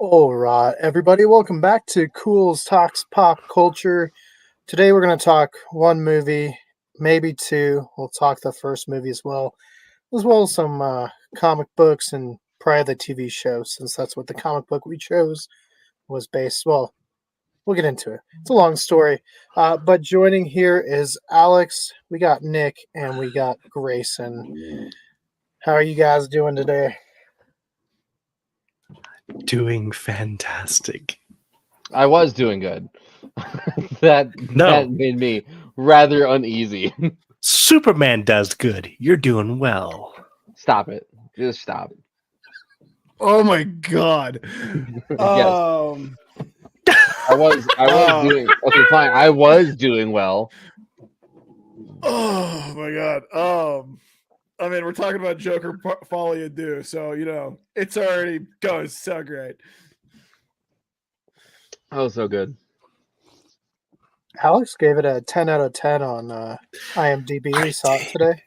All right, everybody, welcome back to Cool's Talks Pop Culture. Today we're going to talk one movie, maybe two. We'll talk the first movie as well as some comic books and probably the TV show, since that's what the comic book we chose was based. Well, we'll get into it. It's a long story, but joining here is Alex. We got Nick and we got Grayson. How are you guys doing today? Doing fantastic. I was doing good. that No. made me rather uneasy. Superman does good. You're doing well. Stop it. Just stop. Oh my god. Yes. I was doing okay, fine. I was doing well. Oh my god. I mean, we're talking about Joker, Folie, and Deux, so it's already going so great. Oh, so good. Alex gave it a 10 out of 10 on IMDb. We saw it today.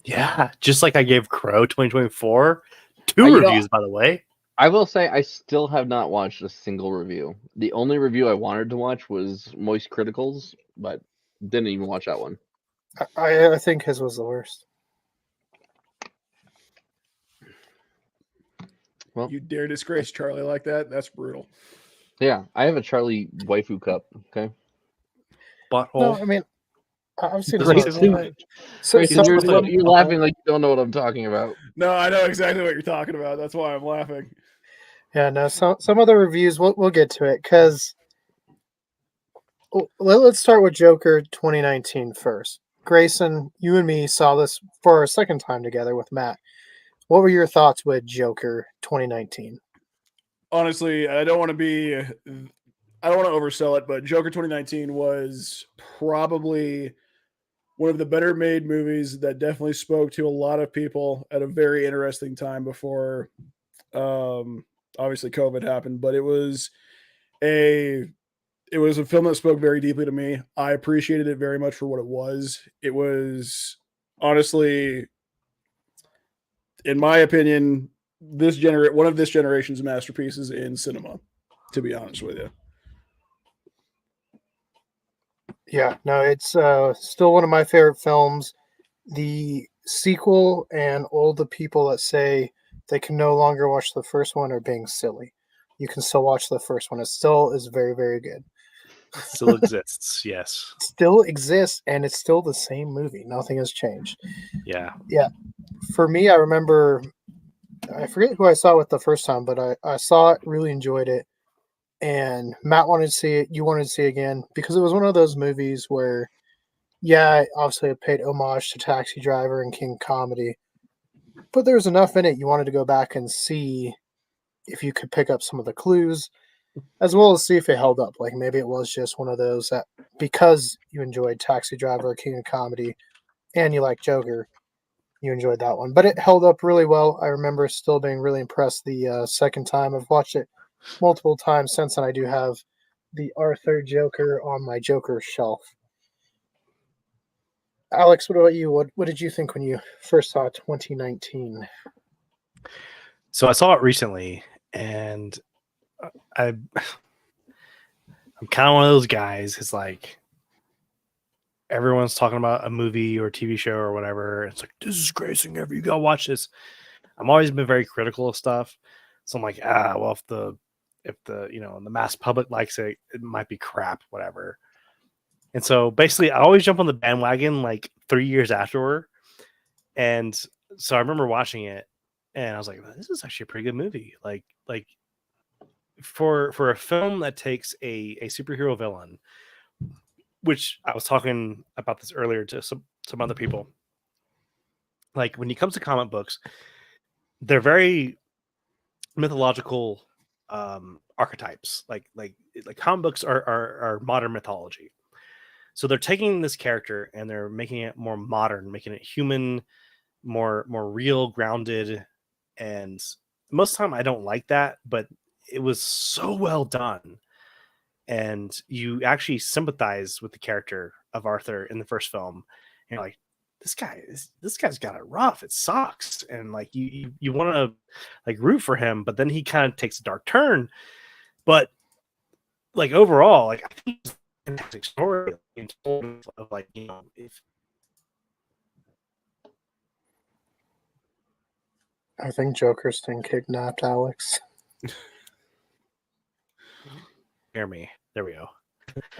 Yeah, just like I gave Crow 2024 two reviews, by the way. I will say I still have not watched a single review. The only review I wanted to watch was Moist Criticals, but didn't even watch that one. I think his was the worst. Well, you dare disgrace Charlie like that? That's brutal. Yeah, I have a Charlie waifu cup. Okay. Butthole. No, I mean, I've seen Grayson, you're laughing like you don't know what I'm talking about. No, I know exactly what you're talking about. That's why I'm laughing. Yeah, no, some other reviews, we'll get to it, because let's start with Joker 2019 first. Grayson, you and me saw this for our second time together with Matt. What were your thoughts with Joker 2019? Honestly, I don't want to oversell it, but Joker 2019 was probably one of the better made movies that definitely spoke to a lot of people at a very interesting time before obviously COVID happened, but it was a film that spoke very deeply to me. I appreciated it very much for what it was. It was honestly, in my opinion, one of this generation's masterpieces in cinema, to be honest with you. Yeah, no, it's still one of my favorite films. The sequel and all the people that say they can no longer watch the first one are being silly. You can still watch the first one. It still is very, very good. It still exists, yes. It still exists, and it's still the same movie. Nothing has changed. Yeah. Yeah. For me, I remember, I forget who I saw it with the first time, but I saw it, really enjoyed it. And Matt wanted to see it, you wanted to see it again, because it was one of those movies where, yeah, obviously it paid homage to Taxi Driver and King Comedy, but there was enough in it you wanted to go back and see if you could pick up some of the clues, as well as see if it held up. Like maybe it was just one of those that, because you enjoyed Taxi Driver or King of Comedy and you like Joker, you enjoyed that one. But it held up really well. I remember still being really impressed the second time. I've watched it multiple times since, and I do have the Arthur Joker on my Joker shelf. Alex, what about you? What did you think when you first saw 2019? So I saw it recently, and I'm kind of one of those guys. It's like everyone's talking about a movie or TV show or whatever. It's like, this is Grayson. You gotta watch this. I've always been very critical of stuff, so I'm like, well, if the the mass public likes it, it might be crap, whatever. And so basically, I always jump on the bandwagon like 3 years afterward. And so I remember watching it, and I was like, this is actually a pretty good movie. Like for a film that takes a superhero villain, which I was talking about this earlier to some other people. Like when it comes to comic books, they're very mythological archetypes. Like comic books are modern mythology. So they're taking this character and they're making it more modern, making it human, more real, grounded. And most of the time I don't like that, but it was so well done. And you actually sympathize with the character of Arthur in the first film. You're like, this guy's got it rough. It sucks, and like you want to like root for him, but then he kind of takes a dark turn. But like overall, like I think it's a fantastic story of like if I think Joker's thing kidnapped Alex. hear me. There we go.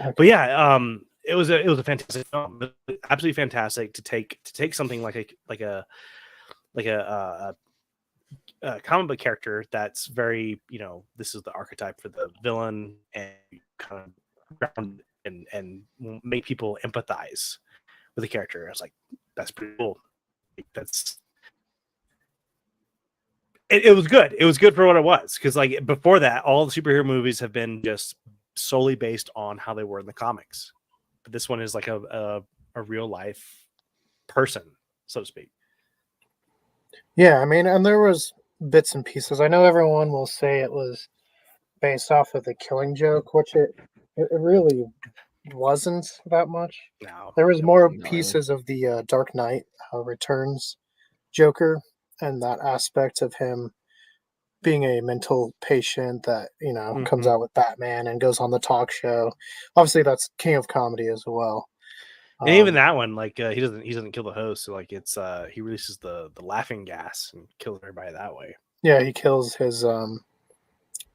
Okay. But yeah, it was a fantastic film, absolutely fantastic to take something like a comic book character that's very, this is the archetype for the villain, and kind of ground and make people empathize with the character. I was like, that's pretty cool. It was good. It was good for what it was, because like before that, all the superhero movies have been just solely based on how they were in the comics. But this one is like a real life person, so to speak. Yeah, I mean, and there was bits and pieces. I know everyone will say it was based off of the Killing Joke, which it really wasn't that much. No, There was more no. pieces of the Dark Knight Returns Joker, and that aspect of him being a mental patient that comes out with Batman and goes on the talk show. Obviously, that's king of comedy as well. and even that one, like he doesn't kill the host, so like it's he releases the laughing gas and kills everybody that way. Yeah, he kills his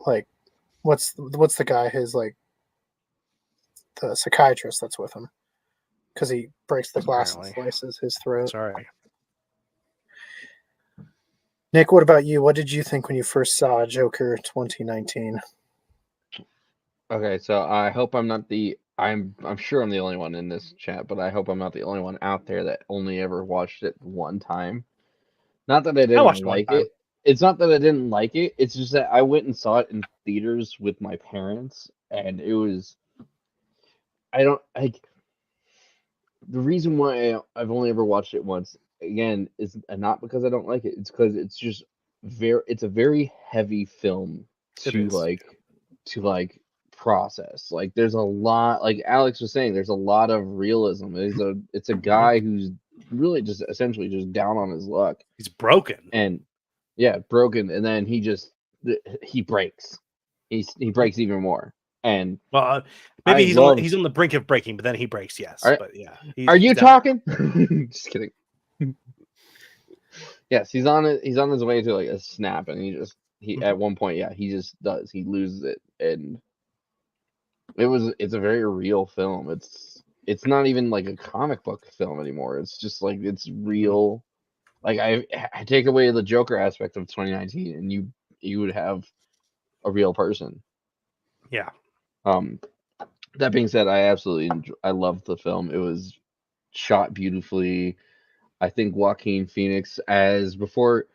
like what's the guy, his like the psychiatrist that's with him, because he breaks the glass and Apparently. slices his throat. Sorry. Nick, what about you? What did you think when you first saw Joker 2019? Okay, so I hope I'm not I'm sure I'm the only one in this chat, but I hope I'm not the only one out there that only ever watched it one time. Not that I watched didn't it one like time. it. It's not that I didn't like it. It's just that I went and saw it in theaters with my parents, and it was. I don't like. The reason why I've only ever watched it once again is not because I don't like it. It's because it's just it's a very heavy film It to is. like process. Like there's a lot, like Alex was saying, there's a lot of realism. It's a guy who's really just essentially just down on his luck. He's broken. And yeah, broken, and then he breaks. He breaks even more. And Well, maybe I he's on the brink of breaking, but then he breaks. Yes, Are- but yeah. Are you he's down. talking? Just kidding. Yes, he's on it. He's on his way to like a snap, and he at one point, yeah, he just does. He loses it, and it's a very real film. It's not even like a comic book film anymore. It's just like it's real. Like I take away the Joker aspect of 2019, and you would have a real person. Yeah. That being said, I loved the film. It was shot beautifully. I think Joaquin Phoenix, as before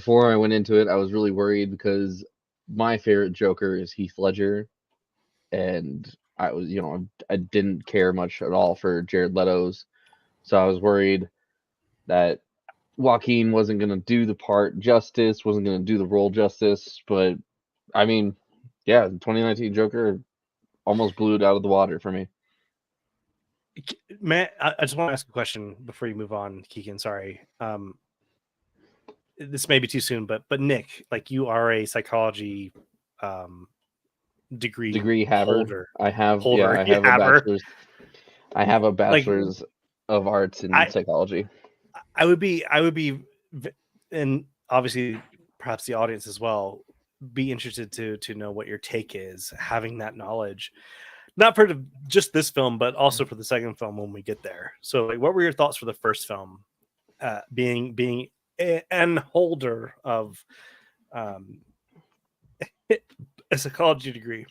I went into it, I was really worried because my favorite Joker is Heath Ledger, and I was, I didn't care much at all for Jared Leto's, so I was worried that Joaquin wasn't going to do the part justice, wasn't going to do the role justice. But I mean, yeah, the 2019 Joker almost blew it out of the water for me. Matt, I just want to ask a question before you move on, Keegan. Sorry. This may be too soon, but Nick, like you are a psychology degree haver. I have holder. I have a bachelor's. I have a bachelor's of arts in psychology. I would be, and obviously perhaps the audience as well, be interested to know what your take is, having that knowledge, not for just this film, but also for the second film when we get there. So, like, what were your thoughts for the first film, being an holder of a psychology degree?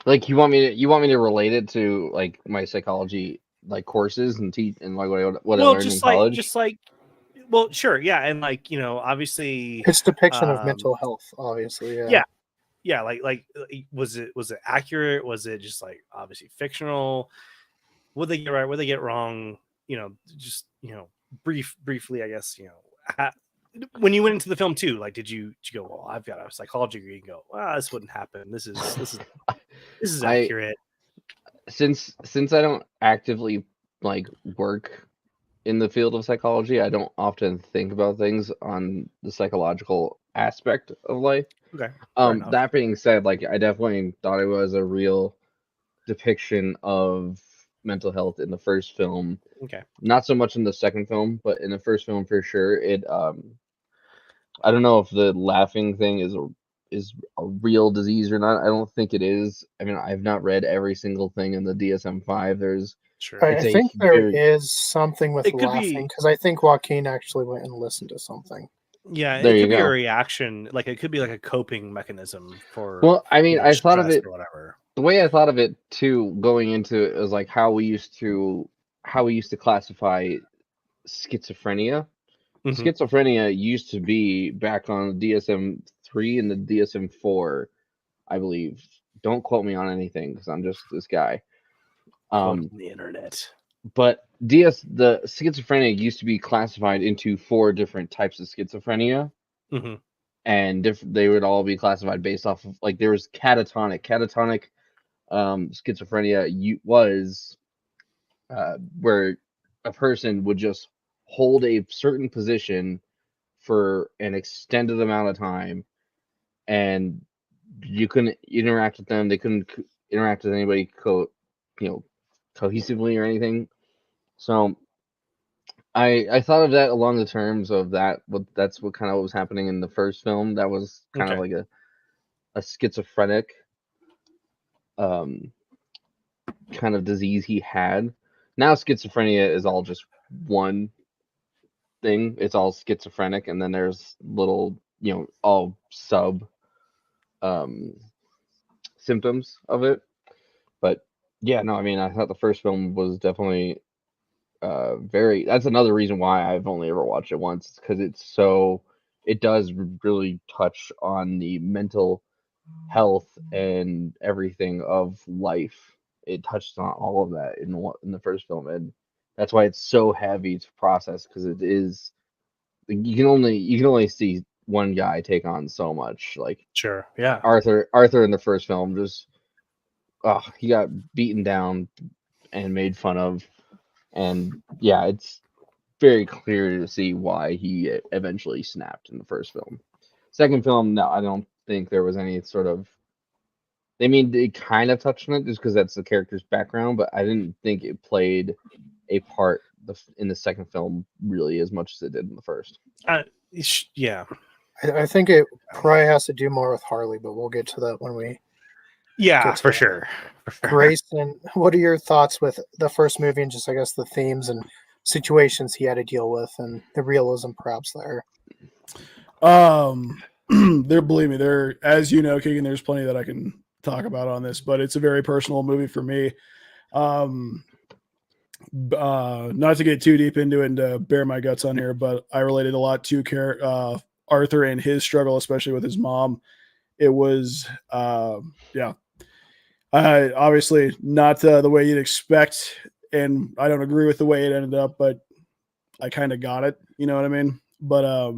Like, you want me to relate it to like my psychology like courses and teach and like what I learned in college? Well, sure, yeah, and like obviously, It's depiction of mental health, obviously. Yeah. Like, was it accurate? Was it just like obviously fictional? Would they get right? Would they get wrong? Just briefly, I guess. When you went into the film too, like, did you go, well, I've got a psychology degree, and go, well, this wouldn't happen. This is accurate. Since I don't actively like work in the field of psychology. I don't often think about things on the psychological aspect of life. Okay. Fair enough. That being said, like I definitely thought it was a real depiction of mental health in the first film. Okay. Not so much in the second film, but in the first film for sure. It I don't know if the laughing thing is a real disease or not. I don't think it is. I mean, I've not read every single thing in the DSM-5. There's Sure. I It's a think there very- is something with It could be- laughing because I think Joaquin actually went and listened to something. Yeah, There it you could be a go. reaction. Like it could be like a coping mechanism for. Well, I mean, I thought of stress it or whatever. the way I thought of it too, going into it, was like how we used to classify schizophrenia. Mhm. Schizophrenia used to be back on the DSM-3 and the DSM-4, I believe. Don't quote me on anything because I'm just this guy. On the internet. But the schizophrenia used to be classified into 4 different types of schizophrenia, Mhm. and they would all be classified based off of, like, there was catatonic. Schizophrenia was where a person would just hold a certain position for an extended amount of time, and you couldn't interact with them. They couldn't interact with anybody cohesively or anything. So I thought of that along the terms of that. That's what kind of was happening in the first film. That was kind of Okay. like a schizophrenic kind of disease he had. Now schizophrenia is all just one thing. It's all schizophrenic, and then there's little, all sub symptoms of it. But yeah, no, I mean, I thought the first film was definitely that's another reason why I've only ever watched it once, because it does really touch on the mental health and everything of life. It touches on all of that in the first film, and that's why it's so heavy to process, because it is, you can only see one guy take on so much. Like Sure. Yeah. Arthur in the first film, just he got beaten down and made fun of, and yeah, it's very clear to see why he eventually snapped in the first film. Second film, no, I don't think there was any sort of. I mean, they kind of touched on it just because that's the character's background, but I didn't think it played a part in the second film really as much as it did in the first. Yeah. I think it probably has to do more with Harley, but we'll get to that when we. Yeah, Get to for that. sure. Grayson, what are your thoughts with the first movie and just, I guess, the themes and situations he had to deal with and the realism perhaps there? Believe me, as you know, Keegan, there's plenty that I can talk about on this, but it's a very personal movie for me. Not to get too deep into it and to bare my guts on here, but I related a lot to Arthur and his struggle, especially with his mom. It was, obviously not the way you'd expect, and I don't agree with the way it ended up, but I kind of got it. You know what I mean? But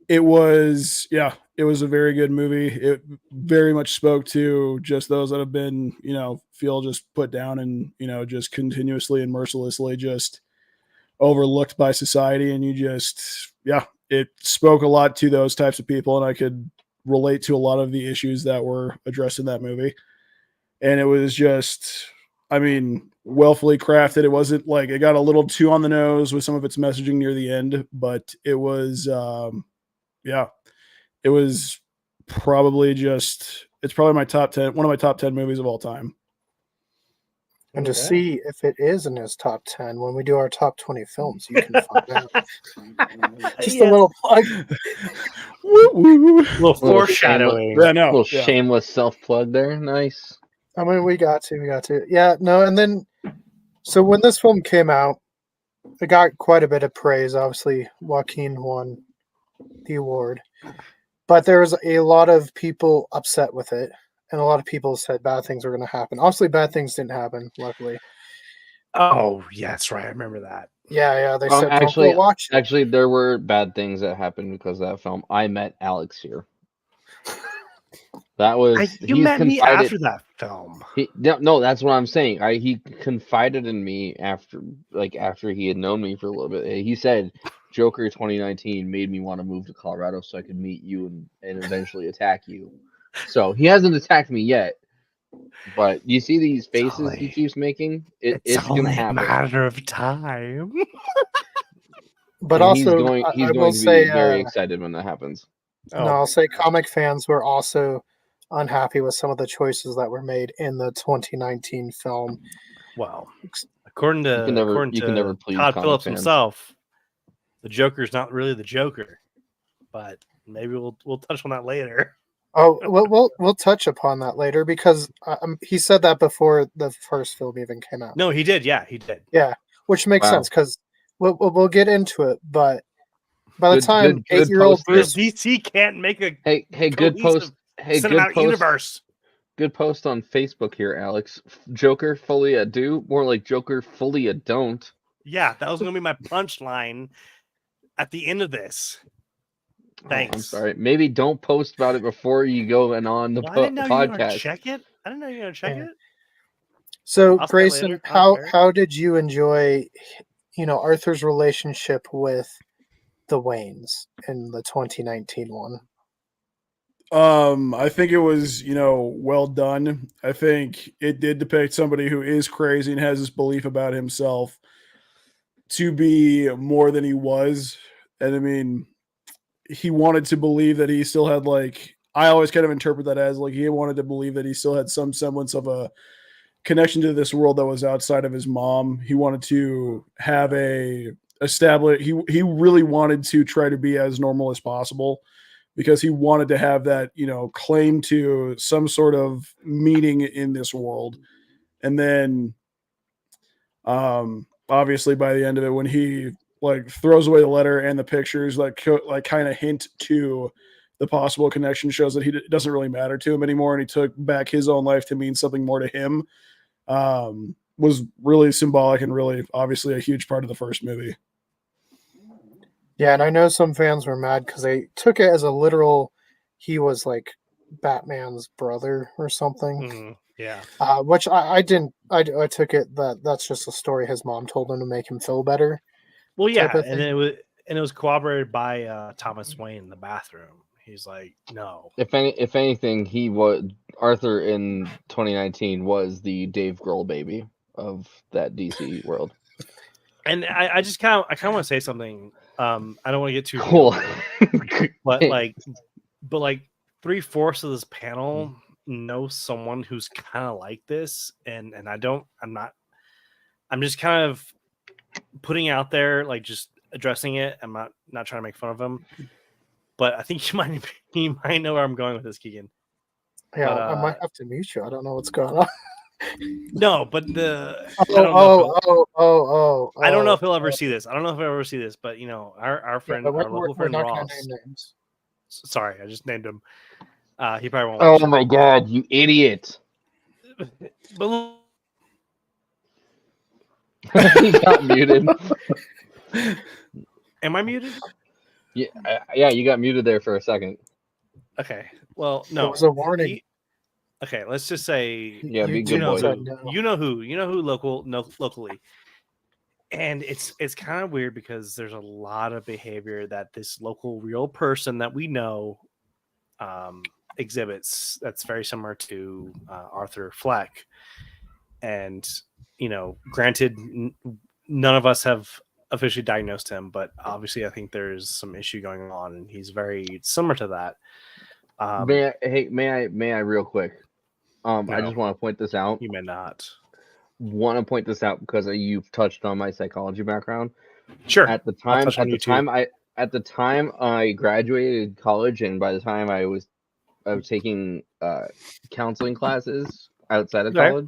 it was a very good movie. It very much spoke to just those that have been, feel just put down and, just continuously and mercilessly just overlooked by society. And it spoke a lot to those types of people. And I could relate to a lot of the issues that were addressed in that movie. And it was just, willfully crafted. It wasn't like it got a little too on the nose with some of its messaging near the end, but it was, it was probably it's probably one of my top 10 movies of all time. And to see if it is in his top 10 when we do our top 20 films, you can find out. Just a little plug. little foreshadowing. Little shameless self-plug there. Nice. We got to. Yeah, no, and then, so when this film came out, it got quite a bit of praise. Obviously, Joaquin won the award. But there was a lot of people upset with it, and a lot of people said bad things were going to happen. Obviously, bad things didn't happen, luckily. Oh, yeah, that's right. I remember that. Yeah, they said, actually, don't go watch it. Actually, there were bad things that happened because of that film. I met Alex here. That was You he's met me confided. after that film. No, that's what I'm saying. He confided in me after he had known me for a little bit. He said, "Joker 2019 made me want to move to Colorado so I could meet you and eventually attack you." So he hasn't attacked me yet, but you see these faces he keeps making. It's gonna only happen. a matter of time. But And also, he's I will going to be say, very excited when that happens. no, I'll say comic fans were also unhappy with some of the choices that were made in the 2019 film. Well, according You can never to please Todd comic Phillips fans. himself, the Joker's not really the Joker. But maybe we'll touch on that later. Oh, we'll touch upon that later because he said that before the first film even came out. No, he did. Yeah, he did. Yeah, which makes sense because we'll get into it. But by the time 8-year-old Bruce, DC can't make a good post. Hey, cinematic universe. Good post on Facebook here, Alex. Joker fully a do, more like Joker fully a don't. Yeah, that was gonna be my punchline at the end of this. Thanks. Oh, I'm sorry. Maybe don't post about it before you go and on the I didn't know you were gonna podcast. check it. I didn't know you were gonna check it. So, Grayson, how did you enjoy, Arthur's relationship with the Waynes in the 2019 one? I think it was, well done. I think it did depict somebody who is crazy and has this belief about himself to be more than he was. And I mean, he wanted to believe that he still had I always kind of interpret that as he wanted to believe that he still had some semblance of a connection to this world that was outside of his mom. He wanted to have he really wanted to try to be as normal as possible because he wanted to have that, claim to some sort of meaning in this world. And then, obviously by the end of it, when he throws away the letter and the pictures, kind of hint to the possible connection, shows that it doesn't really matter to him anymore. And he took back his own life to mean something more to him, was really symbolic and really obviously a huge part of the first movie. Yeah, and I know some fans were mad because they took it as a literal, he was like Batman's brother or something. Yeah. Which I didn't. I took it that's just a story his mom told him to make him feel better. Well, yeah, and it was corroborated by Thomas Wayne in the bathroom. He's like, no. If anything, Arthur in 2019 was the Dave Grohl baby of that DC world. And I just kind of want to say something. I don't want to get too cool, but 3/4 of this panel knows someone who's kind of like this, and I'm just kind of putting out there, just addressing it. I'm not trying to make fun of him, but I think you might know where I'm going with this, Keegan. Yeah, but, I might have to mute you. I don't know what's going on. No, but I don't know if he'll ever see this. I don't know if he'll ever see this, but our friend, our local friend Ross. Names. Sorry, I just named him. He probably won't. Oh my god, you idiot! But he got muted. Am I muted? Yeah, you got muted there for a second. Okay. Well, no. It was a warning. Okay, let's just say be good boy. You know who locally. And it's kind of weird because there's a lot of behavior that this local real person that we know exhibits that's very similar to Arthur Fleck. And granted, none of us have officially diagnosed him, but obviously I think there's some issue going on, and he's very similar to that. May I real quick? No, I just want to point this out. You may not. Want to point this out because you've touched on my psychology background. Sure. At the time I graduated college, and by the time I was taking counseling classes outside of college.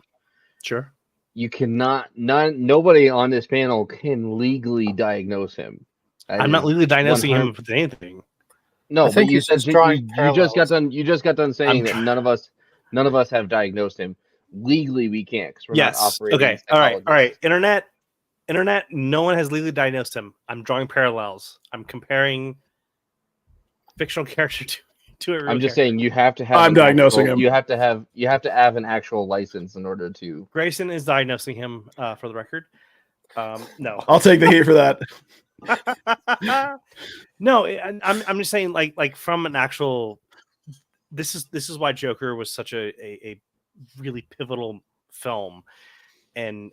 Sure. You cannot. Nobody on this panel can legally diagnos him. I'm not legally diagnosing him with anything. No, but you said you just got done saying that none of us have diagnosed him. Legally, we can't because we're not operating. Okay. All right. Internet. No one has legally diagnosed him. I'm drawing parallels. I'm comparing fictional character to a real I'm just character. saying you have to have. I'm diagnosing him. You have to have an actual license in order to. Grayson is diagnosing him for the record. No. I'll take the heat for that. No, I'm just saying like from an actual. This is why Joker was such a really pivotal film, and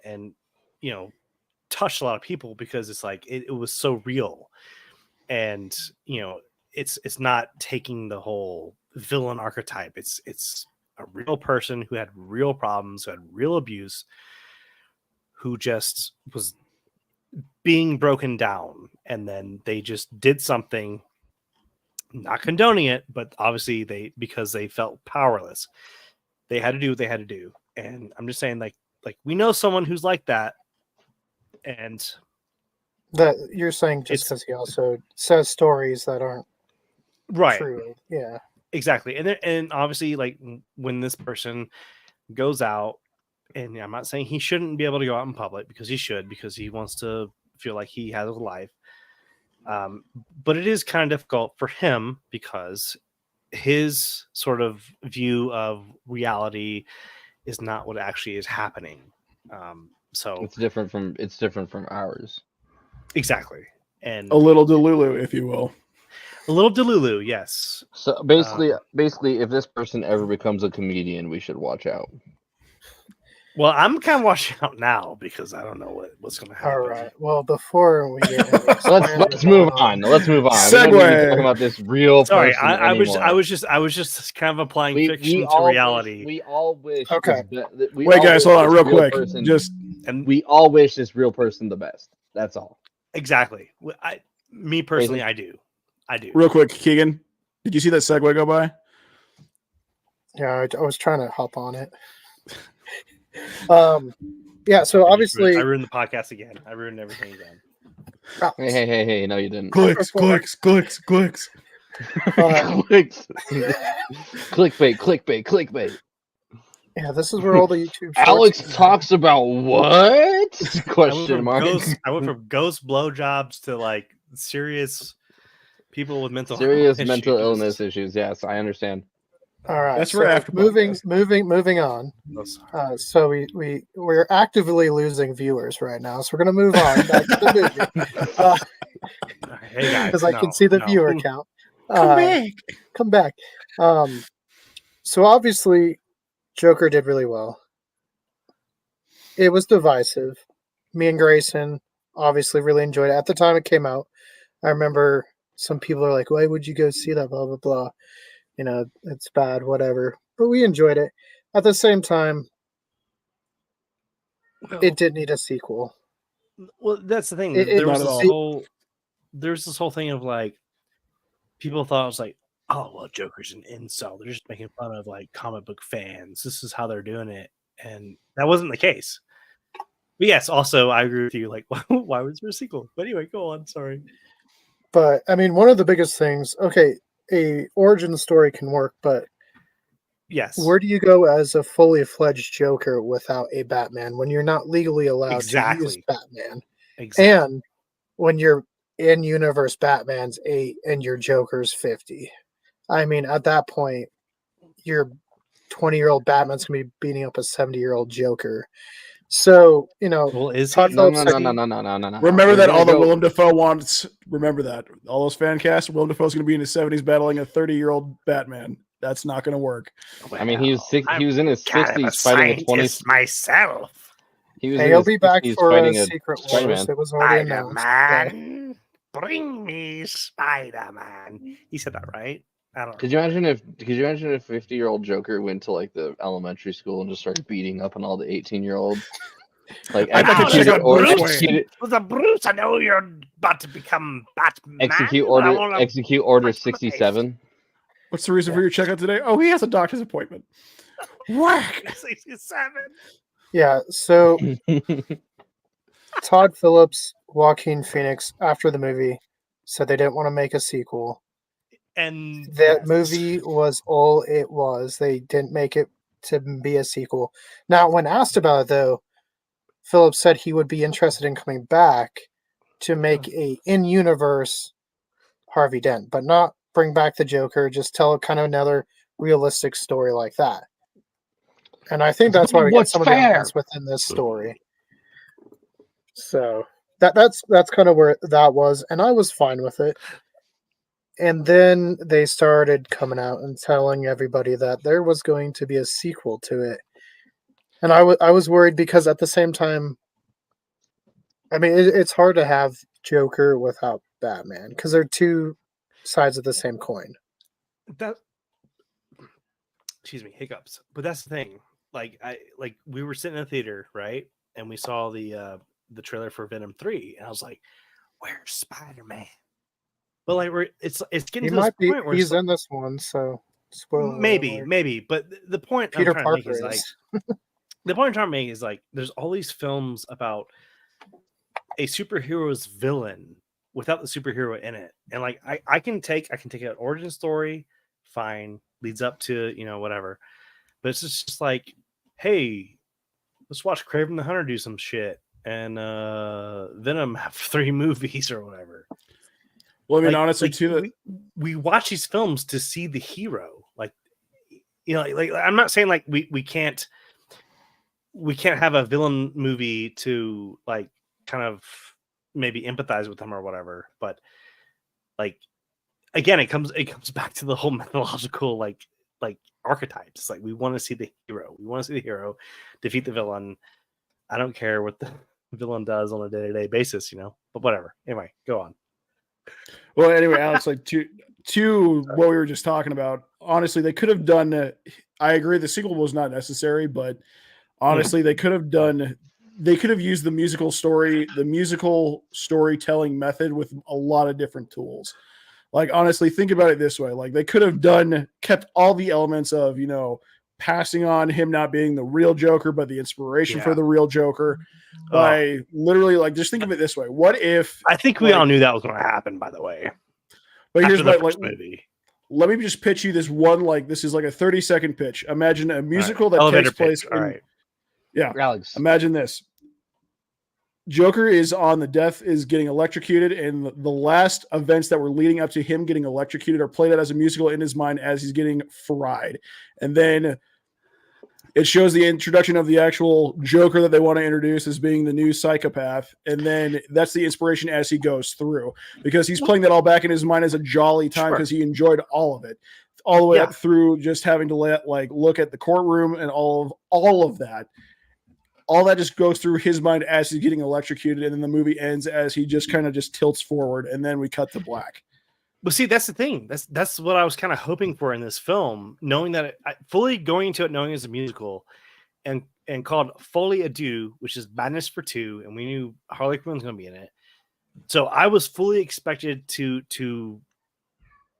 touched a lot of people because it's like it was so real, and it's not taking the whole villain archetype. It's a real person who had real problems, who had real abuse, who just was being broken down, and then they just did something, not condoning it, but obviously because they felt powerless, they had to do what they had to do. And I'm just saying like we know someone who's like that, and That you're saying just because he also says stories that aren't right, true. Yeah, exactly. And obviously, like when this person goes out, and I'm not saying he shouldn't be able to go out in public, because he should, because he wants to feel like he has a life. But it is kind of difficult for him because his sort of view of reality is not what actually is happening. So It's different from ours. exactly, and A little Delulu, if you will. a little Delulu, yes. So basically, if this person ever becomes a comedian, we should watch out. Well, I'm kind of watching out now because I don't know what's going to happen. all right. Well, before we get into Let's move on. Let's move on. We don't need to Segue. talk about this real Sorry, person I anymore. was just kind of applying fiction to all reality. We all wish. Okay. Wait, guys, hold on real quick. And we all wish this real person the best. That's all. exactly. Me personally, I do. Real quick, Keegan, did you see that segue go by? Yeah, I was trying to hop on it. Yeah, so obviously I ruined the podcast again. I ruined everything again. Hey! No, you didn't. Clicks. Clicks. Clickbait. yeah, this is where all the YouTube shorts Alex come talks about what? Question mark. I went from ghost blowjobs to like serious people with mental mental issues. illness issues. Yes, I understand. All right, That's so for after moving podcast. on. Oh, sorry. So we're actively losing viewers right now, so we're gonna move on back to the movie Hey guys, because I can see the no. viewer count. Come back. So obviously, Joker did really well. It was divisive. Me and Grayson obviously really enjoyed it at the time it came out. I remember some people are like, "Why would you go see that?" Blah blah blah. It's bad, whatever. But we enjoyed it. At the same time, it did need a sequel. Well, that's the thing. It- There Not was at this all. there's this whole thing of like people thought it was like, oh well, Joker's an incel. They're just making fun of like comic book fans. This is how they're doing it, and that wasn't the case. But yes, also I agree with you. Like, why was there a sequel? But anyway, go on. Sorry. But I mean, one of the biggest things. Okay, a origin story can work, but Yes. where do you go as a fully fledged Joker without a Batman when you're not legally allowed to use Batman? Exactly. And when your in-universe Batman's 8 and your Joker's 50. I mean, at that point, your 20-year-old Batman's going to be beating up a 70-year-old Joker. So, Well, is Todd he? No. Phillips said Remember We're that gonna all the go- Willem Dafoe wants. Remember that all those fan casts. Willem Dafoe's going to be in his 70s battling a 30-year-old Batman. That's not going to work. I mean, he was in his 60s fighting a 20. myself. He was Hey, in he'll his be back 60s for fighting a a Secret Spider-Man. Wars. It was already announced. Spider-Man, bring me Spider-Man. He said that, right? I don't know. Could you imagine if 50-year-old Joker went to like the elementary school and just started beating up on all the 18-year-olds? Like I'd like to check out Bruce Wayne. With a Bruce, I know you're about to become Batman. execute but I order wanna execute order punch him in the face. 67. What's the reason for your checkout today? Oh, he has a doctor's appointment. Whack. 67. Yeah, so Todd Phillips, Joaquin Phoenix, after the movie, said they didn't want to make a sequel. And That movie was all it was. They didn't make it to be a sequel. Now, when asked about it, though, Phillips said he would be interested in coming back to make a in-universe Harvey Dent, but not bring back the Joker, just tell kind of another realistic story like that. And I think that's why we get What's some of the fair? elements within this story. So that's kind of where that was, and I was fine with it. And then they started coming out and telling everybody that there was going to be a sequel to it. And I was worried because at the same time, I mean, it's hard to have Joker without Batman because they're two sides of the same coin. That, excuse me, hiccups. But that's the thing. Like we were sitting in the theater, right? And we saw the trailer for Venom 3, and I was like, "Where's Spider-Man?" But like it's getting to this point where he's in this one, so spoiler alert. maybe. But the point Peter I'm trying to make Parker is like the point I'm trying to make is like there's all these films about a superhero's villain without the superhero in it, and like I can take an origin story, fine, leads up to whatever, but it's just like, hey, let's watch Kraven the Hunter do some shit and Venom have 3 movies or whatever. Well, I mean, honestly, too, we watch these films to see the hero. Like, like I'm not saying like we can't have a villain movie to like kind of maybe empathize with them or whatever. But like, again, it comes back to the whole methodological like archetypes. Like, we want to see the hero. We want to see the hero defeat the villain. I don't care what the villain does on a day-to-day basis, but whatever. Anyway, go on. Well, anyway, Alex, like to what we were just talking about, honestly, they could have done, I agree the sequel was not necessary, but honestly, they could have used the musical storytelling method with a lot of different tools. Like, honestly, think about it this way. Like, they could have kept all the elements of, passing on him not being the real Joker, but the inspiration for the real Joker by literally, like, just think of it this way. What if... I think we all knew that was going to happen, by the way. But here's my movie. Let me just pitch you this one, like, this is like a 30-second pitch. Imagine a musical that takes place... Yeah. Alex. Imagine this. Joker is getting electrocuted, and the last events that were leading up to him getting electrocuted are played out as a musical in his mind as he's getting fried. And then it shows the introduction of the actual Joker that they want to introduce as being the new psychopath. And then that's the inspiration as he goes through, because he's playing that all back in his mind as a jolly time because he enjoyed all of it, all the way up through just having to look at the courtroom and all of that. All that just goes through his mind as he's getting electrocuted, and then the movie ends as he just kind of just tilts forward, and then we cut to black. But see, that's the thing. That's what I was kind of hoping for in this film, knowing that fully going into it, knowing it's a musical, and called Folie Deux, which is madness for 2, and we knew Harley Quinn was going to be in it. So I was fully expected to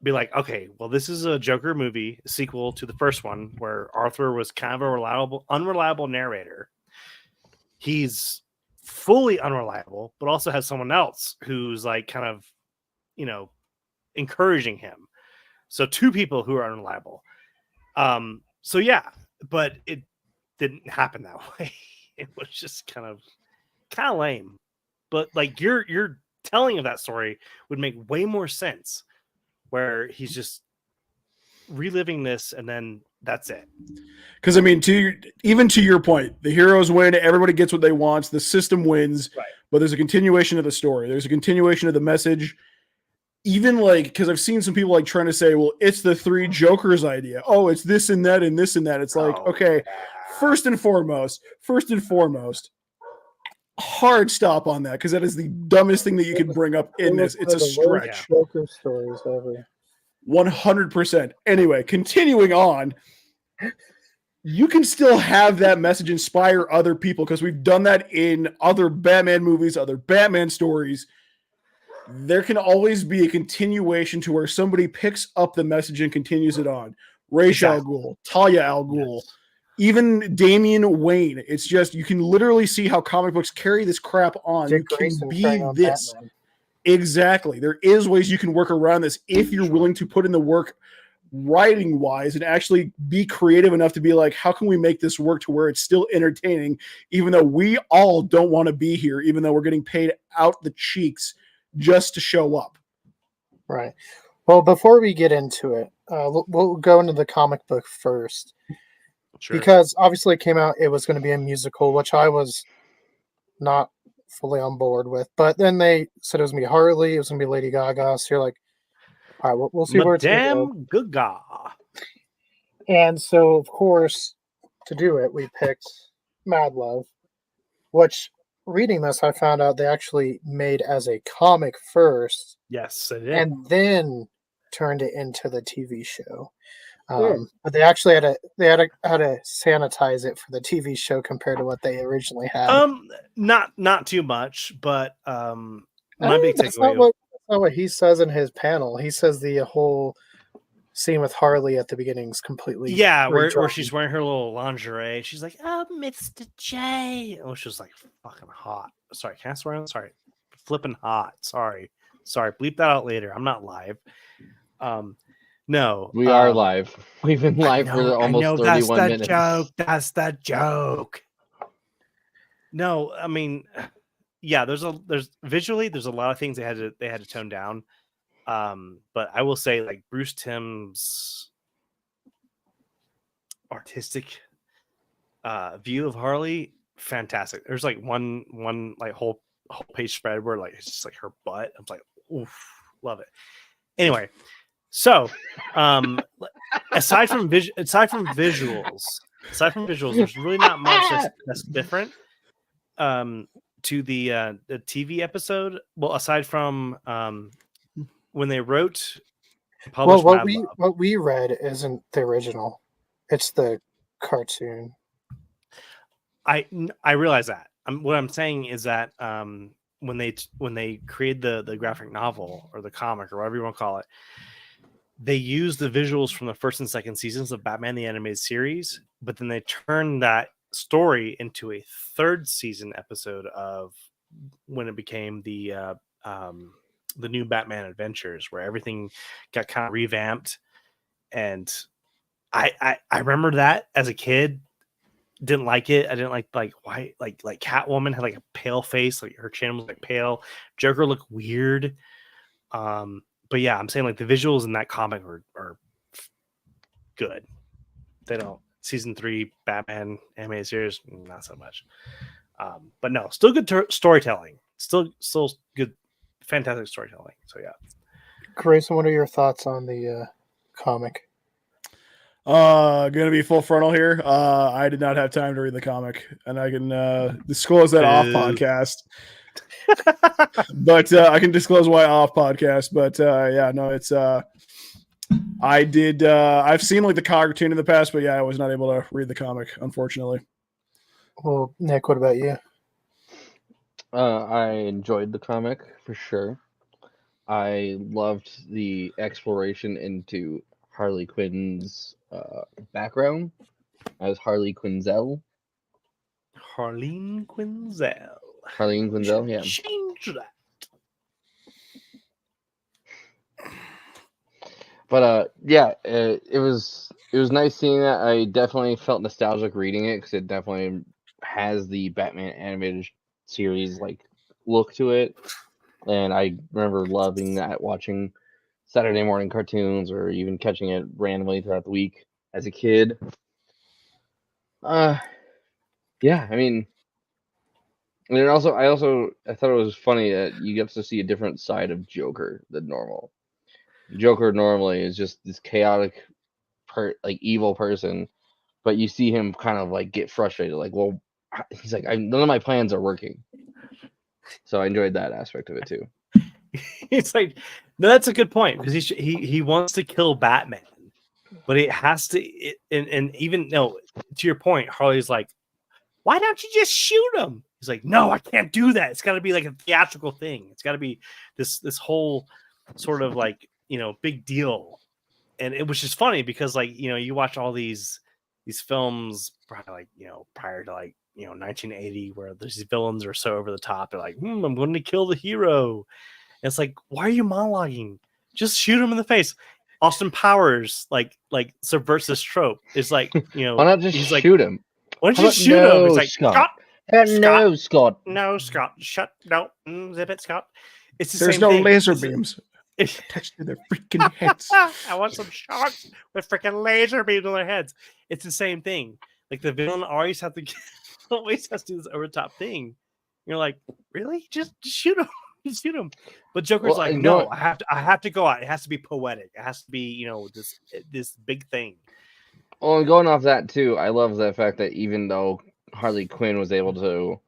be like, okay, well, this is a Joker movie, a sequel to the first one, where Arthur was kind of a unreliable narrator. He's fully unreliable, but also has someone else who's like kind of, encouraging him. So 2 people who are unreliable. So yeah, but it didn't happen that way. It was just kind of lame. But like your telling of that story would make way more sense, where he's just reliving this and then that's it. Because I mean, even to your point, the heroes win, everybody gets what they want, the system wins, right. But there's a continuation of the story. There's a continuation of the message. Even like, because I've seen some people like trying to say, well, it's the 3 Jokers idea. Oh, it's this and that and this and that. It's like, okay, first and foremost, hard stop on that, because that is the dumbest thing that you could bring up in this. It's a stretch. Joker stories ever. 100%. Anyway, continuing on, you can still have that message inspire other people, because we've done that in other Batman movies, other Batman stories. There can always be a continuation to where somebody picks up the message and continues it on. Ra's al Ghul, Talia al Ghul, even Damian Wayne. It's just, you can literally see how comic books carry this crap on. Dick you Grayson can be this. Batman. Exactly. There is ways you can work around this if you're willing to put in the work writing wise and actually be creative enough to be like, how can we make this work to where it's still entertaining, even though we all don't want to be here, even though we're getting paid out the cheeks just to show up. Right. Well, before we get into it, we'll go into the comic book first. Sure. Because obviously it came out, it was going to be a musical, which I was not fully on board with. But then they said it was going to be Harley, it was going to be Lady Gaga. So you're like, all right, we'll see where it's going to go. Madame Gaga. And so, of course, to do it, we picked Mad Love, which, reading this, I found out they actually made as a comic first. Yes, they did. And then turned it into the TV show. Yeah. But they actually had to sanitize it for the TV show compared to what they originally had. Not too much, but my big That's takeaway. not what he says in his panel. He says the whole scene with Harley at the beginning is completely where she's wearing her little lingerie. She's like, "Oh, Mr. J." Oh, she's like fucking hot. Sorry, can I swear on? Sorry, flipping hot. Sorry. Bleep that out later. I'm not live. No, We are live. We've been live for almost 31 minutes. That's the joke. No, I mean, yeah. There's visually there's a lot of things they had to tone down. But I will say, like, Bruce Timm's artistic view of Harley, fantastic. There's like one like whole page spread where like it's just like her butt. I'm like, oof, love it. Anyway. So, aside from visuals, there's really not much that's different to the TV episode. Well, aside from when they published what we read isn't the original; it's the cartoon. I realize that. What I'm saying is that when they create the graphic novel or the comic or whatever you want to call it, they use the visuals from the first and second seasons of Batman the Animated Series, but then they turn that story into a third season episode of when it became the new Batman Adventures, where everything got kind of revamped. And I remember that as a kid. Didn't like it. I didn't like why like Catwoman had like a pale face, like her chin was like pale. Joker looked weird. But yeah, I'm saying like the visuals in that comic are good. They don't. Season 3 Batman animated series, not so much. But no, still good storytelling. Still good, fantastic storytelling. So yeah. Grayson, what are your thoughts on the comic? Gonna be full frontal here. I did not have time to read the comic, and I can disclose that off podcast. But I can disclose why off podcast. But yeah, no, it's I did. I've seen like the cartoon in the past, but yeah, I was not able to read the comic, unfortunately. Well, Nick, what about you? I enjoyed the comic for sure. I loved the exploration into Harley Quinn's background as Harley Quinzel. Harleen Quinzel. Harleen Quinzel, yeah. Change that. But yeah, it was nice seeing that. I definitely felt nostalgic reading it because it definitely has the Batman animated series like look to it, and I remember loving that, watching Saturday morning cartoons or even catching it randomly throughout the week as a kid. Yeah, I mean, and then also I thought it was funny that you get to see a different side of Joker than normal. Joker normally is just this chaotic, evil person, but you see him kind of like get frustrated. Like, well, he's like, none of my plans are working. So I enjoyed that aspect of it too. It's like, no, that's a good point because he wants to kill Batman, but it has to. And even no, to your point, Harley's like, why don't you just shoot him? He's like, no, I can't do that. It's got to be like a theatrical thing. It's got to be this whole sort of like, big deal. And it was just funny because like, you watch all these films probably like, prior to like, 1980 where these villains are so over the top. They're like, I'm going to kill the hero. And it's like, why are you monologuing? Just shoot him in the face. Austin Powers like subverts this trope. It's like, why not just shoot him? Why don't you shoot him? It's like, Scott. No, Scott. No, Scott. Shut. No. Zip it, Scott. It's the There's same no thing. laser beams. attached to their freaking heads. I want some sharks with freaking laser beams on their heads. It's the same thing. Like the villain always has to do this over the top thing. You're like, really? Just shoot him. Just shoot him. But Joker's like, no, I have to go out. It has to be poetic. It has to be, this big thing. Well, and going off that too, I love the fact that even though Harley Quinn was able to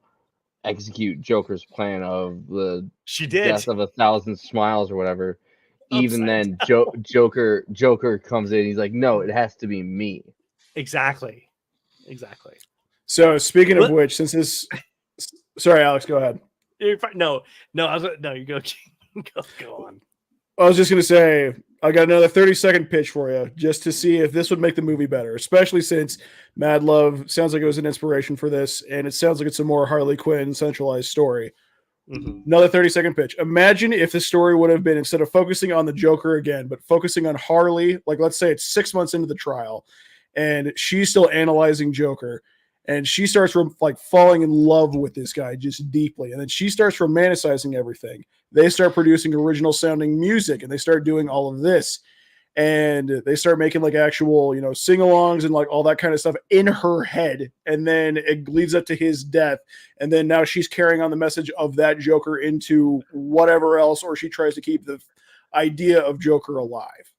execute Joker's plan of the death of 1,000 smiles or whatever, even then Joker comes in. He's like, no, it has to be me. Exactly. So speaking of which, since this, sorry, Alex, go ahead. No, you go on. I was just gonna say, I got another 30-second pitch for you, just to see if this would make the movie better, especially since Mad Love sounds like it was an inspiration for this, and it sounds like it's a more Harley Quinn centralized story. Mm-hmm. Another 30-second pitch. Imagine if the story would have been, instead of focusing on the Joker again, but focusing on Harley, like let's say it's 6 months into the trial, and she's still analyzing Joker, and she starts falling in love with this guy just deeply, and then she starts romanticizing everything. They start producing original sounding music, and they start doing all of this, and they start making actual sing-alongs and all that kind of stuff in her head, and then it leads up to his death, and then now she's carrying on the message of that Joker into whatever else, or she tries to keep the idea of Joker alive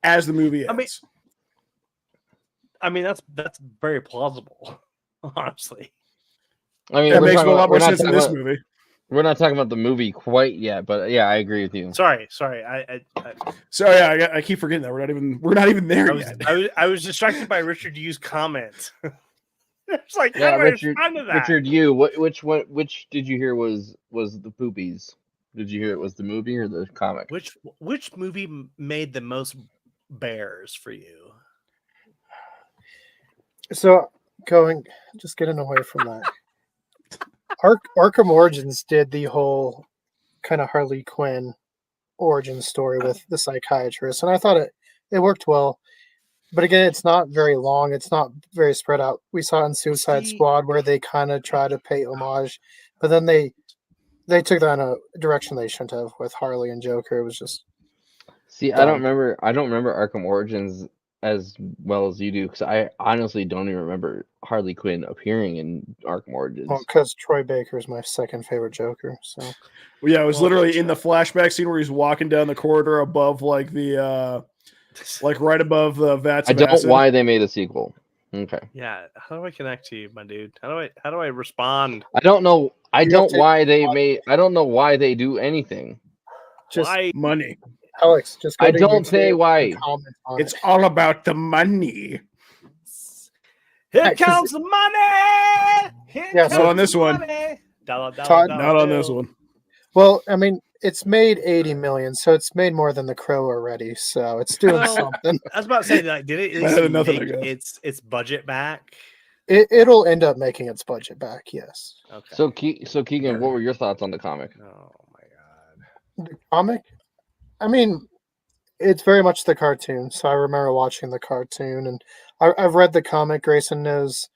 as the movie ends. I mean, that's very plausible, honestly. I mean, it makes a lot more sense in this movie. We're not talking about the movie quite yet, but yeah, I agree with you. Sorry. I keep forgetting that we're not even there yet. I was distracted by Richard Yu's comment. It's like, yeah, how do I respond to that? Richard Yu, which did you hear was the poopies? Did you hear it was the movie or the comic? Which movie made the most bears for you? So just getting away from that. Arkham Origins did the whole kind of Harley Quinn origin story with the psychiatrist, and I thought it worked well. But again, it's not very long. It's not very spread out. We saw it in Suicide Squad where they kind of try to pay homage, but then they took that in a direction they shouldn't have with Harley and Joker. It was just dumb. I don't remember Arkham Origins as well as you do, because I honestly don't even remember Harley Quinn appearing in Arkham Origins. Well, because Troy Baker is my second favorite Joker. So, well, yeah, it was literally in the flashback scene where he's walking down the corridor above the right above the vats. I don't know why they made a sequel. Okay. Yeah, how do I connect to you, my dude? How do I respond? I don't know. I don't know why they do anything. Just why? Money. Alex, just go I to don't YouTube say why. It's all about the money. Here comes the money. So on this one, not on this one. Well, I mean, it's made 80 million, so it's made more than The Crow already. So it's doing something. I was about to say that. Did it at least make its budget back? It'll end up making its budget back. Yes. Okay. So Keegan, what were your thoughts on the comic? Oh my god. The comic. I mean, it's very much the cartoon. So I remember watching the cartoon, and I've read the comic. Grayson knows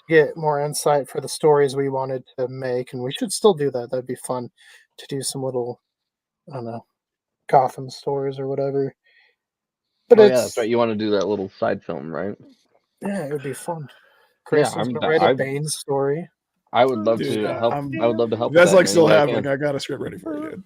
get more insight for the stories we wanted to make, and we should still do that. That'd be fun to do some little, I don't know, Gotham stories or whatever. But yeah, that's right. You want to do that little side film, right? Yeah, it would be fun. Grayson's I'm read a Bane story. I would love to help. I would love to help. That's still happening. I got a script ready for you,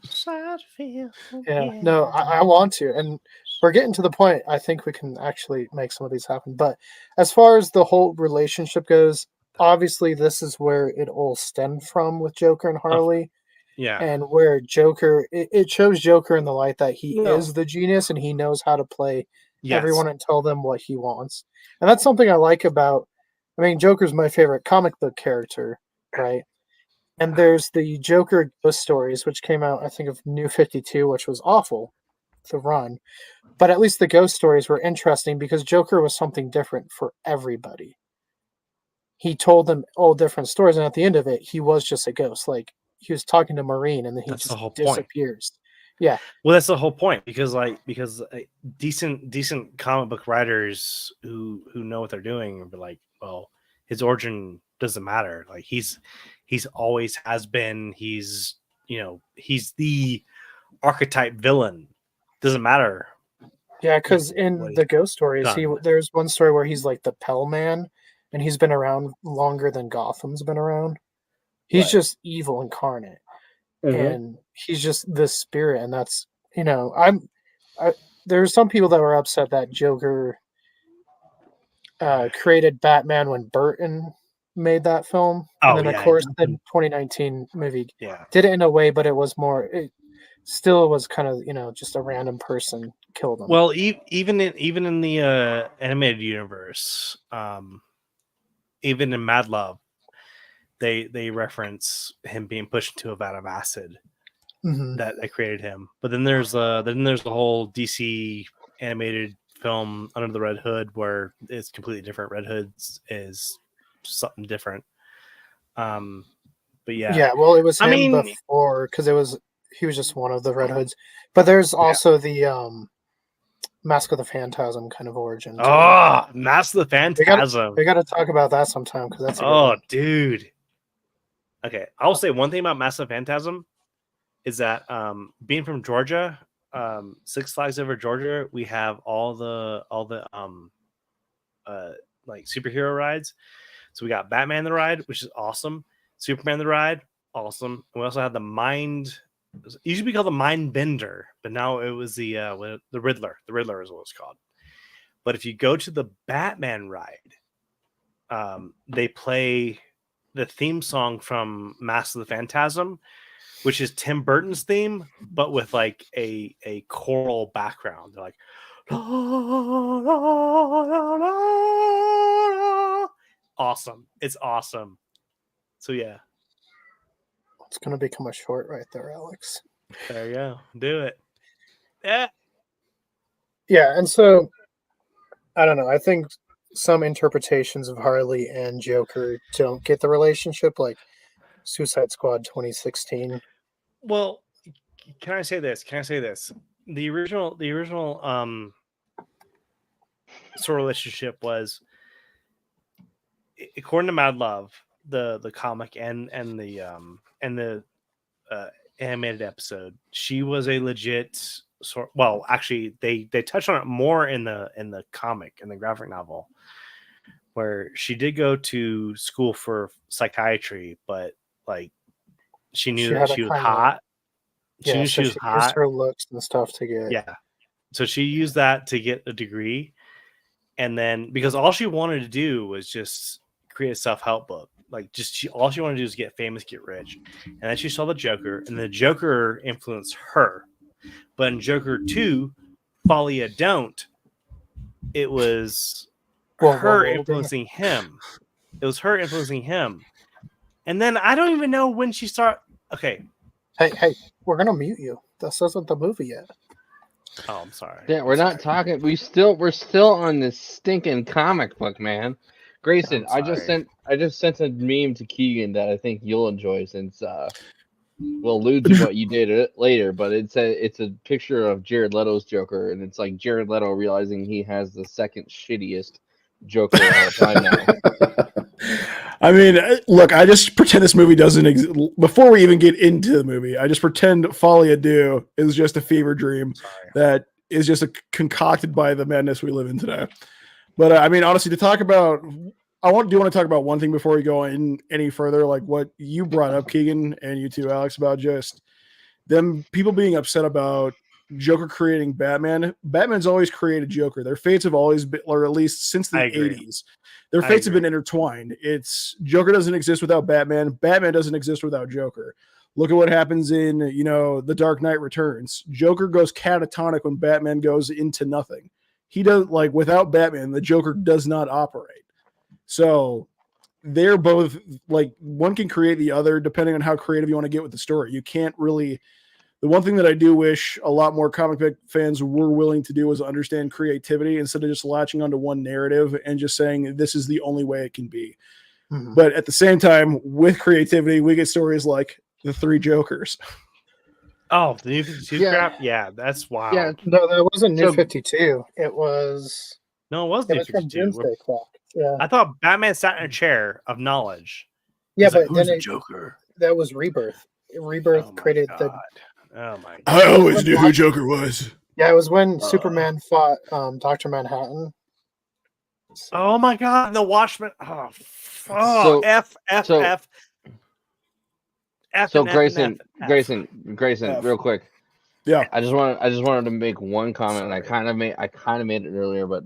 dude. Yeah, no, I want to, and we're getting to the point. I think we can actually make some of these happen. But as far as the whole relationship goes, obviously this is where it all stemmed from with Joker and Harley. Yeah, and where Joker, it shows Joker in the light that he is the genius and he knows how to play everyone and tell them what he wants, and that's something I like about. I mean, Joker's my favorite comic book character. Right, and there's the Joker Ghost Stories, which came out, I think, of New 52, which was awful to run, but at least the Ghost Stories were interesting because Joker was something different for everybody. He told them all different stories, and at the end of it, he was just a ghost. Like he was talking to Maureen, and then he just disappears. Yeah, well, that's the whole point because decent comic book writers who know what they're doing will be like, well, his origin doesn't matter. Like he's always has been. He's he's the archetype villain. Doesn't matter. Yeah, because in the Ghost stories, there's one story where he's like the Pell Man, and he's been around longer than Gotham's been around. He's just evil incarnate, and he's just this spirit, and that's there's some people that were upset that Joker created Batman when Burton made that film, and then of course the 2019 movie did it in a way, but it was more. It still was kind of just a random person killed him. Well, even in the animated universe, even in Mad Love, they reference him being pushed into a vat of acid that created him. But then there's the whole DC animated film Under the Red Hood, where it's completely different. Red Hood is something different. But well, it was him before, because he was just one of the Red Hoods. But there's also the Mask of the Phantasm kind of origin. Mask of the Phantasm. We got to talk about that sometime, because that's dude. Okay, I'll say one thing about Mask of the Phantasm is that being from Georgia, Six Flags Over Georgia, we have all the like superhero rides. So we got Batman the ride, which is awesome. Superman the ride, awesome. And we also have the Mind. It used to be called the Mind Bender, but now it was the Riddler. The Riddler is what it's called. But if you go to the Batman ride, they play the theme song from Mask of the Phantasm, which is Tim Burton's theme, but with like a choral background. They're like, la, la, la, la. Awesome. It's awesome. So yeah. It's going to become a short right there, Alex. There you go. Do it. Yeah. Yeah, and so, I don't know. I think some interpretations of Harley and Joker don't get the relationship, like Suicide Squad 2016. Well, can I say this? The original sort of relationship was, according to Mad Love, the comic and the animated episode, she was a legit actually they touched on it more in the comic, in the graphic novel, where she did go to school for psychiatry, but like she knew that she was hot. She knew she was hot. Used her looks and stuff to get. So she used that to get a degree, and then because all she wanted to do was just create a self-help book. Like all she wanted to do is get famous, get rich. And then she saw the Joker, and the Joker influenced her. But in Joker 2, Folie, it was her influencing him. It was her influencing him. And then I don't even know when she started. Okay. Hey, we're gonna mute you. This isn't the movie yet. Oh, I'm sorry. Yeah, we're not talking. We're still on this stinking comic book, man. Grayson, I just sent a meme to Keegan that I think you'll enjoy, since we'll allude to what you did later. But it's a picture of Jared Leto's Joker, and it's like Jared Leto realizing he has the second shittiest Joker of all time now. I mean, look, I just pretend this movie doesn't exist. Before we even get into the movie, I just pretend Folie is just a fever dream that is just concocted by the madness we live in today. But I mean, honestly, to talk about, do you want to talk about one thing before we go in any further? Like what you brought up, Keegan, and you too, Alex, about just them people being upset about Joker creating Batman. Batman's always created Joker. Their fates have always been, or at least since the 80s, their fates have been intertwined. It's Joker doesn't exist without Batman. Batman doesn't exist without Joker. Look at what happens in, The Dark Knight Returns. Joker goes catatonic when Batman goes into nothing. He does, like, without Batman, the Joker does not operate. So they're both, like, one can create the other depending on how creative you want to get with the story. You can't really. The one thing that I do wish a lot more comic book fans were willing to do is understand creativity instead of just latching onto one narrative and just saying this is the only way it can be. Mm-hmm. But at the same time, with creativity, we get stories like the Three Jokers. Oh, the New 52 crap? Yeah, that's wild. Yeah, no, that wasn't New 52. It was. No, it was New 52. Yeah. I thought Batman sat in a chair of knowledge. Yeah, He's but like, who's the Joker? That was Rebirth. Rebirth created the. Oh my god! I always knew who Joker was. Yeah, it was when Superman fought Dr. Manhattan. Oh my god! The Watchmen. Oh, So- F. so and Grayson, F. Grayson, real quick. Yeah. I just wanted to make one comment, and I kind of made it earlier, but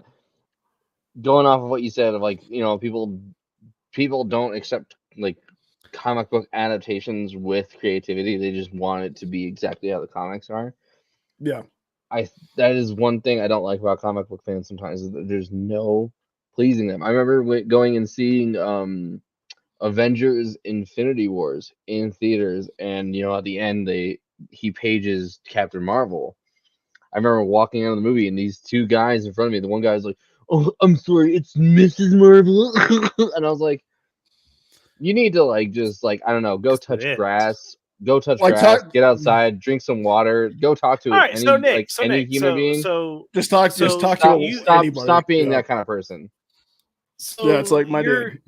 going off of what you said of, like, people don't accept, like, comic book adaptations with creativity. They just want it to be exactly how the comics are. Yeah. That is one thing I don't like about comic book fans sometimes, is that there's no pleasing them. I remember going and seeing Avengers Infinity Wars in theaters, and at the end he pages Captain Marvel. I remember walking out of the movie, and these two guys in front of me, the one guy's like, "Oh, I'm sorry, it's Mrs. Marvel," and I was like, "You need to, like, just, like, I don't know, go touch grass, get outside, drink some water, go talk to any human being. So Just talk to anybody. Stop being that kind of person." So Yeah, it's like my dude.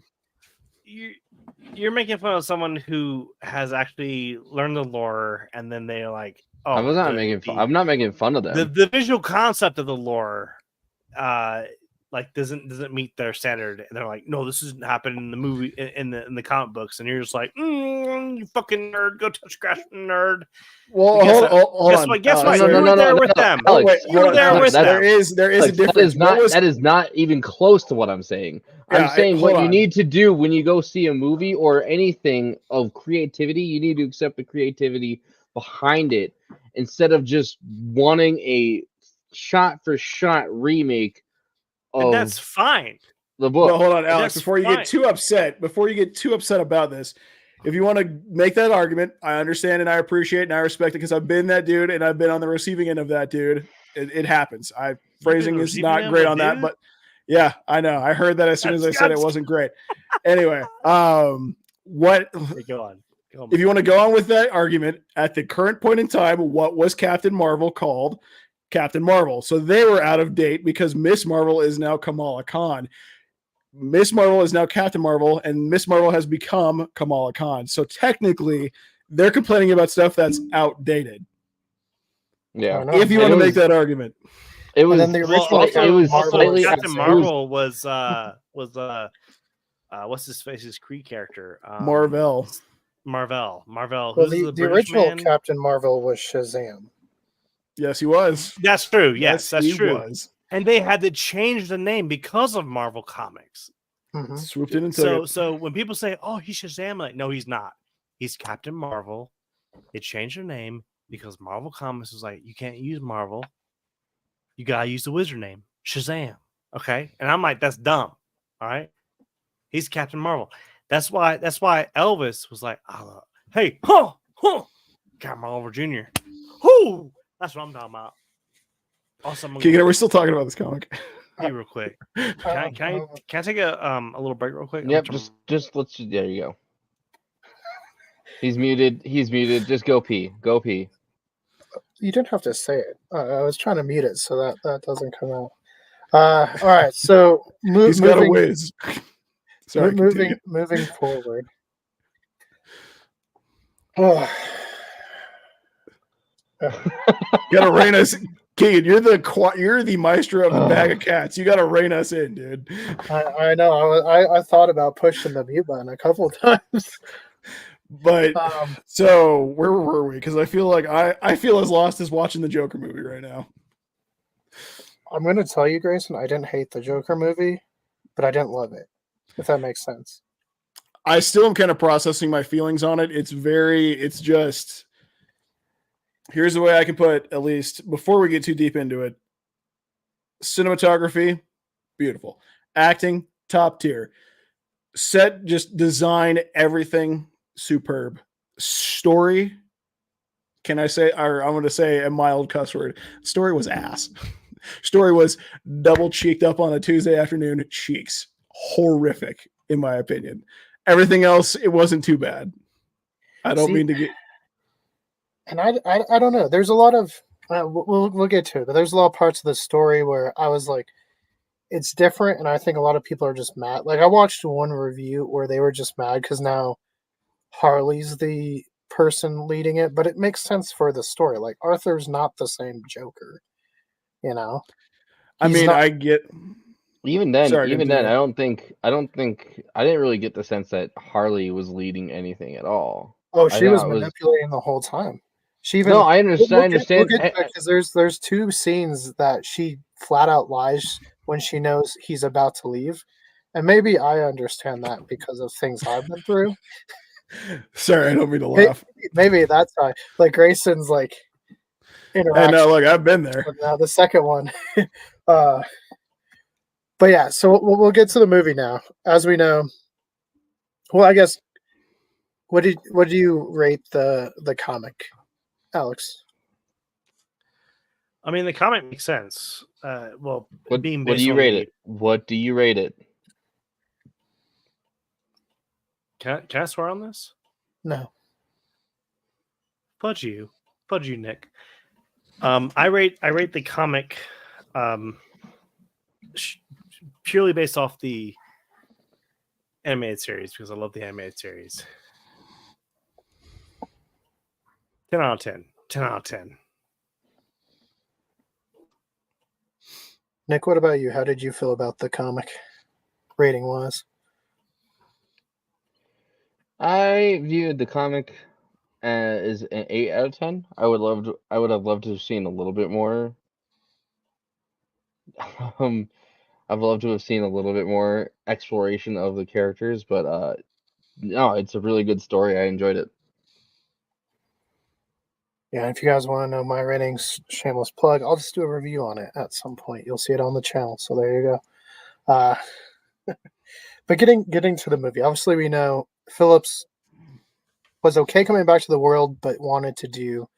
You're making fun of someone who has actually learned the lore, and then they're like, "Oh, I'm not making fun of them. The visual concept of the lore, like doesn't meet their standard." And they're like, "No, this isn't happening in the movie in the comic books." And you're just like, "You fucking nerd, go touch grass, nerd." Well, hold on. Guess what? No, You were there with them. You were there with them. There is a difference. That is not even close to what I'm saying. I'm saying what you need to do when you go see a movie or anything of creativity, you need to accept the creativity behind it instead of just wanting a shot-for-shot remake of and that's fine. The book. No, hold on, Alex. Before you get too upset about this, if you want to make that argument, I understand and I appreciate and I respect it because I've been that dude and I've been on the receiving end of that dude. It happens. Phrasing is not great on that, but yeah, I know. I heard that as soon as I said it wasn't great. Anyway, what? Go on. If you want to go on with that argument, at the current point in time, what was Captain Marvel called? Captain Marvel. So they were out of date because Miss Marvel is now Kamala Khan. Miss Marvel is now Captain Marvel, and Miss Marvel has become Kamala Khan. So technically, they're complaining about stuff that's outdated. Yeah, if you want to make that argument, it was. And then the original Captain Marvel was what's his face's Kree character? Marvel. Well, the original man? Captain Marvel was Shazam. Yes, he was. That's true. Yes, that's true. Was. And they had to change the name because of Marvel Comics. Mm-hmm. Swooped in and took it. So when people say, "Oh, he's Shazam," like, no, he's not. He's Captain Marvel. They changed their name because Marvel Comics was like, you can't use Marvel. You gotta use the wizard name, Shazam. Okay, and I'm like, that's dumb. All right, he's Captain Marvel. That's why Elvis was like, hey, Captain Marvel Jr. That's what I'm talking about. Awesome. We're still talking about this comic. Hey, real quick. Can I take a little break real quick? Yep. Just let's. There you go. He's muted. Just go pee. Go pee. You didn't have to say it. I was trying to mute it so that doesn't come out. All right. So he's got a whiz. Sorry, moving forward. Oh. Gotta rein us, Keegan. You're the maestro of the bag of cats. You gotta rein us in, dude. I know. I thought about pushing the mute button a couple of times. But so where were we? Because I feel like I feel as lost as watching the Joker movie right now. I'm going to tell you, Grayson, I didn't hate the Joker movie, but I didn't love it. If that makes sense. I still am kind of processing my feelings on it. It's just. Here's the way I can put, at least before we get too deep into it. Cinematography, beautiful. Acting, top tier. Set, just design, everything, superb. Story, can I say, or I'm going to say a mild cuss word. Story was ass. Story was double cheeked up on a Tuesday afternoon. Cheeks. Horrific, in my opinion. Everything else, it wasn't too bad. I don't mean to get... And I don't know. There's a lot of we'll get to it, but there's a lot of parts of the story where I was like, it's different, and I think a lot of people are just mad. Like I watched one review where they were just mad because now Harley's the person leading it, but it makes sense for the story. Like Arthur's not the same Joker, you know. I He's mean, not- I get. Even then, Sorry, even then, continue. I didn't really get the sense that Harley was leading anything at all. Oh, I she was thought it was manipulating the whole time. She even no, I understand. I understand. We'll get because there's two scenes that she flat out lies when she knows he's about to leave, and maybe I understand that because of things I've been through. Sorry, I don't mean to May- laugh. Maybe that's why. Like Grayson's like And interaction. look, I've been there. But now the second one. uh, but yeah, so we'll get to the movie now. As we know, well, I guess what do you rate the comic, Alex? I mean, the comic makes sense. Well, What being do based you on rate the- it? What do you rate it? Can I swear on this? No. Fudge you, Nick. I rate the comic purely based off the animated series because I love the animated series. 10 out of 10. 10 out of 10. Nick, what about you? How did you feel about the comic rating wise? I viewed the comic as an 8 out of 10. I would have loved to have seen a little bit more. I've loved to have seen a little bit more exploration of the characters, but no, it's a really good story. I enjoyed it. Yeah, if you guys want to know my ratings, shameless plug, I'll just do a review on it at some point. You'll see it on the channel. So there you go. But getting to the movie, obviously we know Phillips was okay coming back to the world, but wanted to do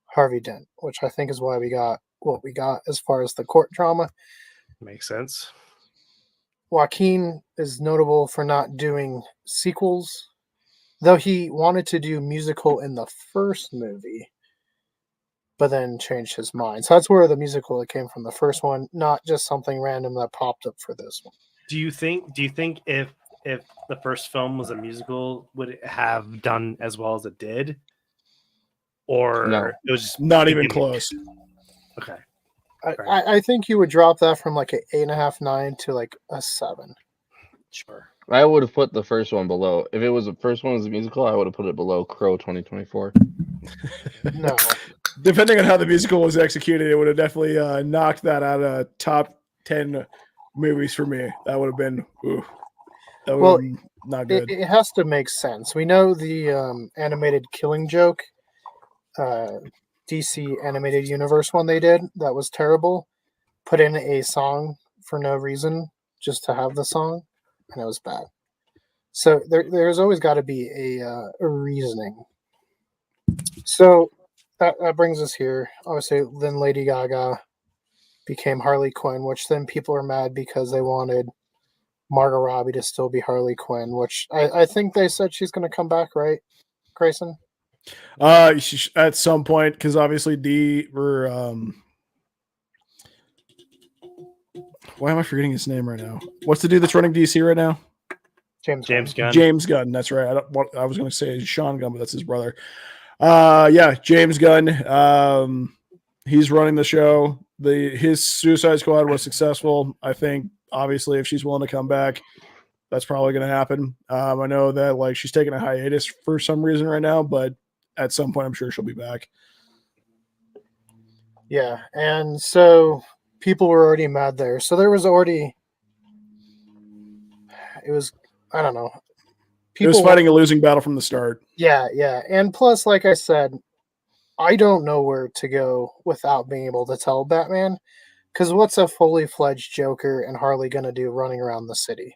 Harvey Dent, which I think is why we got what we got as far as the court drama. Makes sense. Joaquin is notable for not doing sequels, though he wanted to do musical in the first movie, but then changed his mind. So that's where the musical came from, the first one, not just something random that popped up for this one. Do you think if the first film was a musical, would it have done as well as it did? Or No. it was just Not even close. Okay. I think you would drop that from like an 8.5, 9 to like a 7. Sure. I would have put the first one below. If it was the first one was a musical, I would have put it below Crow 2024. No. Depending on how the musical was executed, it would have definitely knocked that out of top 10 movies for me. That would have been, that would Well, have been not good. It has to make sense. We know the animated Killing Joke, DC animated universe one they did that was terrible. Put in a song for no reason, just to have the song, and it was bad. So there's always got to be a reasoning. So that brings us here. Obviously, then Lady Gaga became Harley Quinn, which then people are mad because they wanted Margot Robbie to still be Harley Quinn, which I think they said she's going to come back, right, Grayson? At some point, because obviously why am I forgetting his name right now? What's the dude that's running DC right now? James Gunn. James Gunn. That's right. I was going to say Sean Gunn, but that's his brother. Yeah, James Gunn. He's running the show. His Suicide Squad was successful. I think obviously if she's willing to come back, that's probably going to happen. I know that like she's taking a hiatus for some reason right now, but at some point I'm sure she'll be back. Yeah, and so people were already mad there. So there was already, I don't know. It was fighting a losing battle from the start. Yeah. And plus, like I said, I don't know where to go without being able to tell Batman. Because what's a fully fledged Joker and Harley going to do running around the city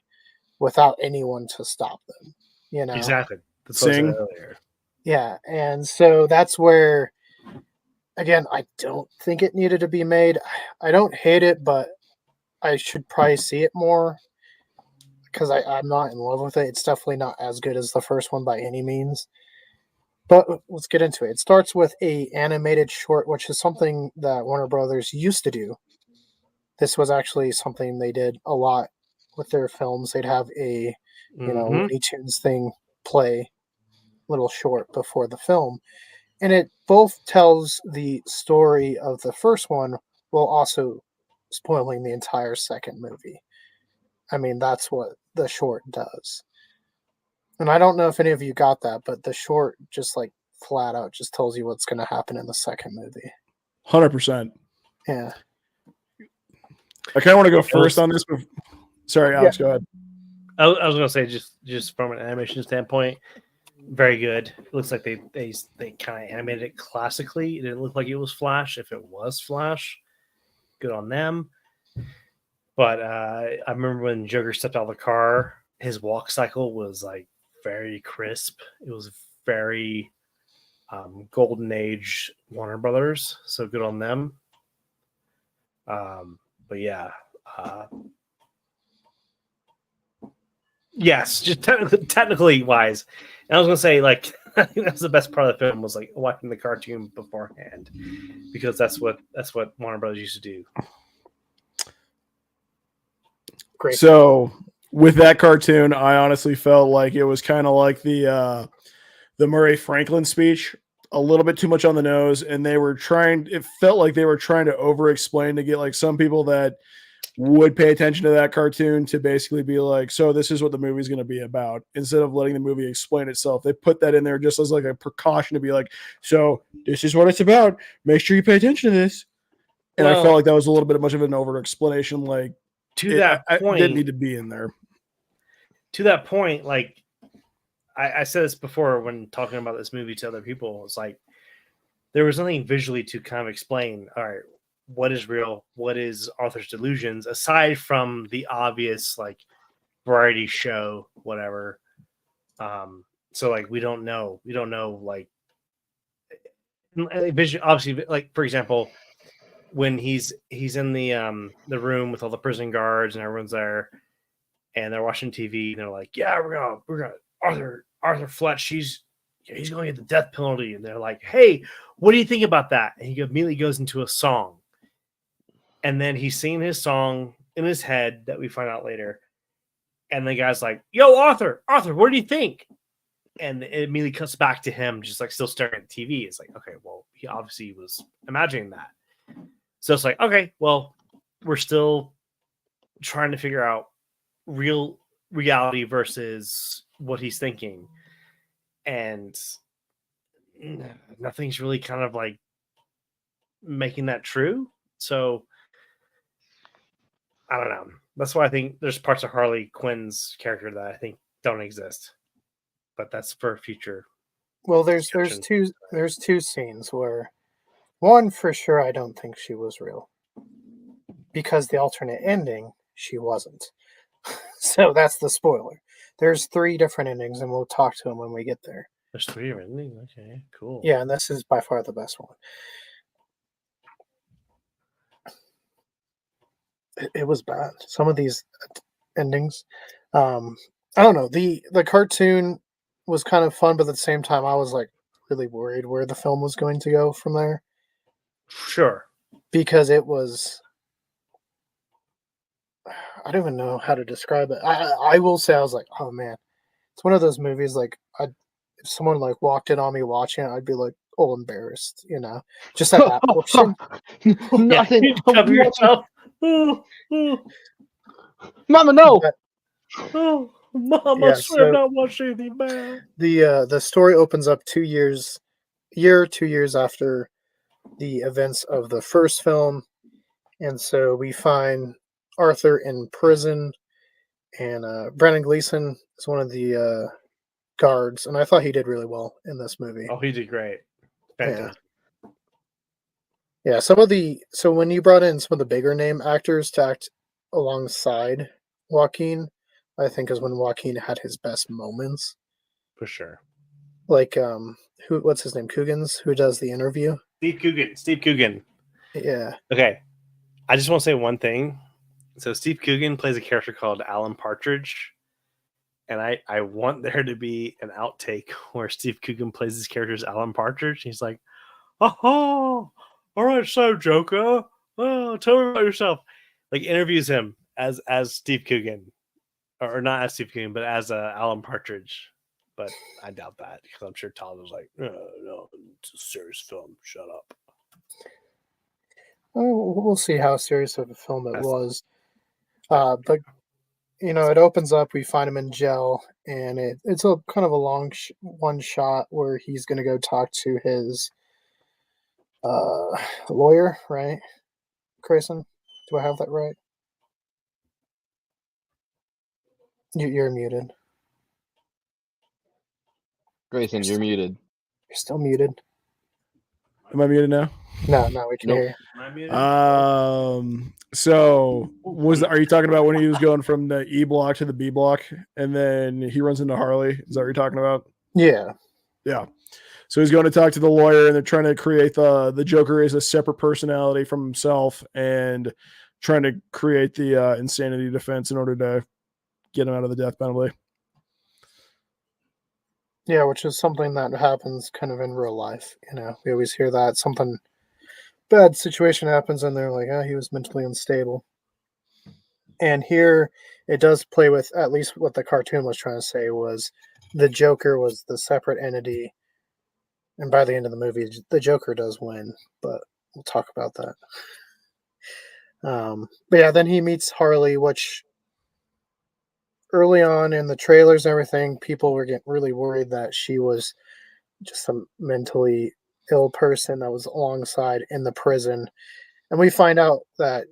without anyone to stop them? You know? Exactly. That's what I said Sing. earlier. Yeah, and so that's where, again, I don't think it needed to be made. I don't hate it, but I should probably see it more because I'm not in love with it. It's definitely not as good as the first one by any means. But let's get into it. It starts with a animated short, which is something that Warner Brothers used to do. This was actually something they did a lot with their films. They'd have a, Looney Tunes thing play. little short before the film, and it both tells the story of the first one while also spoiling the entire second movie. I mean, that's what the short does. And I don't know if any of you got that, but the short just like flat out just tells you what's going to happen in the second movie. 100%. Yeah. I kind of want to go first on this. Sorry, Alex, go ahead. I was gonna say just from an animation standpoint, very good. It looks like they kind of animated it classically. It didn't look like it was Flash. If it was Flash, good on them. But I remember when Joker stepped out of the car, his walk cycle was like very crisp. It was very golden age Warner Brothers. So good on them. But yeah. Yes, just technically wise. And I was gonna say, like, I think that's the best part of the film was like watching the cartoon beforehand, because that's what Warner Brothers used to do. Great. So with that cartoon, I honestly felt like it was kind of like the Murray Franklin speech, a little bit too much on the nose, and it felt like they were trying to over explain to get like some people that would pay attention to that cartoon to basically be like, so this is what the movie's going to be about, instead of letting the movie explain itself. They put that in there just as like a precaution to be like, so this is what it's about, make sure you pay attention to this. And I felt like that was a little bit much of an over explanation. Like, that point, it didn't need to be in there. To that point, like I said this before when talking about this movie to other people, it's like there was nothing visually to kind of explain, all right, what is real, what is Arthur's delusions, aside from the obvious like variety show, whatever. So like we don't know like vision, obviously, like for example, when he's in the room with all the prison guards and everyone's there and they're watching TV and they're like, yeah, we're gonna Arthur Fletch, he's going to get the death penalty, and they're like, hey, what do you think about that? And he immediately goes into a song. And then he's singing his song in his head that we find out later. And the guy's like, yo, Arthur, what do you think? And it immediately cuts back to him just like still staring at the TV. It's like, okay, well, he obviously was imagining that. So it's like, okay, well, we're still trying to figure out real reality versus what he's thinking. And nothing's really kind of like making that true. So I don't know. That's why I think there's parts of Harley Quinn's character that I think don't exist. But that's for future. Well, there's two scenes where one for sure I don't think she was real, because the alternate ending she wasn't. So that's the spoiler. There's 3 different endings, and we'll talk to them when we get there. There's 3 endings. Okay, cool. Yeah, and this is by far the best one. It was bad. Some of these endings, I don't know. The cartoon was kind of fun, but at the same time, I was like really worried where the film was going to go from there. Sure. Because it was, I don't even know how to describe it. I will say I was like, oh man, it's one of those movies like if someone like walked in on me watching it, I'd be like, oh, embarrassed, just at that portion. Nothing. Yeah, you cover yourself. Mama, no. Oh, Mama, I'm not watching anything bad. The story opens up 2 years after the events of the first film, and so we find Arthur in prison, and Brendan Gleeson is one of the guards, and I thought he did really well in this movie. Oh, he did great. Fantastic. Yeah, so when you brought in some of the bigger name actors to act alongside Joaquin, I think is when Joaquin had his best moments. For sure. Like what's his name? Coogan's, who does the interview? Steve Coogan. Yeah. Okay. I just want to say one thing. So Steve Coogan plays a character called Alan Partridge. And I want there to be an outtake where Steve Coogan plays his character as Alan Partridge. He's like, oh, all right, so Joker, oh, tell me about yourself. Like interviews him as Steve Coogan, or not as Steve Coogan, but as Alan Partridge. but I doubt that because I'm sure Todd was like, no, it's a serious film. Shut up. We'll see how serious of a film it That's- was. But it opens up. We find him in jail, and it's a kind of a long one shot where he's going to go talk to his lawyer, right? Grayson, do I have that right? You're muted. Grayson, you're muted. You're still muted. Am I muted now? No, we can Nope. hear Am I muted? So are you talking about when he was going from the E block to the B block, and then he runs into Harley? Is that what you're talking about? you. Yeah. Yeah. So he's going to talk to the lawyer, and they're trying to create the Joker as a separate personality from himself, and trying to create the insanity defense in order to get him out of the death penalty. Yeah, which is something that happens kind of in real life. We always hear that something bad situation happens, and they're like, "Oh, he was mentally unstable." And here, it does play with at least what the cartoon was trying to say was the Joker was the separate entity, and by the end of the movie, the Joker does win. But we'll talk about that. But yeah, then he meets Harley, which early on in the trailers and everything, people were getting really worried that she was just a mentally ill person that was alongside in the prison. And we find out that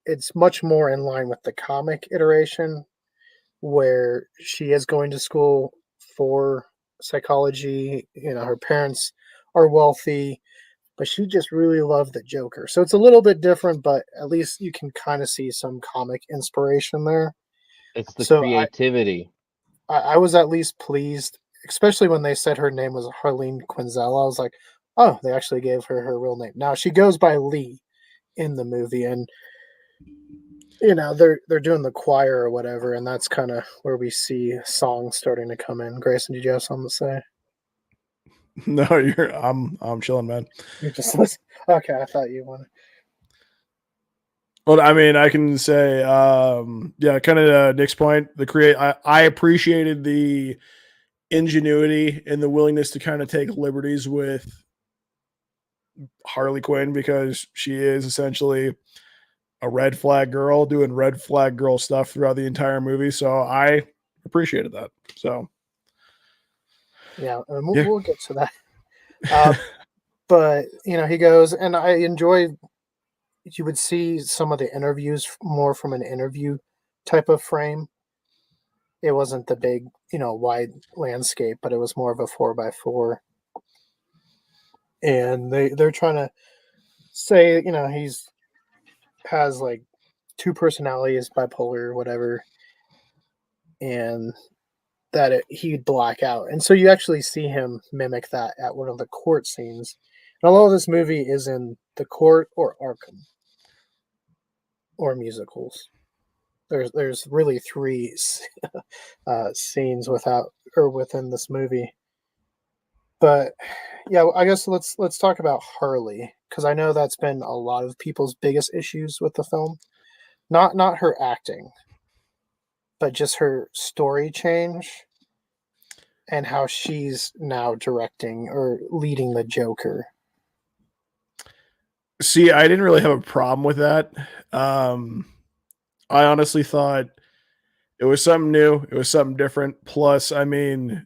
it's much more in line with the comic iteration where she is going to school for psychology. Her parents are wealthy, but she just really loved the Joker. So it's a little bit different, but at least you can kind of see some comic inspiration there. It's the So creativity. I was at least pleased, especially when they said her name was Harleen Quinzel. I was like, oh, they actually gave her real name. Now she goes by Lee in the movie, and they're doing the choir or whatever, and that's kind of where we see songs starting to come in. Grayson, did you have something to say? No, I'm chilling, man. You're just listening. Okay, I thought you wanted. Well, I mean, I can say, kind of Nick's point. I appreciated the ingenuity and the willingness to kind of take liberties with Harley Quinn because she is essentially a red flag girl doing red flag girl stuff throughout the entire movie. So I appreciated that. So Yeah, and we'll get to that. But he goes, and I enjoy. You would see some of the interviews more from an interview type of frame. It wasn't the big, wide landscape, but it was more of a 4x4. And they're trying to say, he's has like two personalities, bipolar or whatever, and that he'd black out. And so you actually see him mimic that at one of the court scenes. And although this movie is in the court or Arkham or musicals, there's really three scenes within this movie. But yeah, I guess let's talk about Harley, because I know that's been a lot of people's biggest issues with the film. Not her acting, but just her story change and how she's now directing or leading the Joker. See, I didn't really have a problem with that. I honestly thought it was something new. It was something different. Plus, I mean,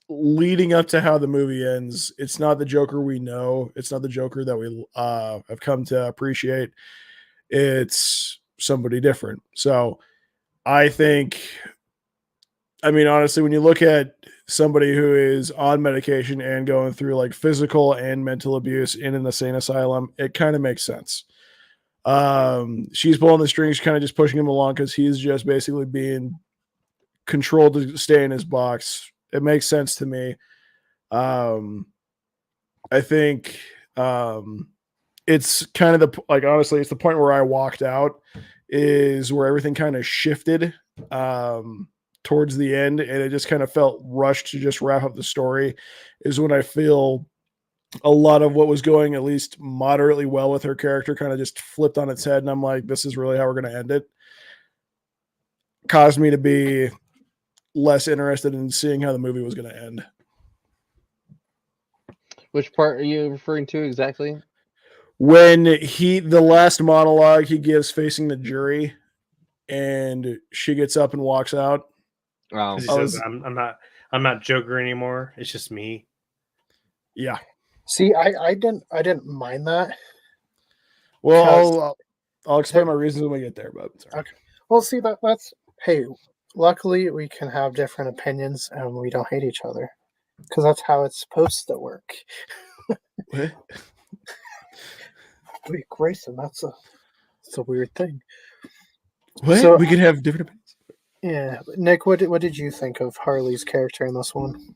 leading up to how the movie ends, it's not the Joker we know. It's not the Joker that we have come to appreciate. It's somebody different. So I think, I mean, honestly, when you look at somebody who is on medication and going through like physical and mental abuse in an insane asylum, it kind of makes sense. She's pulling the strings, kind of just pushing him along because he's just basically being controlled to stay in his box. It makes sense to me. I think it's kind of honestly, it's the point where I walked out is where everything kind of shifted towards the end, and it just kind of felt rushed to just wrap up the story is when I feel a lot of what was going at least moderately well with her character kind of just flipped on its head, and I'm like, this is really how we're going to end it. Caused me to be less interested in seeing how the movie was going to end. Which part are you referring to exactly? When the last monologue he gives facing the jury, and she gets up and walks out. Um, He says, I'm not Joker anymore. It's just me. Yeah. See, I didn't mind that. Well, I'll explain my reasons when we get there. But sorry. Okay. Well, see that's hey. Luckily, we can have different opinions and we don't hate each other, because that's how it's supposed to work. What? Wait, Grayson, that's a weird thing. What? So- We can have different opinions. Yeah, Nick, what did you think of Harley's character in this one?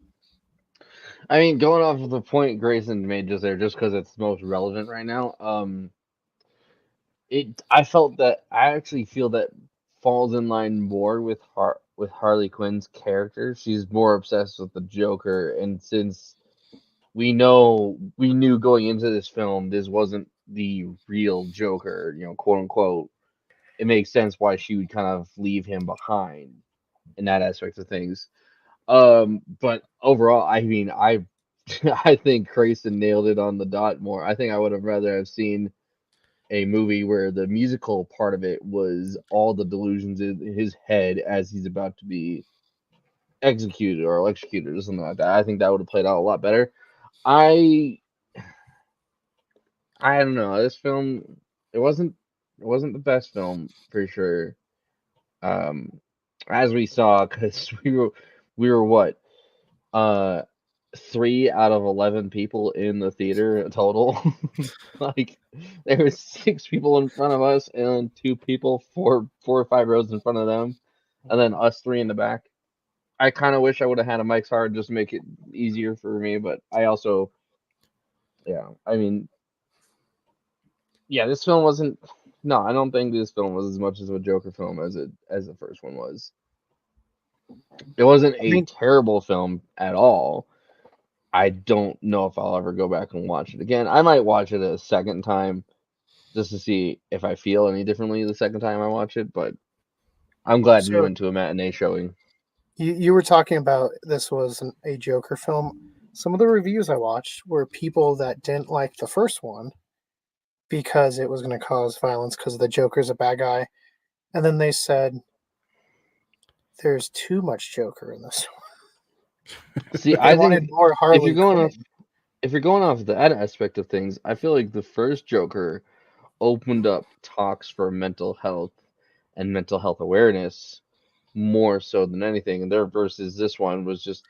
I mean, going off of the point Grayson made just there, just because it's most relevant right now. I actually feel that falls in line more with Harley Quinn's character. She's more obsessed with the Joker, and since we knew going into this film this wasn't the real Joker, quote unquote, it makes sense why she would kind of leave him behind in that aspect of things. But overall, I mean, I I think Grayson nailed it on the dot more. I think I would have rather have seen a movie where the musical part of it was all the delusions in his head as he's about to be executed or electrocuted or something like that. I think that would have played out a lot better. I don't know. This film, it wasn't the best film for sure. As we saw, because we were what, 3 out of 11 people in the theater total. Like there was 6 people in front of us and 2 people 4 or 5 rows in front of them, and then us 3 in the back. I kind of wish I would have had a Mike's Hard just to make it easier for me, but I also, yeah, I mean, yeah, this film wasn't. No, I don't think this film was as much as a Joker film as the first one was. It wasn't a terrible film at all. I don't know if I'll ever go back and watch it again. I might watch it a second time just to see if I feel any differently the second time I watch it, but I'm glad we went to a matinee showing. You were talking about this was a Joker film. Some of the reviews I watched were people that didn't like the first one because it was going to cause violence because the Joker's a bad guy. And then they said there's too much Joker in this one. See, I think more Harley if you're going off that aspect of things, I feel like the first Joker opened up talks for mental health and mental health awareness more so than anything, and there versus this one was just,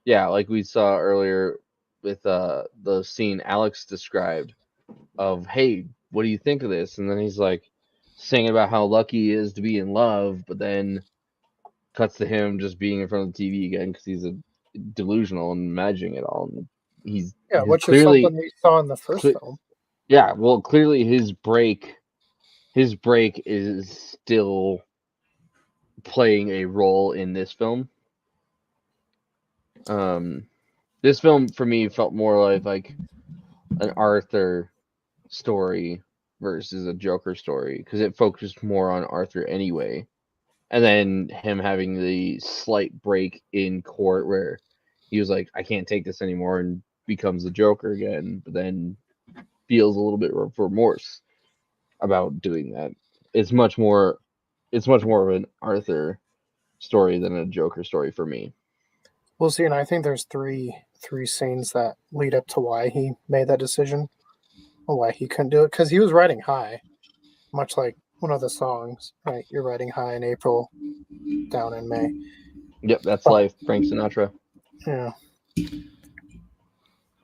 yeah, like we saw earlier with the scene Alex described of, hey, what do you think of this? And then he's like singing about how lucky he is to be in love, but then cuts to him just being in front of the TV again because he's delusional and imagining it all. And he's which clearly, is something we saw in the first film. Yeah, well, clearly his break is still playing a role in this film. This film for me felt more like an Arthur story versus a Joker story because it focused more on Arthur anyway, and then him having the slight break in court where he was like, I can't take this anymore, and becomes the Joker again, but then feels a little bit of remorse about doing that. It's much more of an Arthur story than a Joker story for me. We'll see, and I think there's three scenes that lead up to why he made that decision, or why he couldn't do it, because he was riding high, much like one of the songs, right? You're riding high in April, down in May. Yep, that's life, Frank Sinatra. Yeah.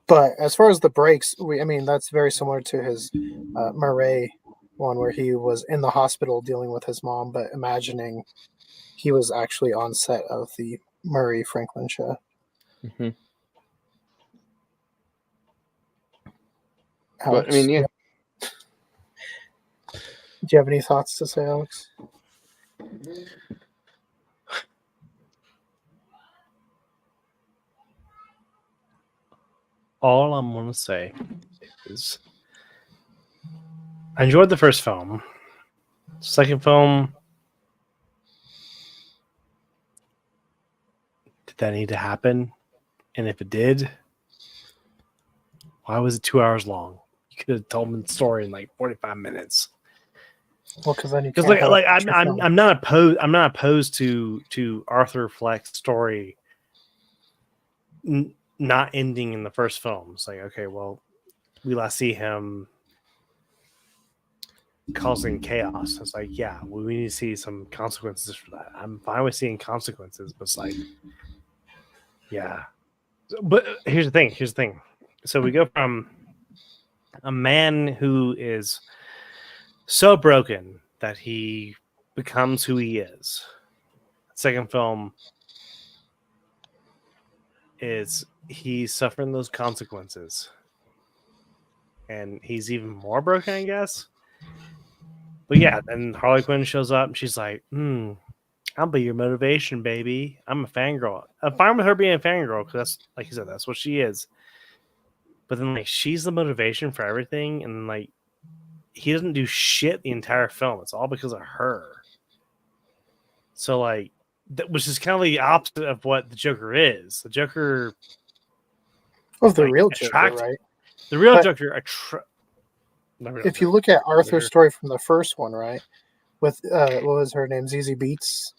But as far as the breaks, that's very similar to his Murray one, where he was in the hospital dealing with his mom, but imagining he was actually on set of the Murray Franklin show. Mm-hmm. Alex, but I mean, yeah. Do you have any thoughts to say, Alex? All I'm going to say is I enjoyed the first film. Second film, that need to happen? And if it did, why was it 2 hours long? You could have told me the story in like 45 minutes. Well, because then you Because can't have like a feature film. I'm not opposed to Arthur Fleck's story not ending in the first film. It's like, okay, well, we last see him causing chaos. It's like, yeah, we need to see some consequences for that. I'm fine with seeing consequences, but it's like, yeah. But here's the thing. So we go from a man who is so broken that he becomes who he is. Second film is he's suffering those consequences. And he's even more broken, I guess. But yeah, then Harley Quinn shows up and she's like, I'll be your motivation, baby. I'm a fangirl. I'm fine with her being a fangirl because that's, like you said, that's what she is. But then, like, she's the motivation for everything. And, like, he doesn't do shit the entire film. It's all because of her. So, like, which is kind of the opposite of what the Joker is. The Joker... Of the real Joker, right? The real Joker... If you look at Arthur's story from the first one, right? With, what was her name? Zazie Beetz.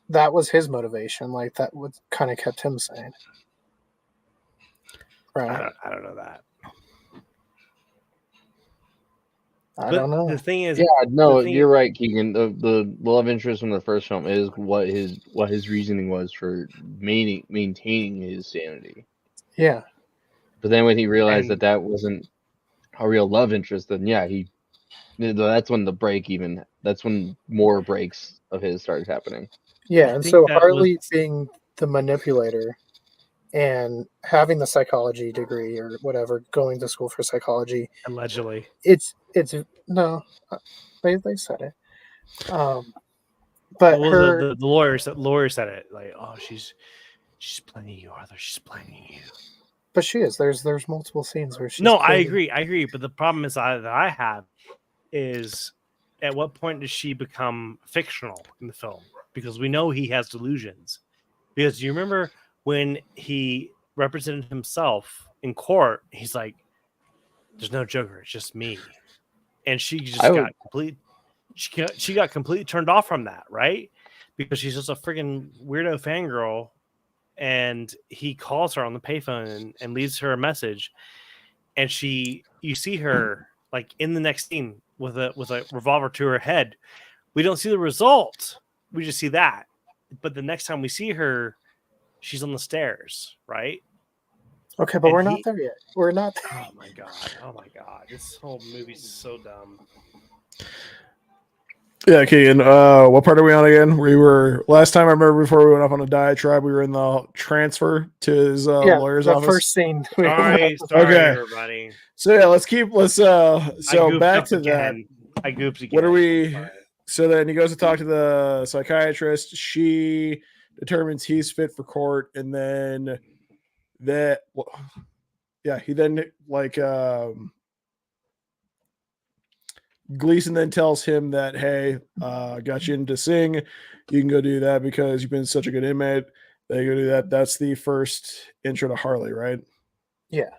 That was his motivation. Like, that would kind of kept him sane. Right. I don't know that. I don't know. The thing is, yeah, no, you're right, Keegan. The love interest from the first film is what his reasoning was for maintaining his sanity. Yeah. But then when he realized that wasn't a real love interest, then yeah, that's when that's when more breaks of his started happening. Yeah, and so Harley being the manipulator and having the psychology degree or whatever, going to school for psychology. Allegedly. It's no, they said it. But the lawyer said it, like, oh, she's playing you, Arthur. She's playing you. But she is. There's multiple scenes where she's. No, I agree. But the problem is that I have is, at what point does she become fictional in the film? Because we know he has delusions. Because you remember when he represented himself in court, he's like, "There's no Joker. It's just me," and she just got complete. She got completely turned off from that, right? Because she's just a freaking weirdo fangirl. And he calls her on the payphone and leaves her a message. And you see her like in the next scene with a revolver to her head. We don't see the result. We just see that. But the next time we see her, she's on the stairs, right? Okay, but we're not there yet. We're not there. Oh my god. This whole movie's so dumb. Yeah, Keegan, what part are we on again? We were last time I remember before we went off on a diatribe, we were in the transfer to his lawyer's office. First scene. Sorry, okay, everybody. So yeah, so back to that. I gooped again. What are we? So then he goes to talk to the psychiatrist. She determines he's fit for court, and then he then Gleason then tells him that, hey, got you into Sing. You can go do that because you've been such a good inmate. They go do that. That's the first intro to Harley, right? Yeah.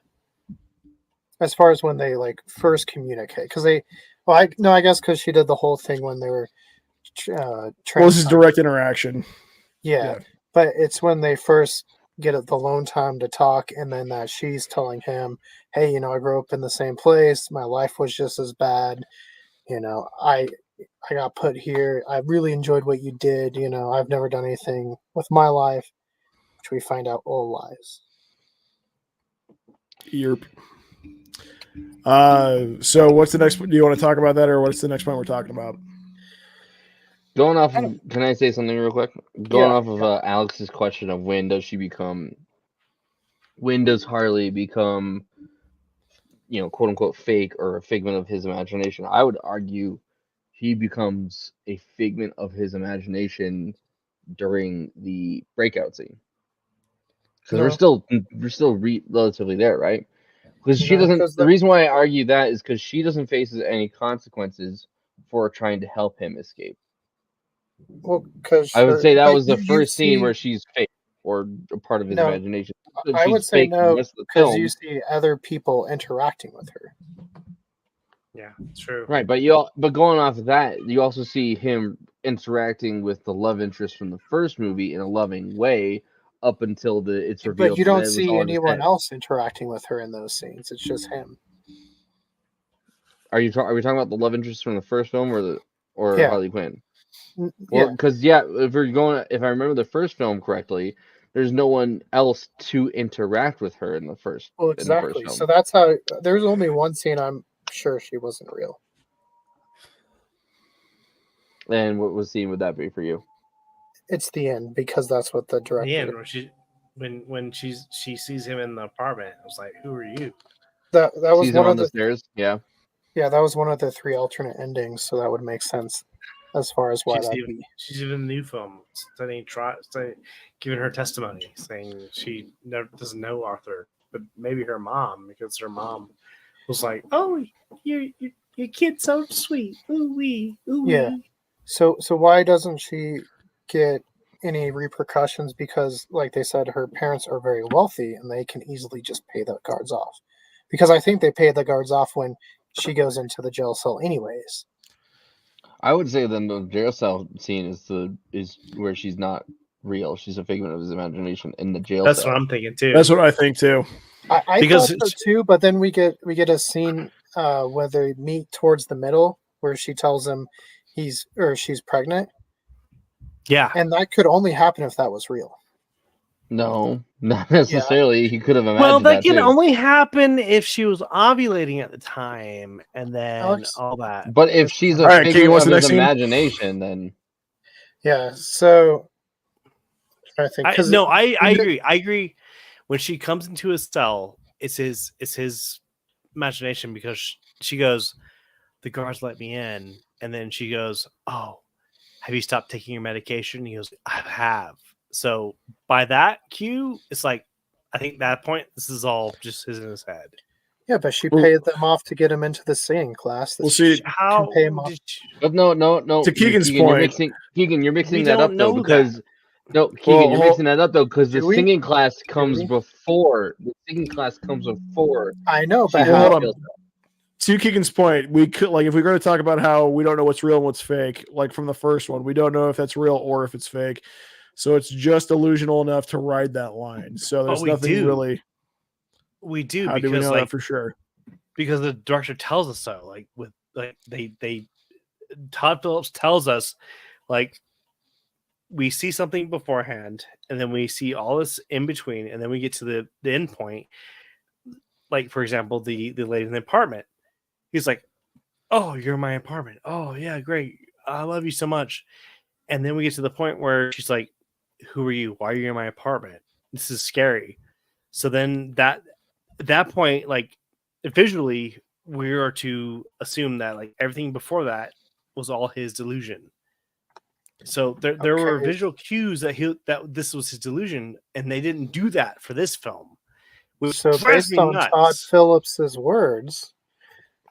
As far as when they first communicate, because I guess because she did the whole thing when they were. This is direct interaction. Yeah, but it's when they first get the alone time to talk, and then that she's telling him, "Hey, I grew up in the same place. My life was just as bad. I got put here. I really enjoyed what you did. I've never done anything with my life," which we find out all lies. Yep. So what's the next? Do you want to talk about that, or what's the next point we're talking about? Going off of, can I say something real quick? Going off of Alex's question of when does Harley become, quote unquote fake or a figment of his imagination? I would argue he becomes a figment of his imagination during the breakout scene. Because we're still relatively there, right? Because she doesn't. The reason why I argue that is because she doesn't face any consequences for trying to help him escape. Well, because I would say that was the first scene where she's fake or a part of his No, imagination. I would She's say fake the no, rest of the because you film. see other people interacting with her. Yeah, true. Right, but going off of that, you also see him interacting with the love interest from the first movie in a loving way up until it's revealed. But you that don't it was see all in his anyone head. else interacting with her in those scenes. It's just him. Are we talking about the love interest from the first film or Yeah. Harley Quinn? Yeah. Well, because if I remember the first film correctly, there's no one else to interact with her in the first. Well, In the first exactly. film. So that's how. There's only one scene I'm sure she wasn't real. And what scene would that be for you? It's the end because that's what the director. The end when she sees him in the apartment, I was like, "Who are you?" That was Sees one him on of the the stairs. Yeah. Yeah, that was one of the 3 alternate endings, so that would make sense as far as why that'd be. She's even in the new film giving her testimony, saying she never doesn't know Arthur, but maybe her mom, because her mom was like, "Oh, your kid's so sweet, ooh wee, ooh wee." Yeah. So why doesn't she get any repercussions? Because, like they said, her parents are very wealthy and they can easily just pay the guards off. Because I think they pay the guards off when she goes into the jail cell, anyways. I would say then the jail cell scene is where she's not real. She's a figment of his imagination in the jail That's cell. what I'm thinking too. That's what I think too. I Because thought so too, but then we get a scene where they meet towards the middle where she tells him she's pregnant, yeah, and that could only happen if that was real. No, not necessarily. He could have imagined well, that can too. only happen if she was ovulating at the time, and then Alex? all that. But if she's a All right, figment Keegan, what's of the his next scene? imagination, then Yeah. So I think I agree. I agree. When she comes into his cell, it's his imagination, because she goes, "The guards let me in," and then she goes, "Oh, have you stopped taking your medication?" He goes, "I have." So by that cue, it's like, I think at that point, this is all just in his head. Yeah, but she paid them off to get him into the singing class. We'll see. How pay him off. did she, but no. To Keegan's Keegan, point, you're we mixing that up don't though know because that. no, Keegan, you're Well, mixing that up though because the Do we? singing class comes we? before. The singing class comes before. I know, she but goes how? hold to on. jail cell. To Keegan's point, we could, like, if we're going to talk about how we don't know what's real and what's fake, like from the first one, we don't know if that's real or if it's fake. So it's just illusional enough to ride that line. So there's nothing really. We do. How because, do we know like, that for sure? Because the director tells us so. Like, with Todd Phillips tells us, like, we see something beforehand, and then we see all this in between, and then we get to the end point. Like, for example, the lady in the apartment. He's like, "Oh, you're in my apartment. Oh, yeah, great. I love you so much." And then we get to the point where she's like, "Who are you? Why are you in my apartment? This is scary." So then at that point, like, visually, we are to assume that, like, everything before that was all his delusion. So there were visual cues that this was his delusion, and they didn't do that for this film. Which So drives based me on nuts. Todd Phillips's words,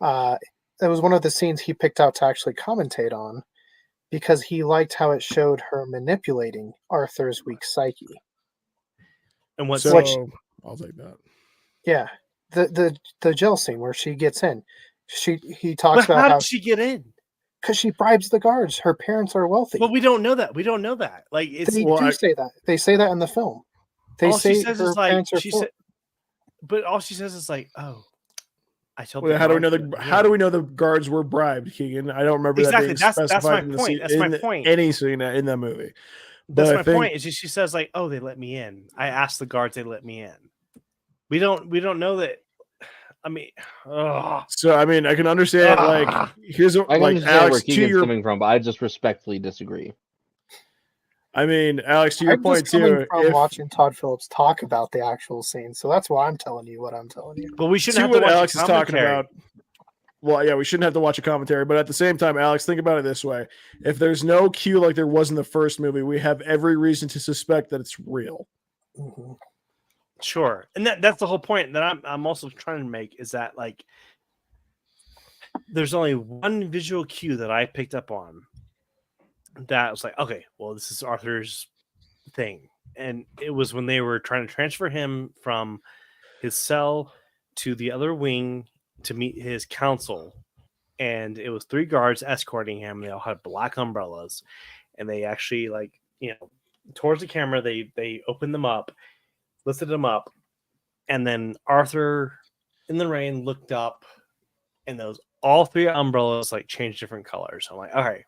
it was one of the scenes he picked out to actually commentate on because he liked how it showed her manipulating Arthur's weak psyche. And what's So I'll take that. Yeah, the jail scene where she gets in, he talks But about how did she get in? because she bribes the guards. Her parents are wealthy. Well, we don't know that. We don't know that. Like, it's They do say that. They say that in the film. They all say she says her is like parents are she poor. said, but all she says is like, "Oh, I told." Well, the how do we know guards the that- how do we know the guards were bribed, Keegan? I don't remember Exactly. that being That's my specified in the point. scene, That's my in point. any scene in that movie. That's But my I think, point. Is just she says like, "Oh, they let me in. I asked the guards, they let me in." We don't know that. I mean, so. I mean, I can understand. Like, here's I can like understand where Alex to Keegan's your. coming from, but I just respectfully disagree. I mean, Alex, to your I'm point just coming too. from If watching Todd Phillips talk about the actual scene, so that's why I'm telling you what I'm telling you. but we shouldn't see have to what watch Alex a is talking commentary. about. Well, yeah, we shouldn't have to watch a commentary, but at the same time, Alex, think about it this way: if there's no cue like there was in the first movie, we have every reason to suspect that it's real. Mm-hmm. Sure, and that's the whole point that I'm also trying to make, is that, like, there's only one visual cue that I picked up on, that was like, okay, well, this is Arthur's thing. And it was when they were trying to transfer him from his cell to the other wing to meet his counsel. And it was 3 guards escorting him. They all had black umbrellas. And they actually, like, towards the camera, they opened them up, lifted them up. And then Arthur in the rain looked up, and those all 3 umbrellas like changed different colors. I'm like, all right,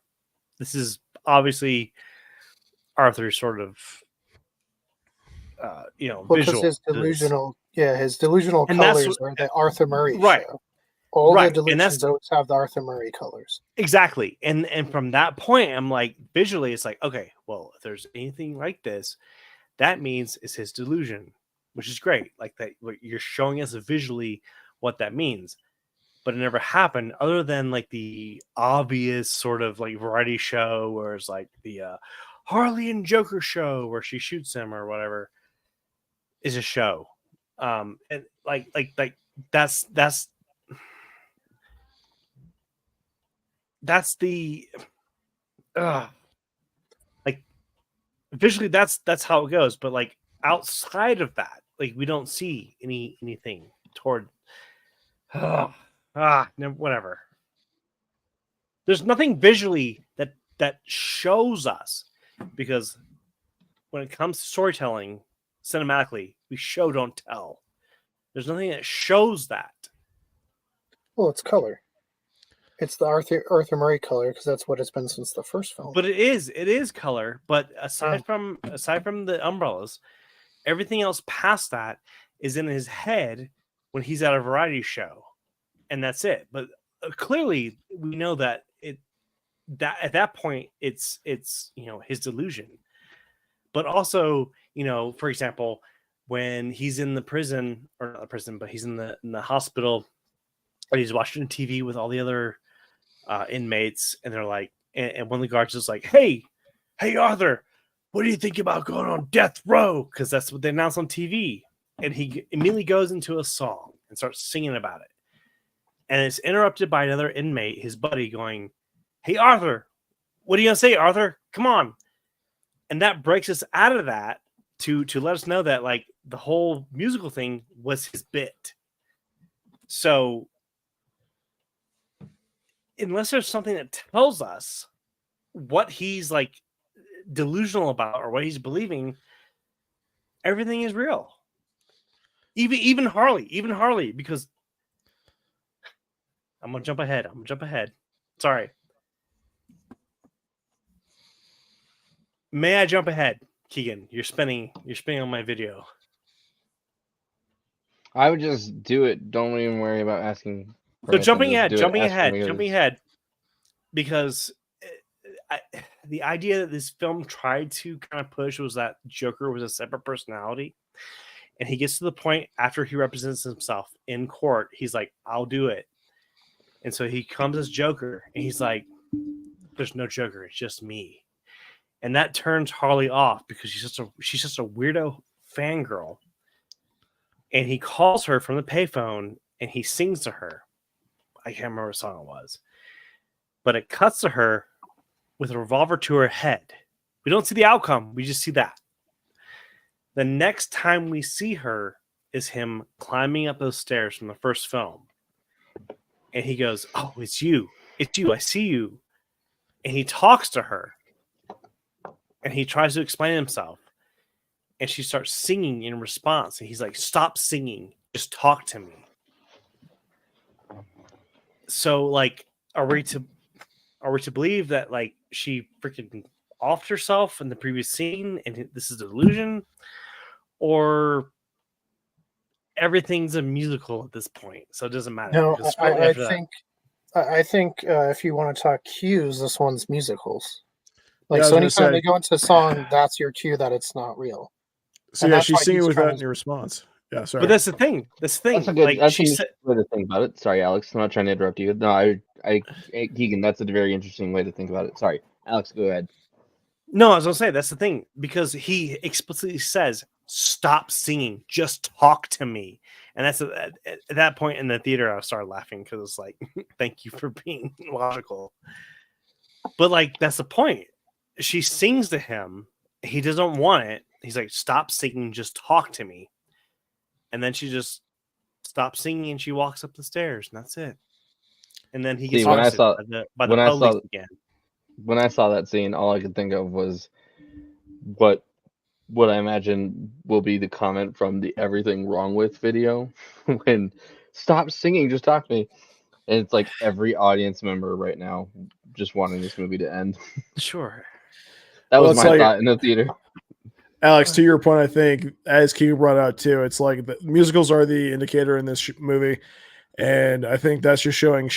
this is obviously Arthur's sort of Because visual. his delusional And that's colors are the Arthur Murray right. show. All Right, the and that's- delusions always have the Arthur Murray colors. Exactly. And from that point, I'm like, visually, it's like, okay, well, if there's anything like this, that means it's his delusion, which is great. Like that, you're showing us visually what that means. But it never happened, other than like the obvious sort of like variety show, where it's like the Harley and Joker show where she shoots him or whatever, is a show. And like that's the like visually that's how it goes. But like outside of that, like we don't see anything toward whatever. There's nothing visually that shows us, because when it comes to storytelling cinematically, we show, don't tell. There's nothing that shows that. Well, it's color. It's the Arthur Murray color, because that's what it's been since the first film. But it is color. But aside from the umbrellas, everything else past that is in his head when he's at a variety show, and that's it. But clearly, we know that at that point it's his delusion. But also, for example, when he's in the prison, or not the prison, but he's in the hospital, and he's watching TV with all the other inmates, and they're like, and one of the guards is like, hey Arthur, what do you think about going on death row? Because that's what they announce on TV. And he immediately goes into a song and starts singing about it. And it's interrupted by another inmate, his buddy, going, hey Arthur, what are you gonna say, Arthur? Come on. And that breaks us out of that to let us know that like the whole musical thing was his bit. So unless there's something that tells us what he's like delusional about or what he's believing, everything is real. Even Harley, because I'm gonna jump ahead. Sorry. May I jump ahead, Keegan? You're spinning on my video. I would just do it. Don't even worry about asking. So jumping permission. ahead, because the idea that this film tried to kind of push was that Joker was a separate personality, and he gets to the point after he represents himself in court, he's like, I'll do it. And so he comes as Joker, and he's like, there's no Joker, it's just me. And that turns Harley off, because she's just a weirdo fangirl. And he calls her from the payphone, and he sings to her. I can't remember what song it was. But it cuts to her with a revolver to her head. We don't see the outcome. We just see that. The next time we see her is him climbing up those stairs from the first film. And he goes, oh, it's you. It's you. I see you. And he talks to her. And he tries to explain himself. And she starts singing in response. And he's like, stop singing. Just talk to me. So, like, are we to believe that, like, she freaking offed herself in the previous scene and this is a delusion? Or everything's a musical at this point, so it doesn't matter? No, I think if you want to talk cues, this one's musicals. Like, Yeah, so anytime they go into a song, that's your cue that it's not real. So And yeah, that's she's why singing he's with trying that to- in your response. Yeah, sorry. But that's the thing. That's a good. Like, That's she a said, way to think about it. Sorry, Alex. I'm not trying to interrupt you. No, Keegan, that's a very interesting way to think about it. Sorry, Alex, go ahead. no, I was gonna say that's the thing, because he explicitly says, "Stop singing, just talk to me." And that's at that point in the theater, I started laughing, because it's like, thank you for being logical. But like, that's the point. she sings to him. He doesn't want it. He's like, "Stop singing, just talk to me." And then she just stops singing and she walks up the stairs, and that's it. And then he gets See, when I arrested saw by the when I police saw again. when I saw that scene, all I could think of was what I imagine will be the comment from the "Everything Wrong With" video when "Stop singing, just talk to me." And it's like every audience member right now just wanting this movie to end. Sure. That Well, was it's my like- thought in the theater. Alex, to your point, I think as Keegan brought out too, it's like the musicals are the indicator in this movie, and I think that's just showing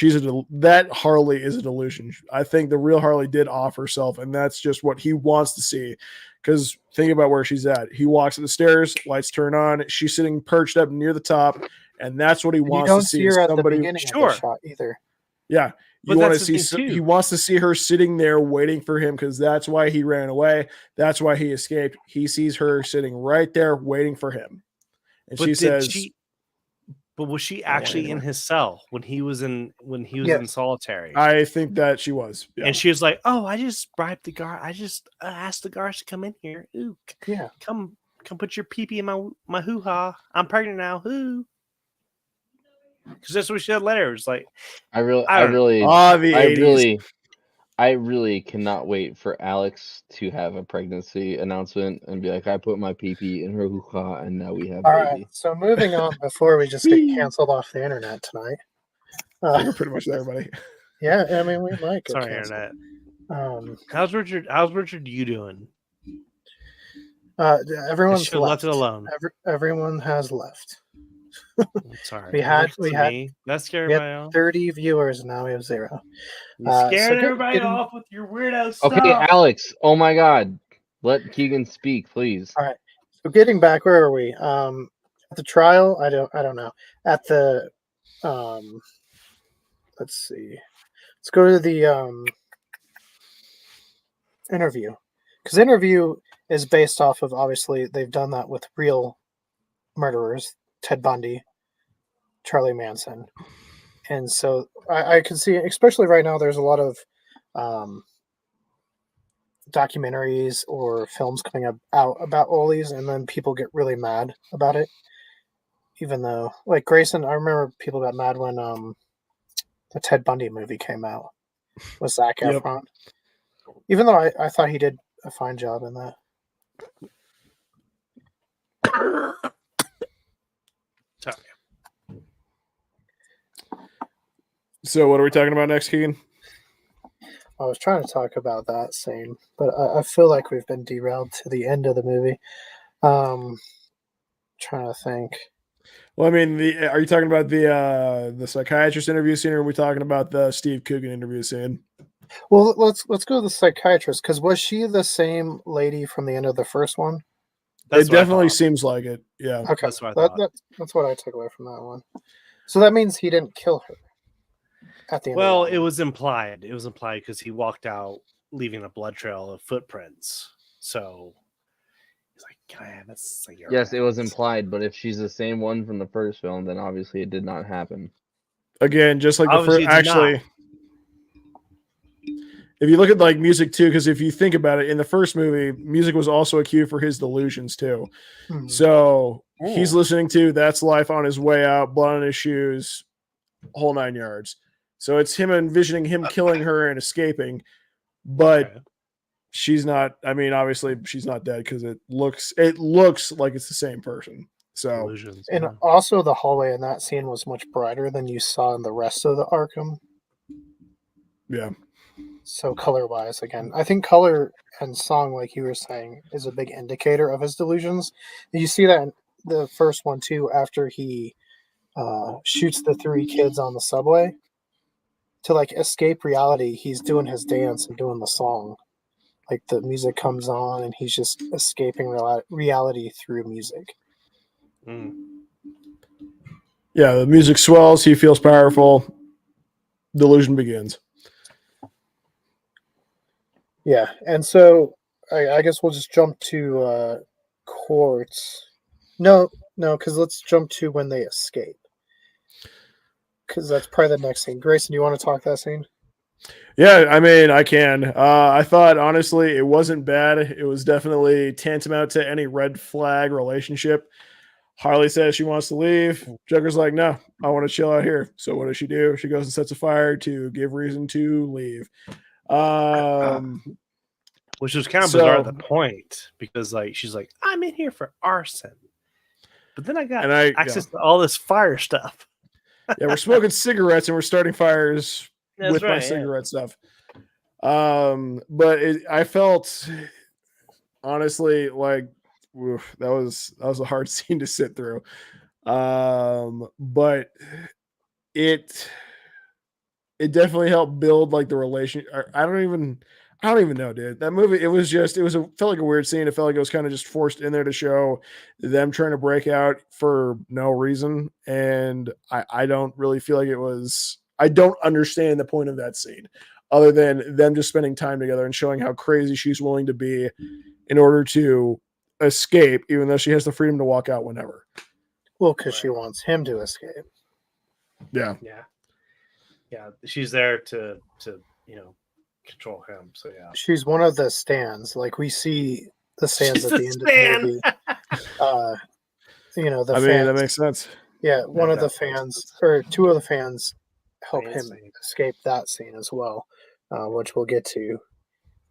that Harley is a delusion. I think the real Harley did off herself, and that's just what he wants to see. Because think about where she's at. He walks up the stairs, lights turn on. She's sitting perched up near the top, and that's what he You wants don't to see. see her at the Somebody, beginning Sure. of the shot either. yeah. But You want to that's the see. thing, too. He wants to see her sitting there waiting for him because that's why he ran away. That's why he escaped. He sees her sitting right there waiting for him, and she says, But was she actually in his cell when he was in Yes. solitary? "I think that she was." Yeah. And she was like, "Oh, I just bribed the guard. I just asked the guards to come in here. Ooh, Yeah. come put your pee-pee in my hoo-ha. I'm pregnant now. Who?" Because that's what she said later. It was like, I really the 80s. I really cannot wait for Alex to have a pregnancy announcement and be like, "I put my pee-pee in her hoo-ha and now we have All baby." right. So moving on before we just get canceled off the internet tonight. We're pretty much there, buddy. Yeah, I mean we might get sorry, canceled. internet. How's Richard? You doing? Everyone's Should have left it alone. Everyone has left. Sorry. We had that scared we everybody had off. 30 viewers, and now we have 0. You scared everybody getting- off with your weirdo stuff. Okay, Alex. Oh my God, let Keegan speak, please. All right. So getting back, where are we? At the trial, I don't know. At the let's see. Let's go to the interview, because interview is based off of, obviously they've done that with real murderers, Ted Bundy, Charlie Manson, and so I can see, especially right now, there's a lot of documentaries or films coming out about Ollie's, and then people get really mad about it. Even though, like Grayson, I remember people got mad when the Ted Bundy movie came out with Zac Efron. Even though I thought he did a fine job in that. Sorry. So what are we talking about next, Keegan? I was trying to talk about that scene, but I feel like we've been derailed to the end of the movie. Trying to think. Well, I mean, are you talking about the psychiatrist interview scene, or are we talking about the Steve Coogan interview scene? Well, let's go to the psychiatrist, because was she the same lady from the end of the first one? That's It what I definitely thought. seems like it. Yeah. Okay, That's what I thought. that's what I took away from that one. So that means he didn't kill her at the end. Well, of it was implied. It was implied because he walked out leaving a blood trail of footprints. So he's like, "Can I have this?" Like, Yes, it was implied, but if she's the same one from the first film, then obviously it did not happen. Again, just like the Obviously first. it did Actually, not. if you look at like music too, because if you think about it, in the first movie, music was also a cue for his delusions too. Mhm. So he's listening to "That's Life" on his way out, blood on his shoes, whole 9 yards. So it's him envisioning him killing her and escaping, but Okay. she's not. I mean, obviously she's not dead because it looks like it's the same person. So Illusions. And yeah. also, the hallway in that scene was much brighter than you saw in the rest of the Arkham. yeah, So color-wise, again, I think color and song, like you were saying, is a big indicator of his delusions. And you see that in the first one too, after he shoots the 3 kids on the subway. To like escape reality, he's doing his dance and doing the song. Like the music comes on, and he's just escaping reality through music. Mm. yeah. The music swells. He feels powerful. Delusion begins. Yeah, and so I guess we'll just jump to courts. No, because let's jump to when they escape. Because that's probably the next scene. Grayson, do you want to talk that scene? Yeah, I mean, I can. I thought honestly it wasn't bad. It was definitely tantamount to any red flag relationship. Harley says she wants to leave. Joker's like, no, I want to chill out here. So what does she do? She goes and sets a fire to give reason to leave. Which was kind of So- bizarre at the point because like she's like, I'm in here for arson. But then I got And I- access to all this fire stuff. Yeah, we're smoking cigarettes and we're starting fires That's with my right, yeah. cigarette stuff. But I felt honestly like oof, that was a hard scene to sit through. But it definitely helped build like the relation. I don't even know, dude. That movie, felt like a weird scene. It felt like it was kind of just forced in there to show them trying to break out for no reason. And I don't really feel like it was, I don't understand the point of that scene other than them just spending time together and showing how crazy she's willing to be in order to escape, even though she has the freedom to walk out whenever. Well, because she wants him to escape. Yeah. Yeah. She's there to control him. So yeah. She's one of the stands. Like we see the stands at the end of the movie. The I fans. mean, that makes sense. Yeah, one of the definitely makes fans sense. or two of the fans help Fan him scene. escape that scene as well, which we'll get to.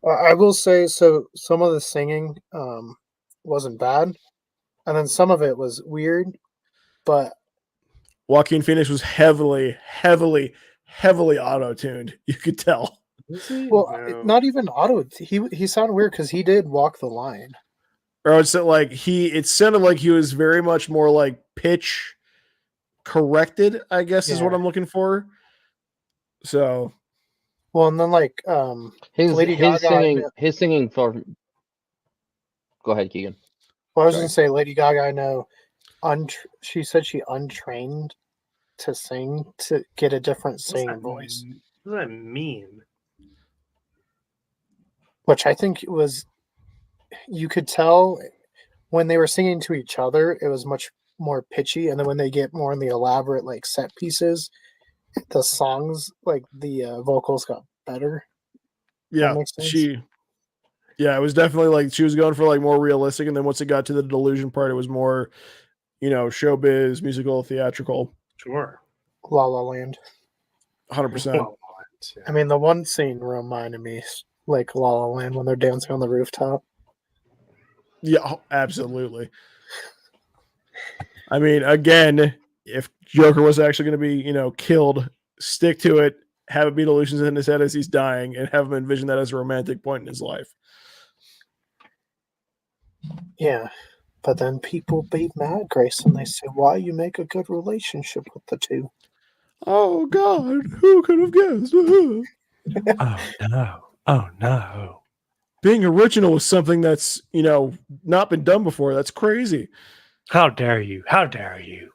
I will say, so some of the singing wasn't bad, and then some of it was weird, but Joaquin Phoenix was heavily auto-tuned. You could tell. well, No. not even auto. He sounded weird because he did walk the line. Or it's like it sounded like he was very much more like pitch corrected, I guess is what Yeah. I'm looking for. So Well, and then like Lady Gaga. his singing for. Go ahead, Keegan. Well, I was Sorry. gonna say Lady Gaga. I know. She said she untrained to sing to get a different singing voice, What does that mean? which I think was you could tell when they were singing to each other, it was much more pitchy, and then when they get more in the elaborate like set pieces, the songs like the vocals got better. yeah, makes sense. it was definitely like she was going for like more realistic, and then once it got to the delusion part, it was more, showbiz, musical, theatrical. Sure. La La Land. 100%. Well, yeah. I mean, the one scene reminded me like La La Land when they're dancing on the rooftop. Yeah, absolutely. I mean, again, if Joker was actually going to be, killed, stick to it, have it be delusions in his head as he's dying, and have him envision that as a romantic point in his life. Yeah, but then people be mad, Grace, and they say, "Why you make a good relationship with the two?" Oh God, who could have guessed? Oh no. Oh no. Being original is something that's not been done before. That's crazy. How dare you? How dare you?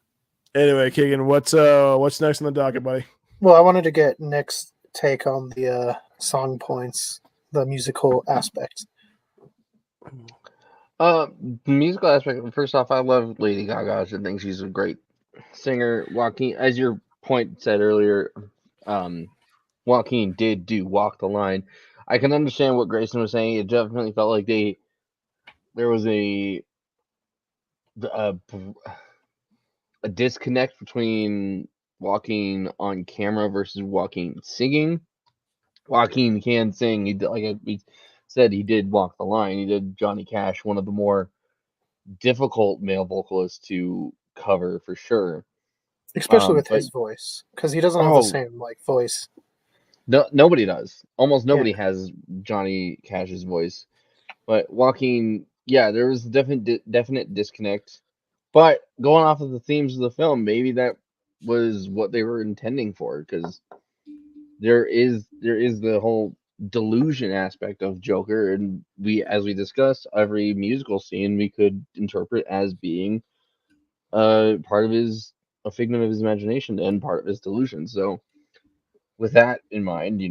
Anyway, Keegan, what's next on the docket, buddy? Well, I wanted to get Nick's take on the song points, the musical aspect. Musical aspect. First off, I love Lady Gaga. I think she's a great singer. Joaquin, as your point said earlier, Joaquin did do Walk the Line. I can understand what Grayson was saying. It definitely felt like there was a disconnect between Joaquin on camera versus Joaquin singing. Joaquin can sing. He said he did Walk the Line. He did Johnny Cash, one of the more difficult male vocalists to cover for sure. Especially with his voice, because he doesn't have the same voice. No, nobody does. Almost nobody has Johnny Cash's voice. But Joaquin, there was definite disconnect. But going off of the themes of the film, maybe that was what they were intending for, because there is the whole delusion aspect of Joker, and as we discussed, every musical scene we could interpret as being a figment of his imagination and part of his delusion. So with that in mind, I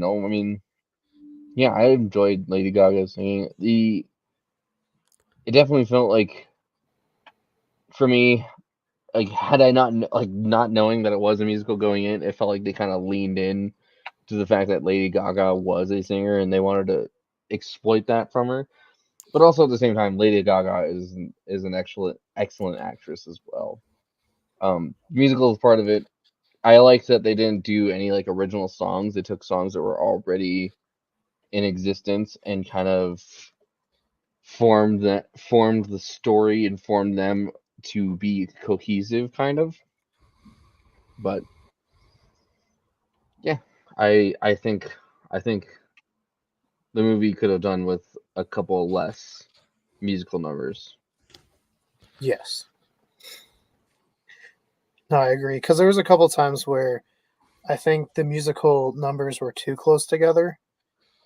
enjoyed Lady Gaga singing. It definitely felt like, for me, like had I not knowing that it was a musical going in, it felt like they kind of leaned in to the fact that Lady Gaga was a singer and they wanted to exploit that from her. But also at the same time, Lady Gaga is an excellent actress as well. Musical is part of it. I liked that they didn't do any like original songs. They took songs that were already in existence and kind of formed the story and formed them to be cohesive, kind of. But yeah, I think the movie could have done with a couple less musical numbers. Yes. No, I agree. Because there was a couple times where I think the musical numbers were too close together,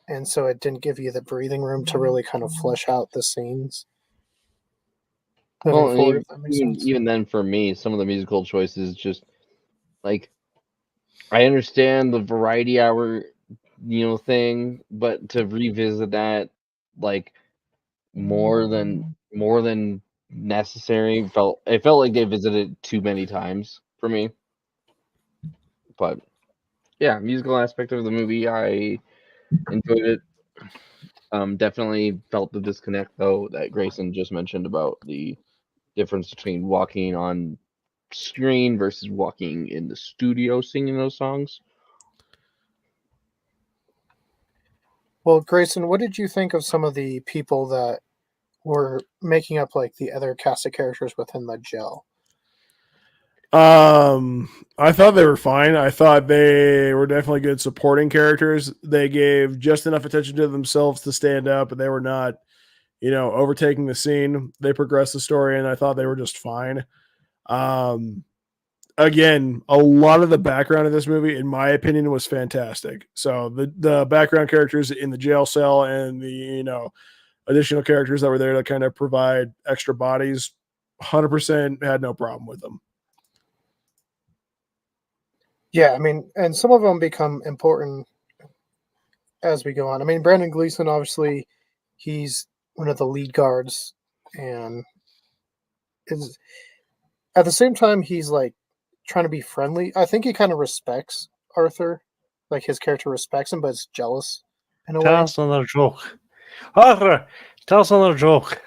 and so it didn't give you the breathing room to really kind of flesh out the scenes. Moving Well, and forward, if that makes sense. even then, for me, some of the musical choices just like I understand the variety hour, thing, but to revisit that like more than necessary felt like they visited too many times for me. But yeah, musical aspect of the movie, I enjoyed it. Definitely felt the disconnect though that Grayson just mentioned about the difference between walking on screen versus walking in the studio singing those songs. Well, Grayson, what did you think of some of the people that were making up like the other cast of characters within the jail? I thought they were fine. I thought they were definitely good supporting characters. They gave just enough attention to themselves to stand up, and they were not, overtaking the scene. They progressed the story, and I thought they were just fine. Again, a lot of the background of this movie, in my opinion, was fantastic. So the background characters in the jail cell and the additional characters that were there to kind of provide extra bodies, 100% had no problem with them. Yeah, I mean, and some of them become important as we go on. I mean, Brandon Gleeson, obviously, he's one of the lead guards, and is at the same time he's like trying to be friendly. I think he kind of respects Arthur, like his character respects him, but is jealous in a Tell way. us another joke. Arthur, tell us another joke.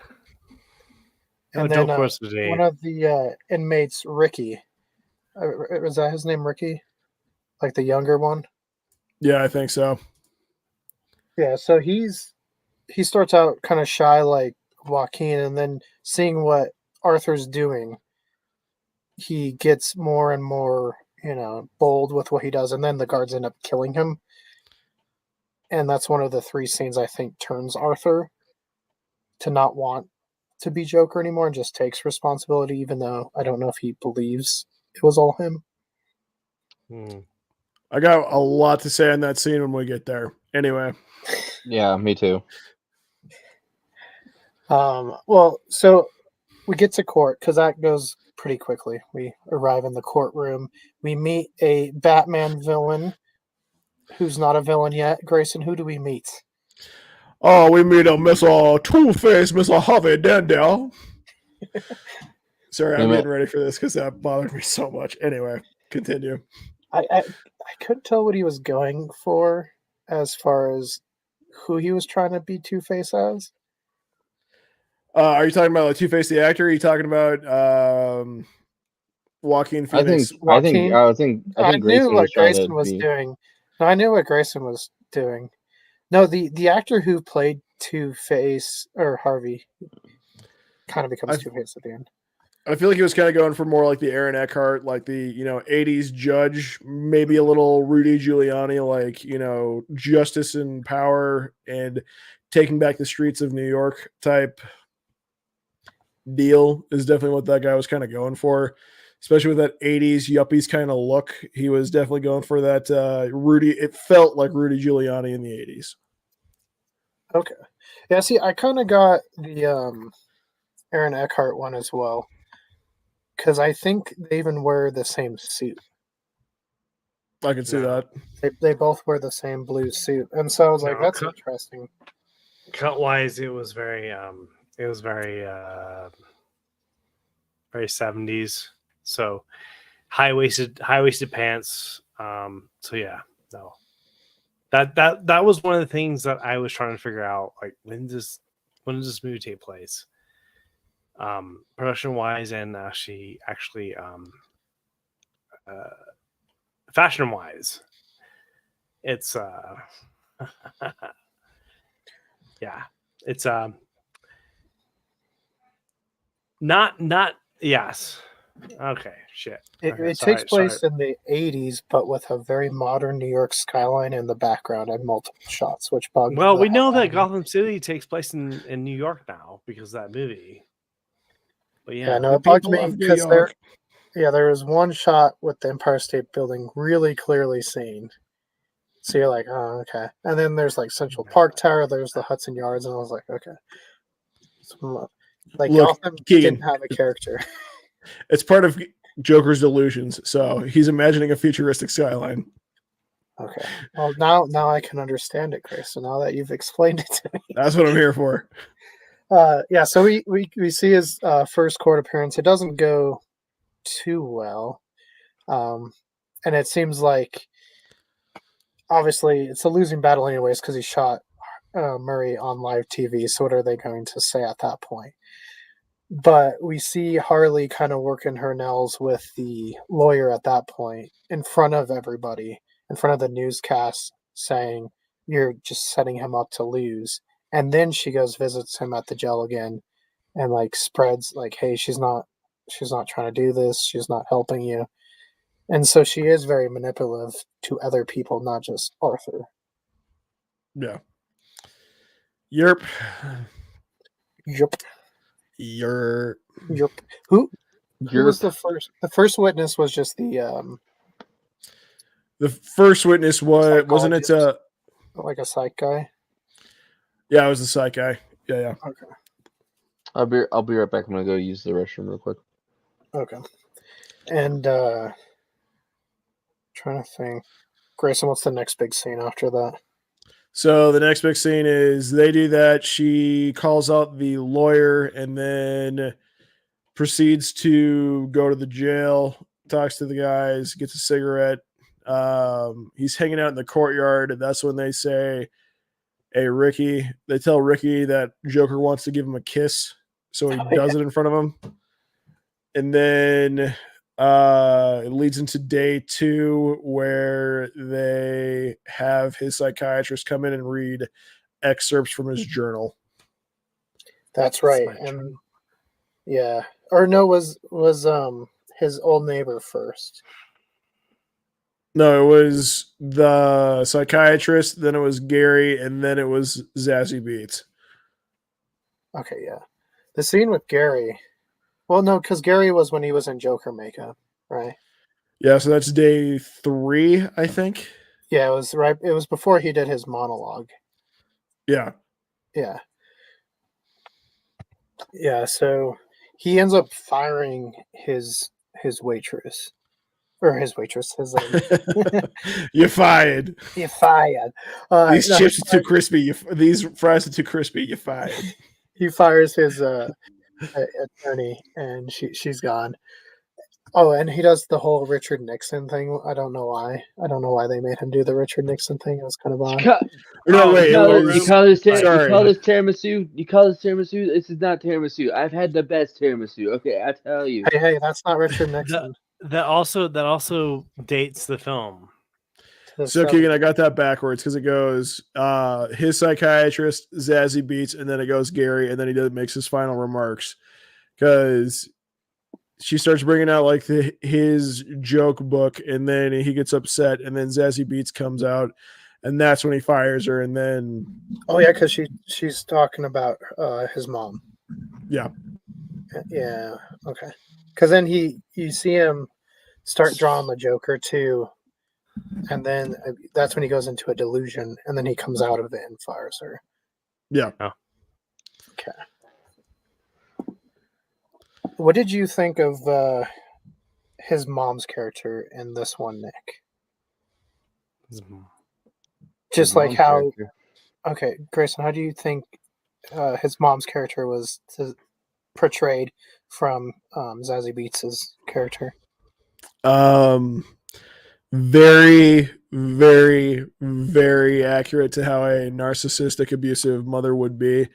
And No then joke for us today. one of the inmates, Ricky, was that his name, Ricky? Like the younger one? Yeah, I think so. Yeah, so he starts out kind of shy like Joaquin, and then seeing what Arthur's doing, he gets more and more, bold with what he does, and then the guards end up killing him. And that's one of the three scenes I think turns Arthur to not want to be Joker anymore and just takes responsibility, even though I don't know if he believes it was all him. I got a lot to say on that scene when we get there. Anyway. Yeah, me too. Well, so we get to court because that goes pretty quickly. We arrive in the courtroom. We meet a Batman villain who's not a villain yet. Grayson, who do we meet? Oh, we meet a Mr. Two-Face, Mr. Harvey Dent. Sorry, I'm getting ready for this because that bothered me so much. Anyway, continue. I couldn't tell what he was going for as far as who he was trying to be Two-Face as. Are you talking about like Two-Face the actor? Or are you talking about Joaquin Phoenix? I think I knew Grayson what was trying Grayson to was be. doing. No, I knew what Grayson was doing. No, the actor who played Two-Face, or Harvey, kind of becomes Two-Face at the end. I feel like he was kind of going for more like the Aaron Eckhart, like the 80s judge, maybe a little Rudy Giuliani, like justice and power and taking back the streets of New York type deal is definitely what that guy was kind of going for, especially with that 80s yuppies kind of look. He was definitely going for that Rudy. It felt like Rudy Giuliani in the 80s. Okay. Yeah, see, I kind of got the Aaron Eckhart one as well, because I think they even wear the same suit. I can see that. They both wear the same blue suit, and so I was like, "That's interesting." Cut wise, it was very very 70s. So high waisted pants. So yeah, no. That was one of the things that I was trying to figure out. Like, when does this movie take place? Production wise, and actually fashion wise, it's yeah, it's not yes. Okay, shit. Okay, It takes place in the 80s, but with a very modern New York skyline in the background and multiple shots, which bugs. Well, the we know hell out that of me. Gotham City takes place in New York now because of that movie. But Yeah, yeah, no, The it bugged people me of New because York. there was one shot with the Empire State Building really clearly seen. So you're like, oh, okay. And then there's like Central Park Tower, there's the Hudson Yards, and I was like, okay. Like, Look, Gotham Keegan, didn't have a character. it's part of Joker's delusions. So he's imagining a futuristic skyline. Okay. Well, now I can understand it, Chris. So now that you've explained it to me. That's what I'm here for. Yeah, so we see his first court appearance. It doesn't go too well. And it seems like, obviously, it's a losing battle anyways because he shot Murray on live TV. So what are they going to say at that point? But we see Harley kind of working her nails with the lawyer at that point in front of everybody, in front of the newscast, saying, you're just setting him up to lose. And then she goes visits him at the jail again and like spreads like, hey, she's not trying to do this, she's not helping you. And so she is very manipulative to other people, not just Arthur. Yeah. Yerp. Yup. Yerp. Yup. Who was Yerp. the first? The first witness was just the The first witness wasn't it? Psychologist. Like a psych guy. Yeah, it was the psych guy. Yeah. Okay. I'll be right back. I'm gonna go use the restroom real quick. Okay. And trying to think. Grayson, what's the next big scene after that? So the next big scene is they do that. She calls out the lawyer and then proceeds to go to the jail, talks to the guys, gets a cigarette. He's hanging out in the courtyard, and that's when they say, hey, Ricky. They tell Ricky that Joker wants to give him a kiss, so he does it in front of him. And then it leads into day 2 where they have his psychiatrist come in and read excerpts from his journal. That's right. And yeah. Or no, was his old neighbor first. No, it was the psychiatrist, then it was Gary, and then it was Zazie Beetz. Okay, yeah. The scene with Gary. Well, no, because Gary was when he was in Joker makeup, right? Yeah, so that's day 3, I think. Yeah, it was right. It was before he did his monologue. Yeah. Yeah. Yeah, so he ends up firing his waitress. Or his waitress. You're fired. You're fired. These chips are too crispy. These fries are too crispy. You're fired. He fires his attorney, and she's gone. Oh, and he does the whole Richard Nixon thing. I don't know why. I don't know why they made him do the Richard Nixon thing. It was kind of odd. No, wait. You call this tiramisu? You call this tiramisu? This is not tiramisu. I've had the best tiramisu. Okay, I tell you. Hey, that's not Richard Nixon. That also dates the film. So, Keegan, I got that backwards because it goes his psychiatrist, Zazie Beetz, and then it goes Gary, and then he makes his final remarks because she starts bringing out like his joke book, and then he gets upset, and then Zazie Beetz comes out, and that's when he fires her, and then because she's talking about his mom. Yeah. Okay. Because then you see him start drawing the Joker too, and then that's when he goes into a delusion, and then he comes out of it and fires her. Yeah. Oh. Okay. What did you think of his mom's character in this one, Nick? Just like how... Character. Okay, Grayson, how do you think his mom's character was portrayed from Zazie Beetz' character? Very very, very accurate to how a narcissistic, abusive mother would be.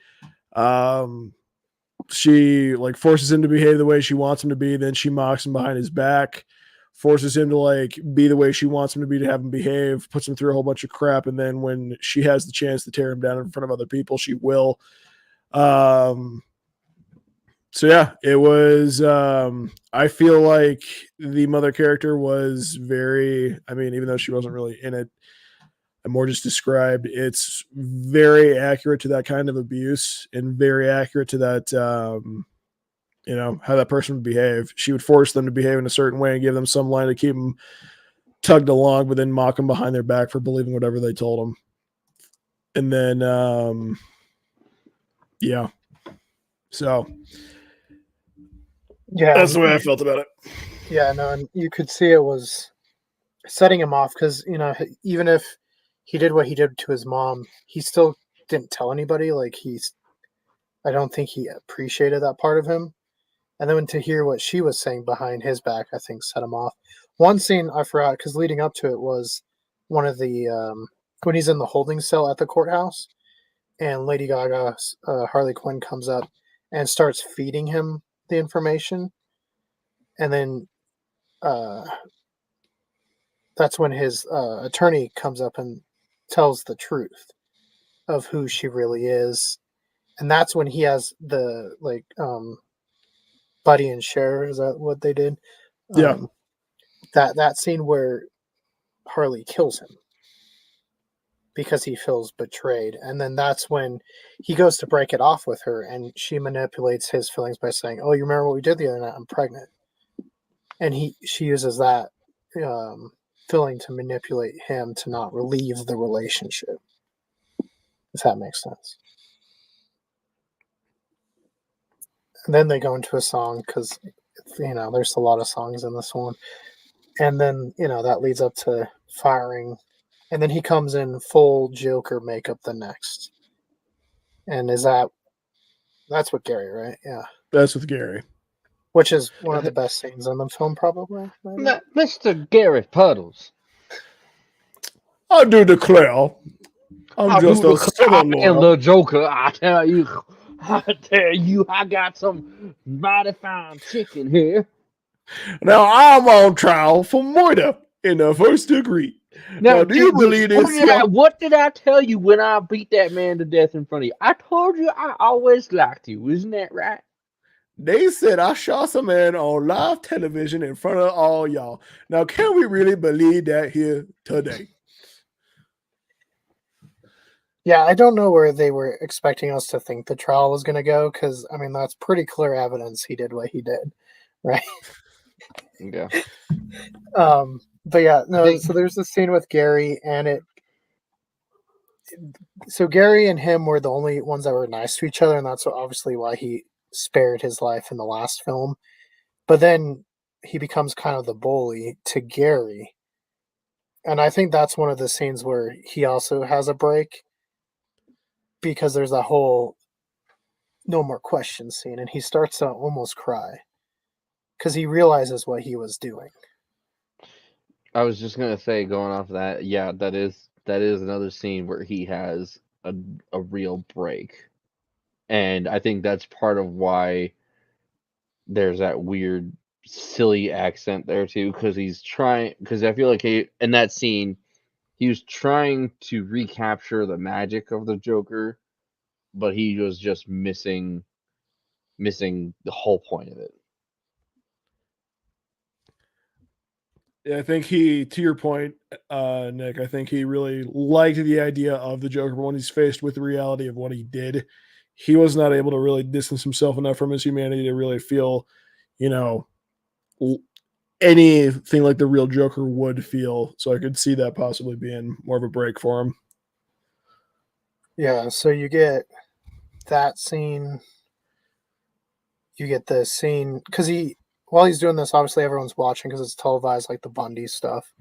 She like forces him to behave the way she wants him to be, then she mocks him behind his back, forces him to like be the way she wants him to be, to have him behave, puts him through a whole bunch of crap, and then when she has the chance to tear him down in front of other people, she will. So yeah, it was I feel like the mother character was very, I mean, even though she wasn't really in it, and more just described, it's very accurate to that kind of abuse and very accurate to that how that person would behave. She would force them to behave in a certain way and give them some line to keep them tugged along, but then mock them behind their back for believing whatever they told them. And then yeah. So Yeah, that's the way I felt about it. Yeah, no, and you could see it was setting him off because, even if he did what he did to his mom, he still didn't tell anybody. Like, I don't think he appreciated that part of him. And then to hear what she was saying behind his back, I think set him off. One scene I forgot, because leading up to it was one of the, when he's in the holding cell at the courthouse, and Lady Gaga, Harley Quinn, comes up and starts feeding him the information. And then that's when his attorney comes up and tells the truth of who she really is. And that's when he has the, like, Buddy and Cher, is that what they did? Yeah. That scene where Harley kills him because he feels betrayed. And then that's when he goes to break it off with her, and she manipulates his feelings by saying, "Oh, you remember what we did the other night? I'm pregnant." And she uses that feeling to manipulate him to not relieve the relationship, if that makes sense. And then they go into a song because, there's a lot of songs in this one. And then, that leads up to firing. And then he comes in full Joker makeup the next. And that's with Gary, right? Yeah. That's with Gary. Which is one of the best scenes in the film, probably. Maybe? Mr. Gary Puddles. I do declare, I'm just a southern the Joker. I tell you, I got some mighty fine chicken here. Now I'm on trial for murder in the first degree. Now do you believe this? What did I tell you when I beat that man to death in front of you? I told you I always liked you. Isn't that right? They said I shot some man on live television in front of all y'all. Now, can we really believe that here today? Yeah, I don't know where they were expecting us to think the trial was going to go, because, I mean, that's pretty clear evidence he did what he did, right? Yeah. But yeah, no, so there's this scene with Gary, and so Gary and him were the only ones that were nice to each other, and that's obviously why he spared his life in the last film. But then he becomes kind of the bully to Gary. And I think that's one of the scenes where he also has a break, because there's that whole no more questions scene, and he starts to almost cry because he realizes what he was doing. I was just gonna say, going off of that, yeah, that is another scene where he has a real break, and I think that's part of why there's that weird, silly accent there too, because I feel like in that scene, he was trying to recapture the magic of the Joker, but he was just missing the whole point of it. Yeah, I think to your point, Nick, I think he really liked the idea of the Joker, but when he's faced with the reality of what he did, he was not able to really distance himself enough from his humanity to really feel, anything like the real Joker would feel. So I could see that possibly being more of a break for him. Yeah, so you get that scene. You get the scene, because while he's doing this, obviously everyone's watching because it's televised, like the Bundy stuff.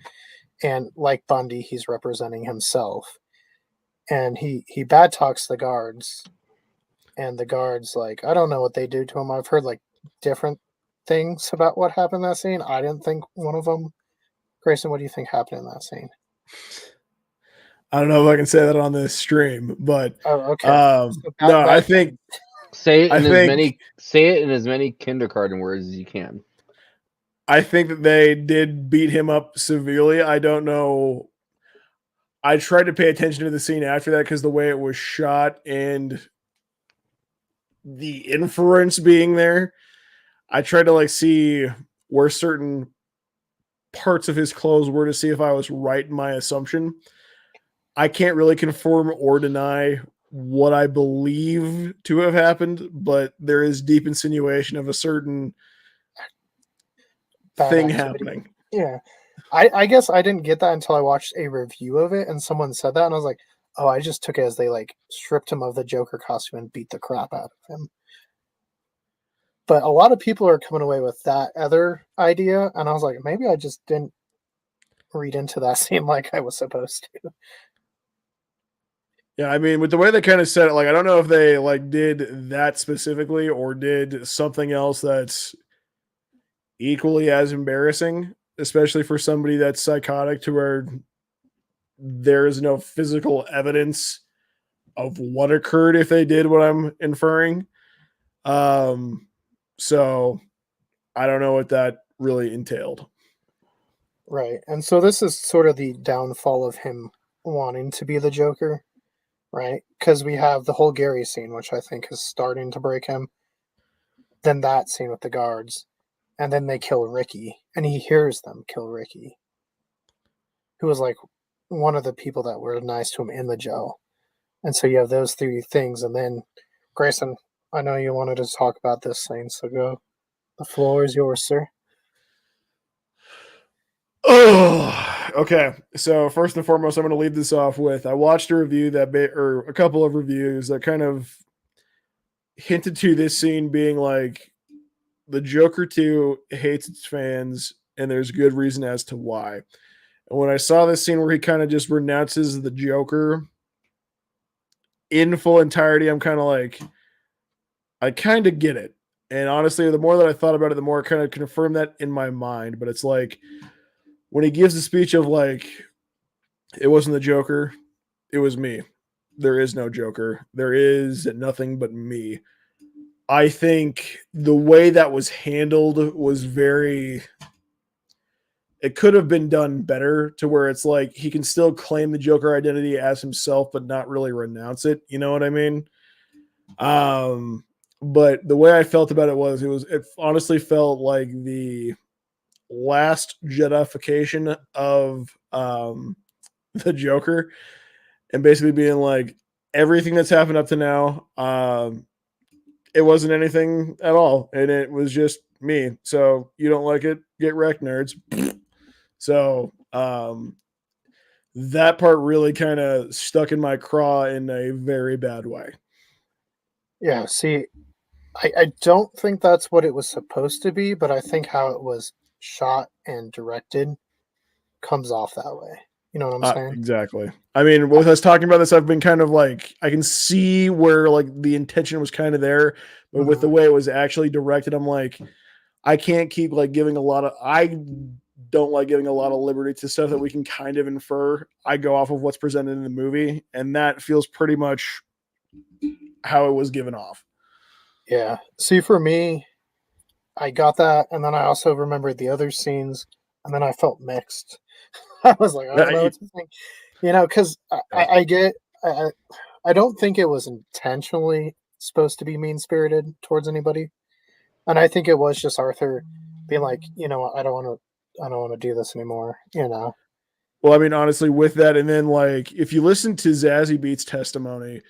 And like Bundy, he's representing himself. And he bad talks the guards. And the guards, like, I don't know what they do to him. I've heard, like, different things about what happened in that scene. I didn't think one of them. Grayson, what do you think happened in that scene? I don't know if I can say that on this stream, but Oh, okay. no, I think say it I in think as many kindergarten words as you can. I think that they did beat him up severely. I don't know. I tried to pay attention to the scene after that because the way it was shot and the inference being there, I tried to like see where certain parts of his clothes were to see if I was right in my assumption. I can't really confirm or deny what I believe to have happened, but there is deep insinuation of a certain Bad thing activity. happening. Yeah. I guess I didn't get that until I watched a review of it and someone said that and I was like, oh, I just took it as they like stripped him of the Joker costume and beat the crap out of him. But a lot of people are coming away with that other idea, and I was like, maybe I just didn't read into that scene like I was supposed to. Yeah, I mean, with the way they kind of said it, like I don't know if they like did that specifically or did something else that's equally as embarrassing, especially for somebody that's psychotic to where there is no physical evidence of what occurred if they did what I'm inferring. So I don't know what that really entailed. Right. And so this is sort of the downfall of him wanting to be the Joker, right? Because we have the whole Gary scene, which I think is starting to break him. Then that scene with the guards. And then they kill Ricky. And he hears them kill Ricky, who was like one of the people that were nice to him in the jail. And so you have those three things. And then, Grayson, I know you wanted to talk about this scene, so go. The floor is yours, sir. Oh, okay. So first and foremost, I'm going to lead this off with I watched a review or a couple of reviews that kind of hinted to this scene being like the Joker 2 hates its fans, and there's good reason as to why. And when I saw this scene where he kind of just renounces the Joker in full entirety, I'm kind of like, I kind of get it. And honestly, the more that I thought about it, the more I kind of confirmed that in my mind. But it's like when he gives the speech of like, it wasn't the Joker, it was me. There is no Joker. There is nothing but me. I think the way that was handled was very. It could have been done better to where it's like he can still claim the Joker identity as himself, but not really renounce it. You know what I mean? But the way I felt about it honestly felt like the last Jedification of the Joker, and basically being like everything that's happened up to now, it wasn't anything at all, and it was just me. So you don't like it, get wrecked, nerds. So that part really kind of stuck in my craw in a very bad way. Yeah, see, I don't think that's what it was supposed to be, but I think how it was shot and directed comes off that way. You know what I'm saying? Exactly. I mean, with us talking about this, I've been kind of like, I can see where like the intention was kind of there, but with the way it was actually directed, I'm like, I can't keep like I don't like giving a lot of liberty to stuff that we can kind of infer. I go off of what's presented in the movie, and that feels pretty much how it was given off. Yeah. See, for me, I got that, and then I also remembered the other scenes, and then I felt mixed. I was like, I don't know what to think. You know, because I don't think it was intentionally supposed to be mean-spirited towards anybody. And I think it was just Arthur being like, you know what, I don't want to do this anymore, you know. Well, I mean, honestly, with that, and then like if you listen to Zazie Beetz' testimony,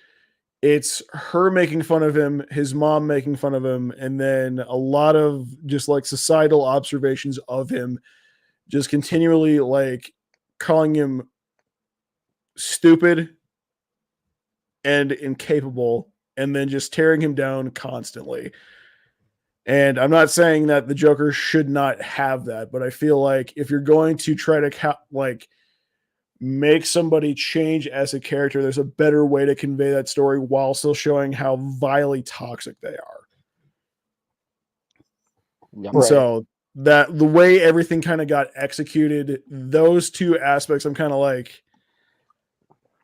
it's her making fun of him, his mom making fun of him, and then a lot of just like societal observations of him, just continually like calling him stupid and incapable, and then just tearing him down constantly. And I'm not saying that the Joker should not have that, but I feel like if you're going to try to make somebody change as a character, there's a better way to convey that story while still showing how vilely toxic they are. Yep. Right. So that the way everything kind of got executed, those two aspects, I'm kind of like,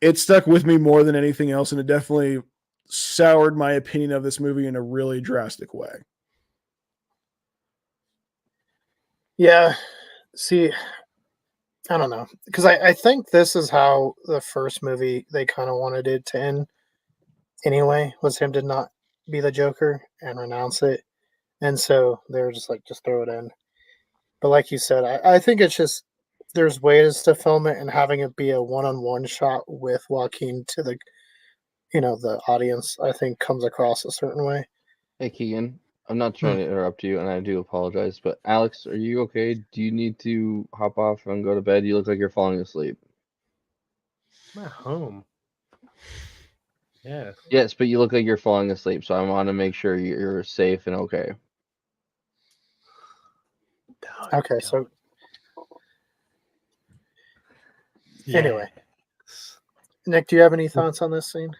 it stuck with me more than anything else, and it definitely soured my opinion of this movie in a really drastic way. Yeah. See, I don't know. Because I think this is how the first movie they kind of wanted it to end anyway, was him to not be the Joker and renounce it. And so they were just like, just throw it in. But like you said, I think it's just there's ways to film it, and having it be a one-on-one shot with Joaquin to the the audience, I think comes across a certain way. Hey, Keegan, I'm not trying to interrupt you, and I do apologize, but Alex, are you okay? Do you need to hop off and go to bed? You look like you're falling asleep. I'm at home. Yeah. Yes, but you look like you're falling asleep, so I want to make sure you're safe and okay. Okay, so anyway, Nick, do you have any thoughts on this scene?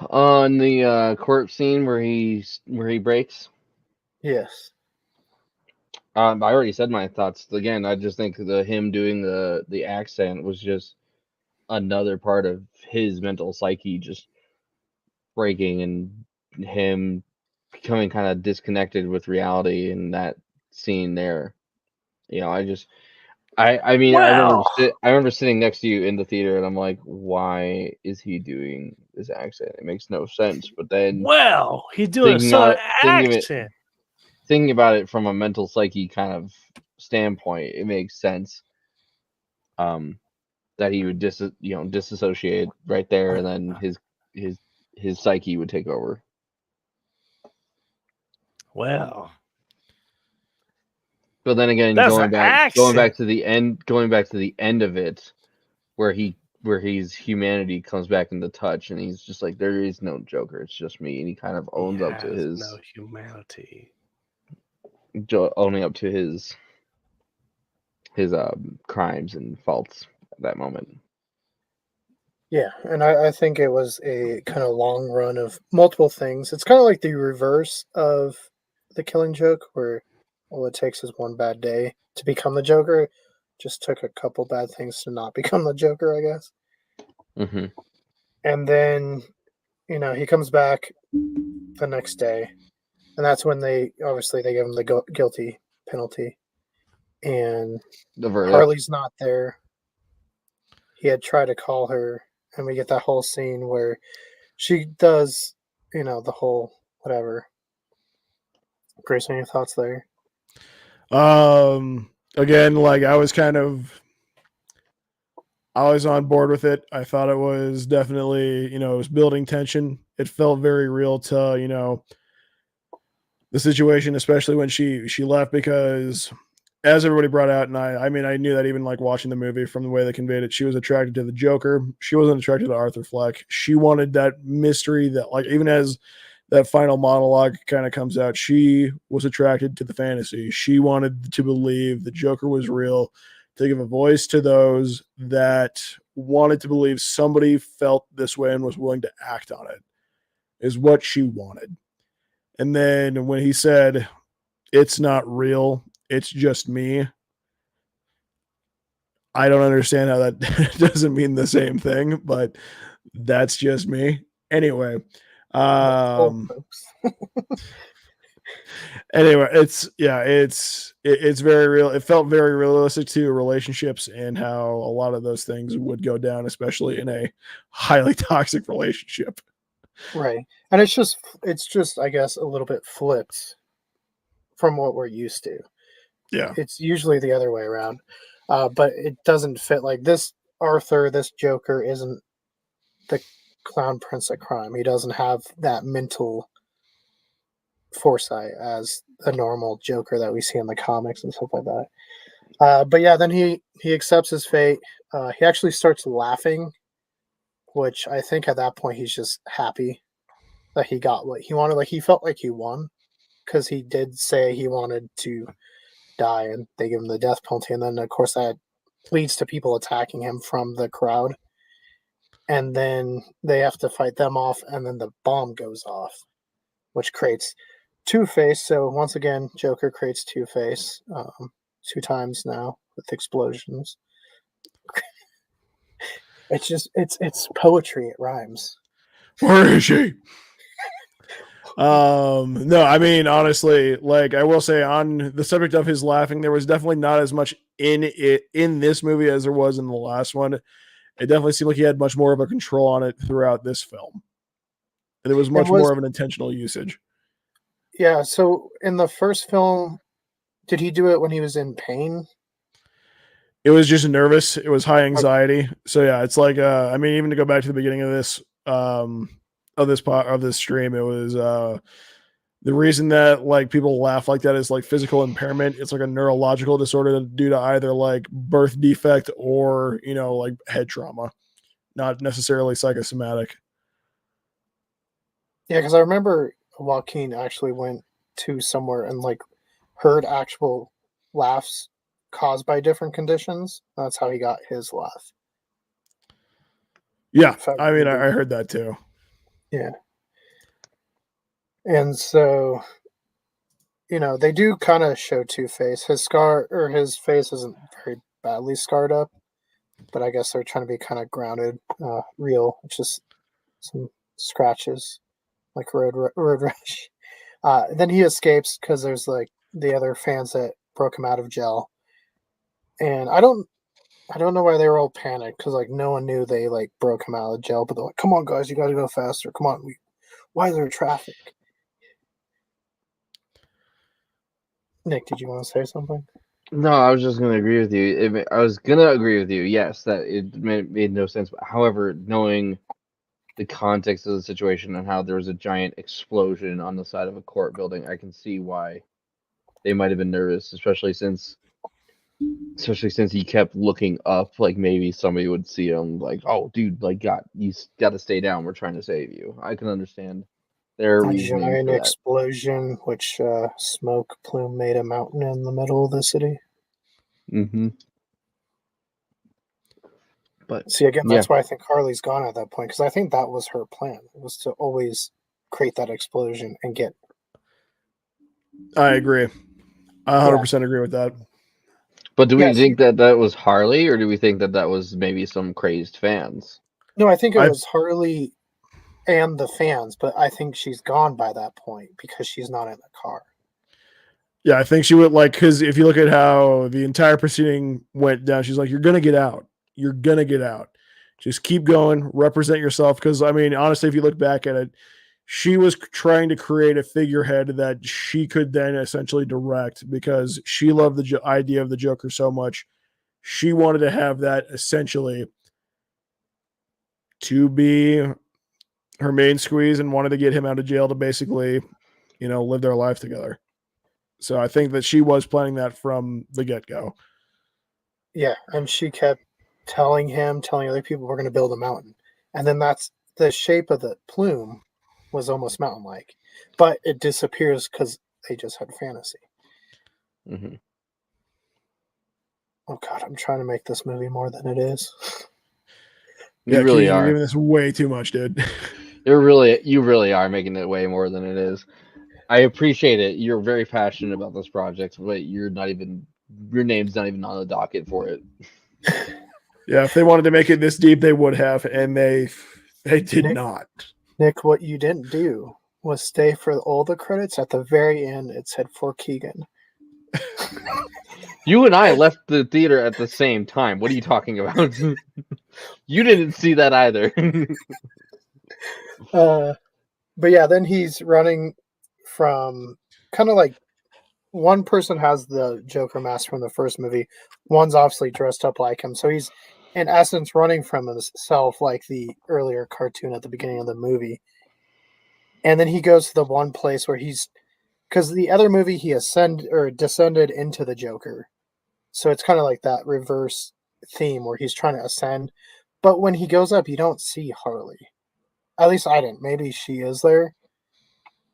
On the court scene where he breaks, Yes. I already said my thoughts. Again, I just think him doing the accent was just another part of his mental psyche just breaking, and him becoming kind of disconnected with reality in that scene there. I mean, Well. I remember sitting next to you in the theater, and I'm like, why is he doing this accent? It makes no sense. But then, well, he's doing a southern accent. Thinking about it from a mental psyche kind of standpoint, it makes sense. That he would disassociate right there, and then his psyche would take over. Well, but then again, going back to the end of it, where his humanity comes back into touch, and he's just like, there is no Joker, it's just me, and he kind of owns up to his no humanity, owning up to his crimes and faults at that moment. Yeah, and I think it was a kind of long run of multiple things. It's kind of like the reverse of the Killing Joke, where all it takes is one bad day to become the Joker. Just took a couple bad things to not become the Joker, I guess. Mm-hmm. And then, he comes back the next day, and that's when they give him the guilty penalty. And the verdict. Harley's not there. He had tried to call her, and we get that whole scene where she does, the whole whatever. Grace, any thoughts there? Again, like I was on board with it. I thought it was definitely, it was building tension. It felt very real to, the situation, especially when she left, because as everybody brought out, and I mean, I knew that even like watching the movie from the way they conveyed it, she was attracted to the Joker. She wasn't attracted to Arthur Fleck. She wanted that mystery that, like, even as that final monologue kind of comes out, she was attracted to the fantasy. She wanted to believe the Joker was real, to give a voice to those that wanted to believe somebody felt this way and was willing to act on it, is what she wanted. And then when he said, it's not real, it's just me, I don't understand how that doesn't mean the same thing, but that's just me. Anyway, anyway, it's very real. It felt very realistic to relationships and how a lot of those things would go down, especially in a highly toxic relationship. Right. And it's just, I guess, a little bit flipped from what we're used to. Yeah. It's usually the other way around. But it doesn't fit. Like, this Arthur, this Joker isn't the clown prince of crime. He doesn't have that mental foresight as a normal Joker that we see in the comics and stuff like that. But yeah, then he accepts his fate. He actually starts laughing, which I think at that point he's just happy that he got what he wanted. Like, he felt like he won, because he did say he wanted to die, and they give him the death penalty. And then, of course, that leads to people attacking him from the crowd. And then they have to fight them off, and then the bomb goes off, which creates Two-Face. So once again, Joker creates Two-Face 2 times now with explosions. It's just it's poetry. It rhymes. Where is she? No, I mean, honestly, like I will say on the subject of his laughing, there was definitely not as much in it in this movie as there was in the last one. It definitely seemed like he had much more of a control on it throughout this film. And it was much more of an intentional usage. Yeah, so in the first film, did he do it when he was in pain? It was just nervous. It was high anxiety. So yeah, it's like I mean, even to go back to the beginning of this of this stream, it was the reason that like people laugh like that is like physical impairment. It's like a neurological disorder due to either like birth defect or like head trauma, not necessarily psychosomatic. Yeah, because I remember Joaquin actually went to somewhere and like heard actual laughs caused by different conditions. That's how he got his laugh. Yeah, I mean, I heard that too. Yeah. And so, they do kind of show Two-Face. His face isn't very badly scarred up, but I guess they're trying to be kind of grounded, real. It's just some scratches, like road rash. Then he escapes because there's like the other fans that broke him out of jail, and I don't know why they were all panicked because like no one knew they like broke him out of jail, but they're like, "Come on, guys, you got to go faster. Come on, why is there traffic?" Nick, did you want to say something? No, I was just gonna agree with you. I was gonna agree with you. Yes, that it made no sense. However, knowing the context of the situation and how there was a giant explosion on the side of a court building, I can see why they might have been nervous, especially since he kept looking up, like maybe somebody would see him, like, "Oh, dude, like, you got to stay down. We're trying to save you." I can understand their A reasoning giant for that. explosion, which smoke plume made a mountain in the middle of the city. Mm-hmm. But see, again, that's why I think Harley's gone at that point, because I think that was her plan. It was to always create that explosion and get. I agree. I 100% agree with that. But do we think that was Harley, or do we think that was maybe some crazed fans? No, I think it was Harley and the fans, but I think she's gone by that point because she's not in the car. Yeah, I think she would because if you look at how the entire proceeding went down, she's like, "You're gonna get out. You're gonna get out. Just keep going. Represent yourself." Because I mean, honestly, if you look back at it, she was trying to create a figurehead that she could then essentially direct because she loved the idea of the Joker so much. She wanted to have that essentially to be her main squeeze and wanted to get him out of jail to basically, live their life together. So I think that she was planning that from the get-go. Yeah, and she kept telling other people we're going to build a mountain. And then that's the shape of the plume was almost mountain-like. But it disappears because they just had fantasy. Mm-hmm. Oh, God, I'm trying to make this movie more than it is. You really are. You're giving this way too much, dude. You really are making it way more than it is. I appreciate it. You're very passionate about this project, but your name's not even on the docket for it. Yeah, if they wanted to make it this deep, they would have, and they did not. Nick, what you didn't do was stay for all the credits. At the very end, it said for Keegan. You and I left the theater at the same time. What are you talking about? You didn't see that either. But yeah, then he's running from kind of like one person has the Joker mask from the first movie. One's obviously dressed up like him. So he's in essence running from himself like the earlier cartoon at the beginning of the movie. And then he goes to the one place where because the other movie he descended into the Joker. So it's kind of like that reverse theme where he's trying to ascend. But when he goes up, you don't see Harley. At least I didn't. Maybe she is there.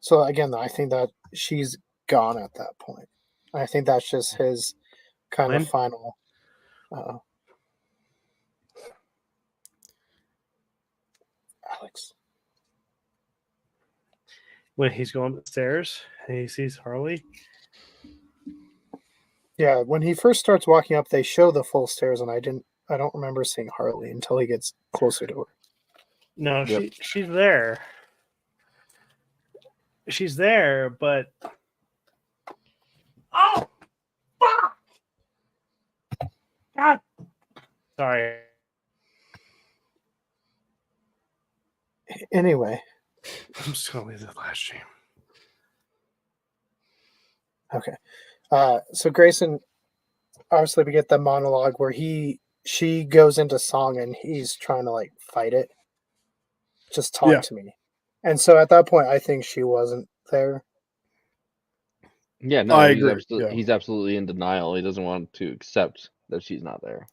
So again, I think that she's gone at that point. I think that's just his kind of final. when he's going upstairs and he sees Harley. Yeah, when he first starts walking up, they show the full stairs, and I don't remember seeing Harley until he gets closer to her. No, Yep. she's there. She's there, but oh, fuck! God, sorry. Anyway, I'm just gonna leave the live stream. okay. So Grayson, obviously, we get the monologue where she goes into song, and he's trying to like fight it. Just talk Yeah. to me. And so at that point, I think she wasn't there. Yeah, no, I he's agree. Yeah. he's absolutely in denial. He doesn't want to accept that she's not there.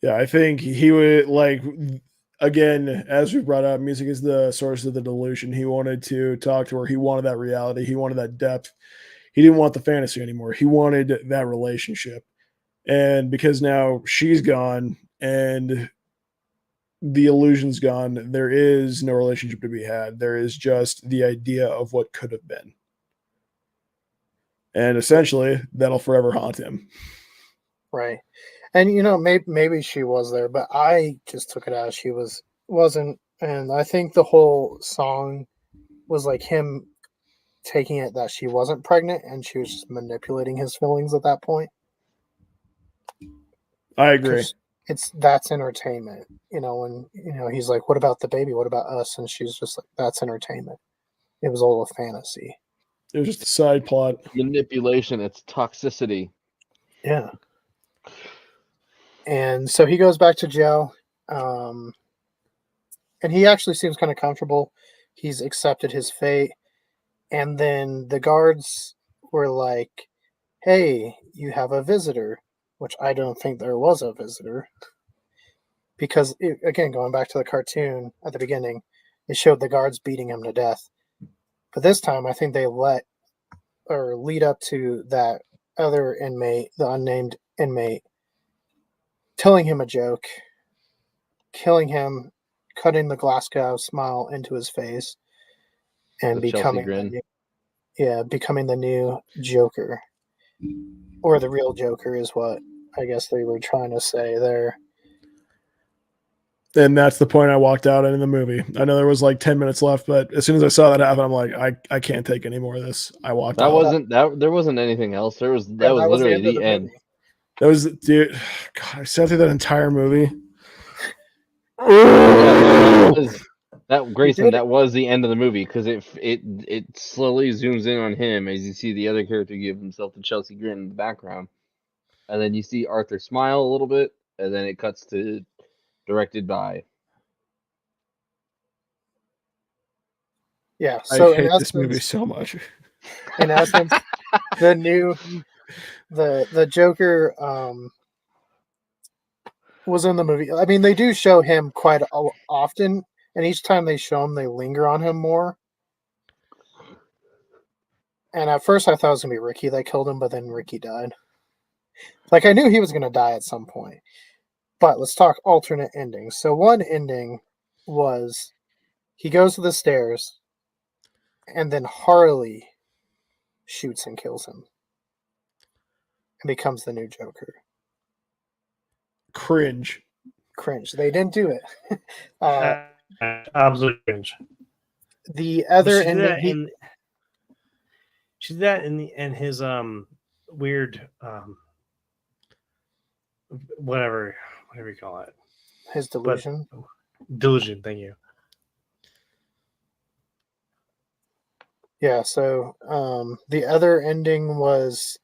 Yeah, I think he would like, again, as we brought up, music is the source of the delusion. He wanted to talk to her. He wanted that reality. He wanted that depth. He didn't want the fantasy anymore. He wanted that relationship. And because now she's gone and the illusion's gone, there is no relationship to be had. There is just the idea of what could have been. And essentially, that'll forever haunt him. Right. And maybe she was there, but I just took it as she wasn't. And I think the whole song was like him taking it that she wasn't pregnant, and she was just manipulating his feelings at that point. I agree. 'Cause that's entertainment, when he's like, "What about the baby? What about us?" And she's just like, "That's entertainment." It was all a fantasy. It was just a side plot. Manipulation, it's toxicity. Yeah. And so he goes back to jail, and he actually seems kind of comfortable. He's accepted his fate. And then the guards were like, "Hey, you have a visitor," which I don't think there was a visitor. Because, again, going back to the cartoon at the beginning, it showed the guards beating him to death. But this time, I think they lead up to that other inmate, the unnamed inmate, telling him a joke, killing him, cutting the Glasgow smile into his face, and The Chelsea becoming grin. becoming the new Joker, or the real Joker is what I guess they were trying to say there. And that's the point I walked out in the movie. I know there was like 10 minutes left, but as soon as I saw that happen, I'm like, I can't take any more of this. I walked out. There wasn't anything else. That was That was literally the the end. movie. That was, dude, God, I sat through that entire movie. Grayson, did that was the end of the movie because it slowly zooms in on him as you see the other character give himself the Chelsea grin in the background, and then you see Arthur smile a little bit, and then it cuts to directed by. Yeah. I So hate this movie so much. in essence, the Joker was in the movie. I mean, they do show him quite often, and each time they show him, they linger on him more. And at first, I thought it was gonna be Ricky that killed him, but then Ricky died. Like, I knew he was gonna die at some point. But let's talk alternate endings. So one ending was he goes to the stairs, and then Harley shoots and kills him, and becomes the new Joker. Cringe. They didn't do it. Absolutely cringe. The other She did that ending, she did that in his weird whatever you call it. his delusion. Delusion, thank you. Yeah, so the other ending was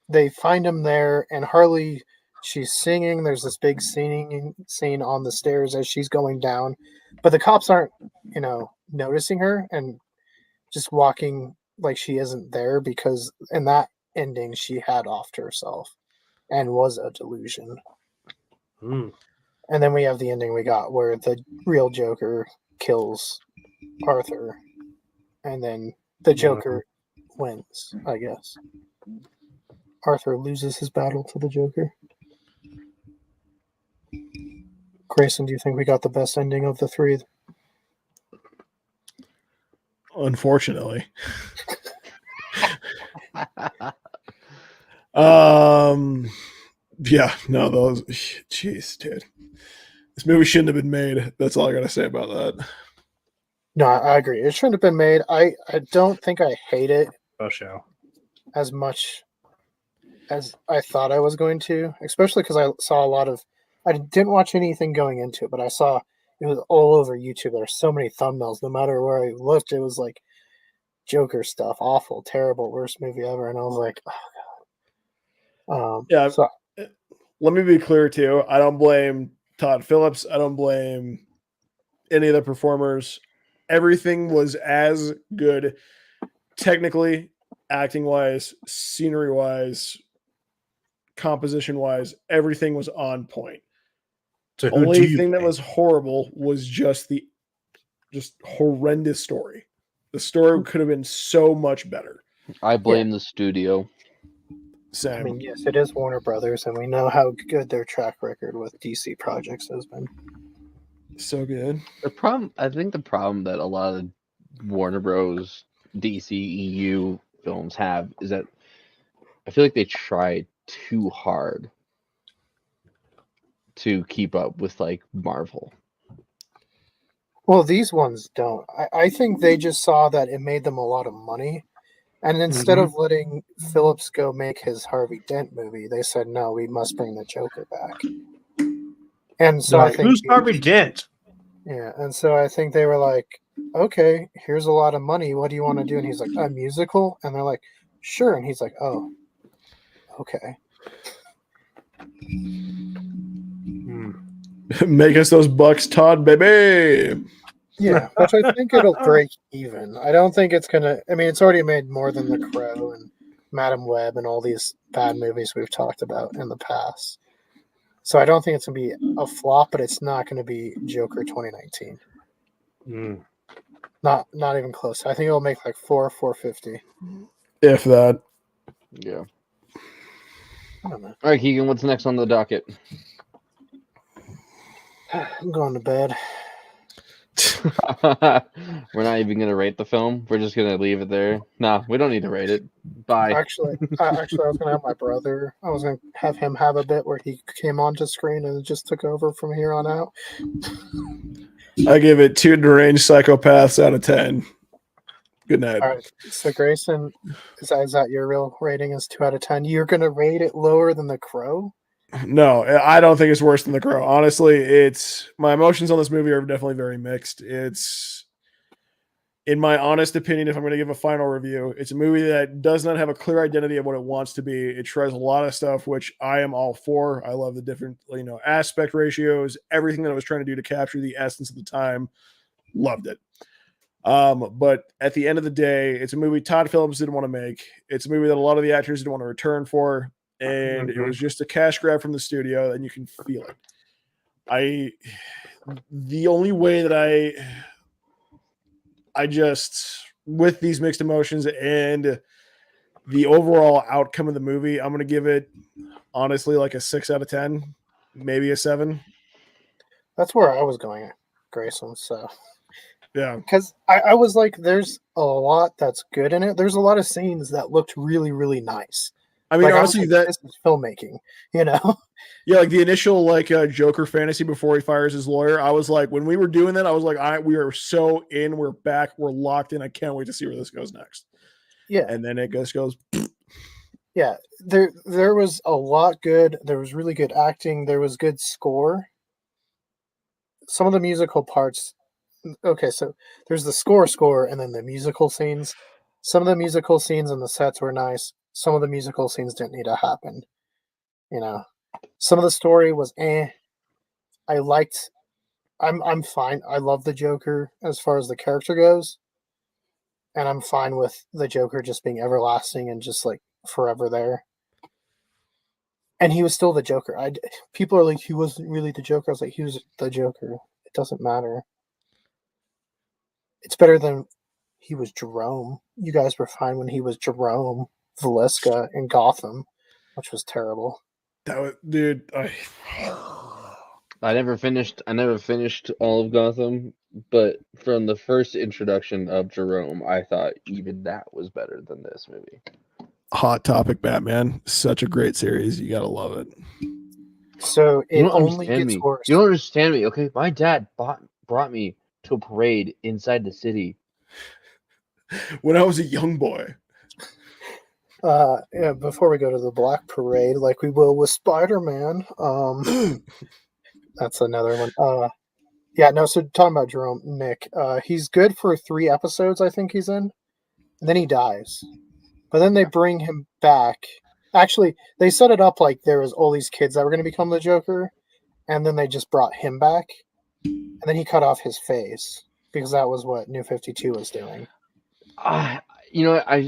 they find him there, and Harley, she's singing. There's this big singing scene on the stairs as she's going down, but the cops aren't, noticing her and just walking like she isn't there, because in that ending she had offed herself and was a delusion. Mm. And then we have the ending we got where the real Joker kills Arthur, and then the Joker wins, I guess. Arthur loses his battle to the Joker. Grayson, do you think we got the best ending of the three? unfortunately. Yeah, no, those. Jeez, dude, this movie shouldn't have been made. That's all I gotta say about that. No, I agree. It shouldn't have been made. I don't think I hate it Oh, show. as much as I thought I was going to, especially because I saw a lot of. I didn't watch anything going into it, but I saw it was all over YouTube. There were so many thumbnails. No matter where I looked, it was like Joker stuff, awful, terrible, worst movie ever. And I was like, oh god. Yeah. So Let me be clear too. I don't blame Todd Phillips. I don't blame any of the performers. Everything was as good, technically, acting wise, scenery wise, composition wise. Everything was on point. So who Only do you thing that blame? was horrible was just horrendous story. The story could have been so much better. I blame the studio. Same. I mean, yes, it is Warner Brothers, and we know how good their track record with DC projects has been. So good. I think the problem that a lot of Warner Bros. DC EU films have is that I feel like they try too hard to keep up with like Marvel. Well, these ones don't. I think they just saw that it made them a lot of money. And instead of letting Phillips go make his Harvey Dent movie, they said, no, we must bring the Joker back. And so I think who's Harvey Dent? Yeah, and so I think they were like, okay, here's a lot of money. What do you want to do? And he's like, a musical? And they're like, sure. And he's like, oh, okay. Make us those bucks, Todd, baby. Yeah, which I think it'll break even. I don't think it's going to. I mean, it's already made more than The Crow and Madam Web and all these bad movies we've talked about in the past. So I don't think it's going to be a flop, but it's not going to be Joker 2019. Not even close. I think it'll make like 450. If that. Yeah. I don't know. All right, Keegan, what's next on the docket? I'm going to bed. We're not even going to rate the film. We're just going to leave it there. Nah, we don't need to rate it. Bye. Actually, I was going to have my brother. I was going to have him have a bit where he came onto screen and just took over from here on out. I give it 2 deranged psychopaths out of 10. Good night. All right. So Grayson, is that your real rating? Is 2 out of 10? You're going to rate it lower than The Crow? No, I don't think it's worse than The Crow. Honestly, it's my emotions on this movie are definitely very mixed. It's, in my honest opinion, if I'm going to give a final review, it's a movie that does not have a clear identity of what it wants to be. It tries a lot of stuff, which I am all for. I love the different, aspect ratios, everything that it was trying to do to capture the essence of the time. Loved it. But at the end of the day, it's a movie Todd Phillips didn't want to make. It's a movie that a lot of the actors didn't want to return for. And it was just a cash grab from the studio, and you can feel it. The only way that I just, with these mixed emotions and the overall outcome of the movie, I'm going to give it, honestly, like a 6 out of 10, maybe a 7. That's where I was going, Grayson. So, yeah. Because I was like, there's a lot that's good in it. There's a lot of scenes that looked really, really nice. I mean, like, honestly, this is filmmaking, Yeah, like the initial Joker fantasy before he fires his lawyer. I was like, when we were doing that, I was like, we are so in, we're back, we're locked in. I can't wait to see where this goes next. Yeah, and then it just goes. Yeah, there was a lot good. There was really good acting. There was good score. Some of the musical parts. Okay, so there's the score, and then the musical scenes. Some of the musical scenes and the sets were nice. Some of the musical scenes didn't need to happen. Some of the story was I liked. I'm fine. I love the Joker as far as the character goes, and I'm fine with the Joker just being everlasting and just like forever there. And he was still the Joker. People are like, he wasn't really the Joker. I was like, he was the Joker. It doesn't matter. It's better than he was Jerome. You guys were fine when he was Jerome Valeska in Gotham, which was terrible. That was, dude. I never finished all of Gotham, but from the first introduction of Jerome, I thought even that was better than this movie. Hot Topic Batman, such a great series. You gotta love it. So You it don't only understand gets me. worse. You don't understand me, okay? My dad brought me to a parade inside the city. When I was a young boy. Yeah, before we go to the Black Parade, like we will with Spider-Man, that's another one. Yeah, no, so talking about Jerome, Nick, he's good for 3 episodes, I think he's in, and then he dies. But then they bring him back. Actually, they set it up like there was all these kids that were going to become the Joker, and then they just brought him back, and then he cut off his face, because that was what New 52 was doing. I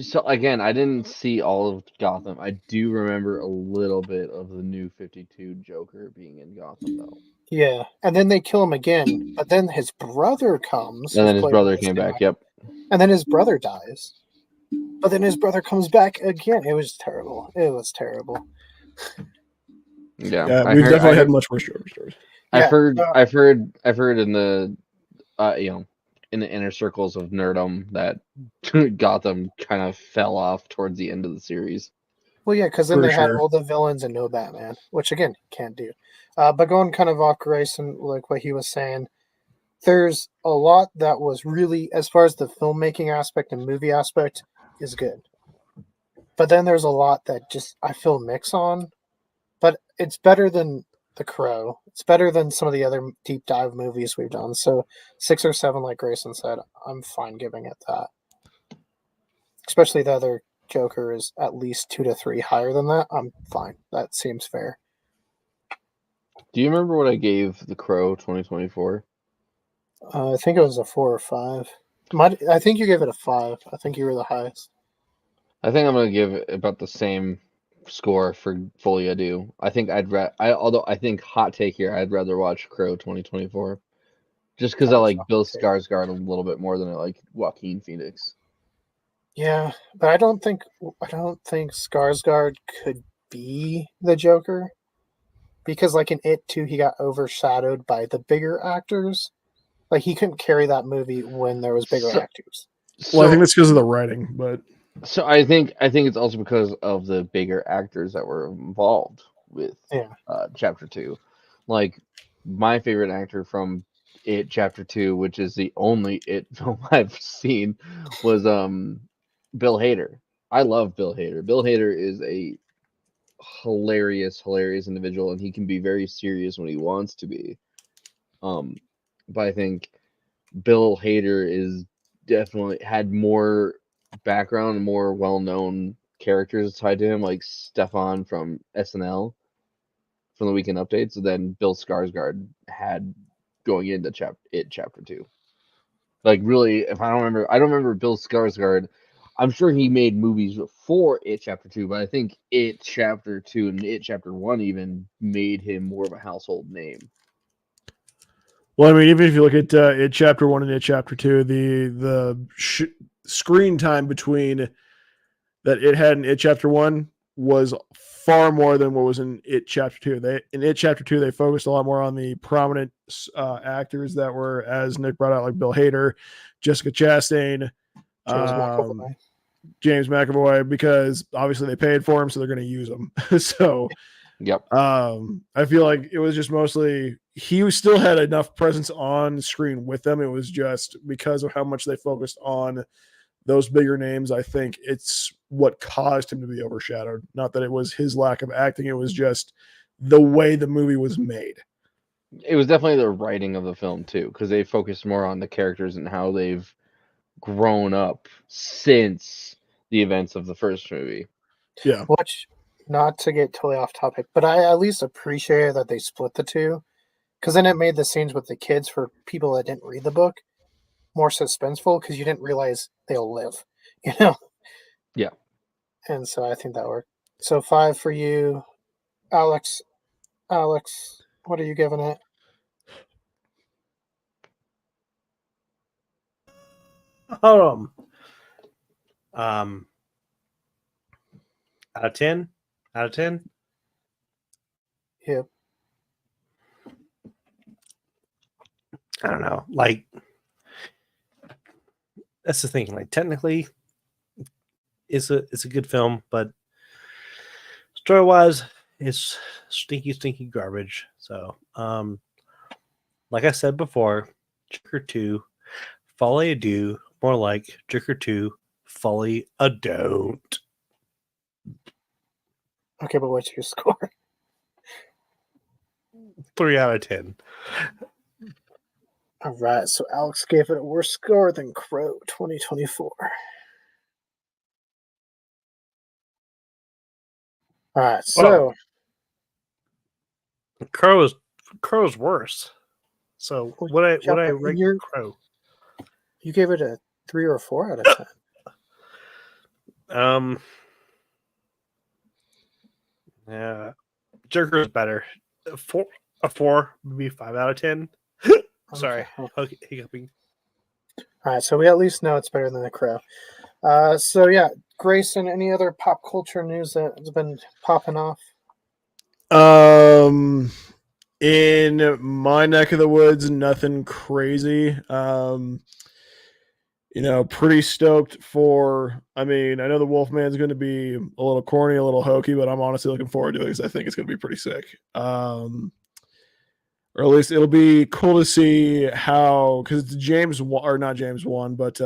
saw again. I didn't see all of Gotham. I do remember a little bit of the New 52 Joker being in Gotham, though. Yeah, and then they kill him again, but then his brother comes, And who's then his played by brother this came guy, back. Yep. and then his brother dies. But then his brother comes back again. It was terrible. It was terrible. Yeah. Yeah, I we've heard, definitely I had heard, much worse Joker stories. I've heard, Yeah, I've heard in the, in the inner circles of nerdom that Gotham kind of fell off towards the end of the series. well, yeah, because then For they had sure. all the villains and no Batman, which again can't do. But going kind of off Grayson, like what he was saying, there's a lot that was really, as far as the filmmaking aspect and movie aspect, is good. But then there's a lot that just I feel mix on. But it's better than The Crow. It's better than some of the other deep dive movies we've done. So 6 or 7, like Grayson said, I'm fine giving it that. Especially the other Joker is at least 2 to 3 higher than that. I'm fine. That seems fair. Do you remember what I gave The Crow 2024? I think it was a 4 or 5. I think you gave it a 5. I think you were the highest. I think I'm gonna give it about the same score for Folie. I think although I think hot take here, I'd rather watch Crow 2024, just because I That's like fine, Bill too. Skarsgård a little bit more than I like Joaquin Phoenix. Yeah, but I don't think Skarsgård could be the Joker because, like in It 2, he got overshadowed by the bigger actors. Like he couldn't carry that movie when there was bigger So, actors. Well, I think so, that's because of the writing, but so I think it's also because of the bigger actors that were involved with Yeah. Chapter 2. Like my favorite actor from It Chapter 2, which is the only It film I've seen, was Bill Hader. I love Bill Hader. Bill Hader is a hilarious individual, and he can be very serious when he wants to be. But I think Bill Hader is definitely had more background and more well-known characters tied to him, like Stefan from SNL from the Weekend Updates, than Bill Skarsgård had going into Chapter 2. Like really, if I don't remember Bill Skarsgård. I'm sure he made movies before It Chapter 2, but I think It Chapter 2 and It Chapter 1 even made him more of a household name. well, I mean, even if you look at It Chapter 1 and It Chapter 2, the screen time between that it had in It Chapter 1 was far more than what was in It Chapter 2. In It Chapter 2, they focused a lot more on the prominent actors that were, as Nick brought out, like Bill Hader, Jessica Chastain, James McAvoy. James McAvoy, because obviously they paid for him, so they're going to use him. So, Yep. I feel like it was just mostly he still had enough presence on screen with them. It was just because of how much they focused on those bigger names. I think it's what caused him to be overshadowed. Not that it was his lack of acting; it was just the way the movie was made. It was definitely the writing of the film too, because they focused more on the characters and how they've grown up since the events of the first movie. Yeah, Which, not to get totally off topic, but I at least appreciated that they split the two, because then it made the scenes with the kids for people that didn't read the book more suspenseful, because you didn't realize they'll live, you know. Yeah. And so I think that worked. So 5 for you, Alex. Alex, what are you giving it? Hold on. Out of 10? Out of 10? Yep. I don't know. Like, that's the thing. Like, technically, it's a good film, but story wise, it's stinky garbage. So, like I said before, Joker 2, Folie a Do, more like Joker 2, Folie a Don't. Okay, but what's your score? 3 out of 10. All right, so Alex gave it a worse score than Crow 2024. All right, so Crow's worse. So Well, what I yeah, but rate you're- Crow? you gave it a 3 or a 4 out of 10. Yeah, Joker is better. A 4 would be 5 out of 10. Sorry, Okay. hiccuping. All right, so we at least know it's better than the Crow. So yeah, Grayson, any other pop culture news that's been popping off? In my neck of the woods, nothing crazy. Pretty stoked for. I mean, I know the Wolfman's going to be a little corny, a little hokey, but I'm honestly looking forward to it because I think it's going to be pretty sick. Or at least it'll be cool to see how, because it's not James Wan, but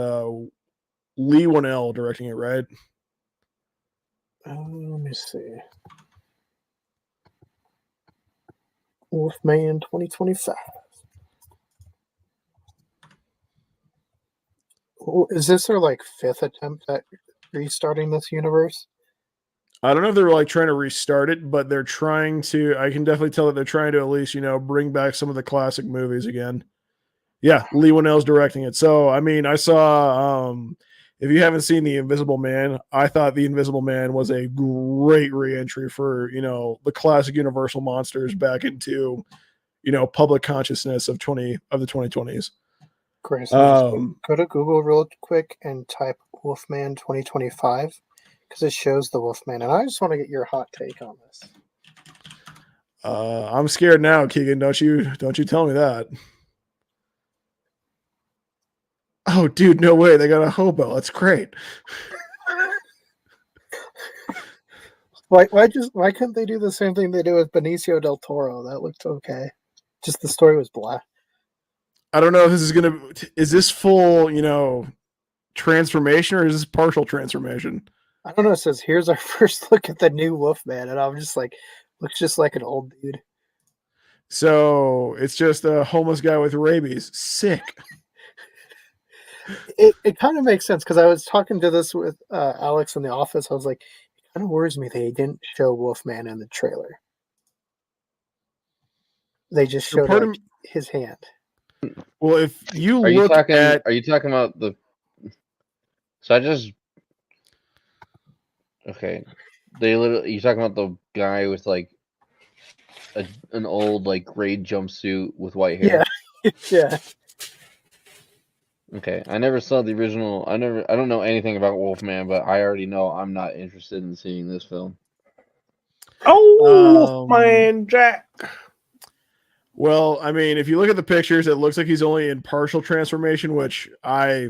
Lee Winnell directing it, right? Let me see. Wolfman 2025. Is this their like 5th attempt at restarting this universe? I don't know if they're like trying to restart it, but they're trying to. I can definitely tell that they're trying to at least bring back some of the classic movies again. Yeah, Lee Winnell's directing it. So I mean, I saw. If you haven't seen The Invisible Man, I thought The Invisible Man was a great reentry for the classic Universal monsters back into public consciousness of the 2020s. Grayson, just go to Google real quick and type Wolfman 2025 because it shows the Wolfman, and I just want to get your hot take on this. I'm scared now, Keegan. Don't you tell me that. Oh, dude, no way. They got a hobo. That's great. Why couldn't they do the same thing they do with Benicio del Toro? That looked okay. Just the story was blah. I don't know if this is this full, transformation or is this partial transformation? I don't know. It says, here's our first look at the new Wolfman. And I'm just like, looks just like an old dude. So it's just a homeless guy with rabies. Sick. It kind of makes sense because I was talking to this with Alex in the office. I was like, it kind of worries me they didn't show Wolfman in the trailer. They just showed his hand. Well, if you Are you look talking about the? So I just. Okay, you talking about the guy with like an old like gray jumpsuit with white hair? Yeah, yeah. Okay, I never saw the original. I don't know anything about Wolfman, but I already know I'm not interested in seeing this film. Oh, Wolfman Jack. Well, I mean, if you look at the pictures, it looks like he's only in partial transformation, which I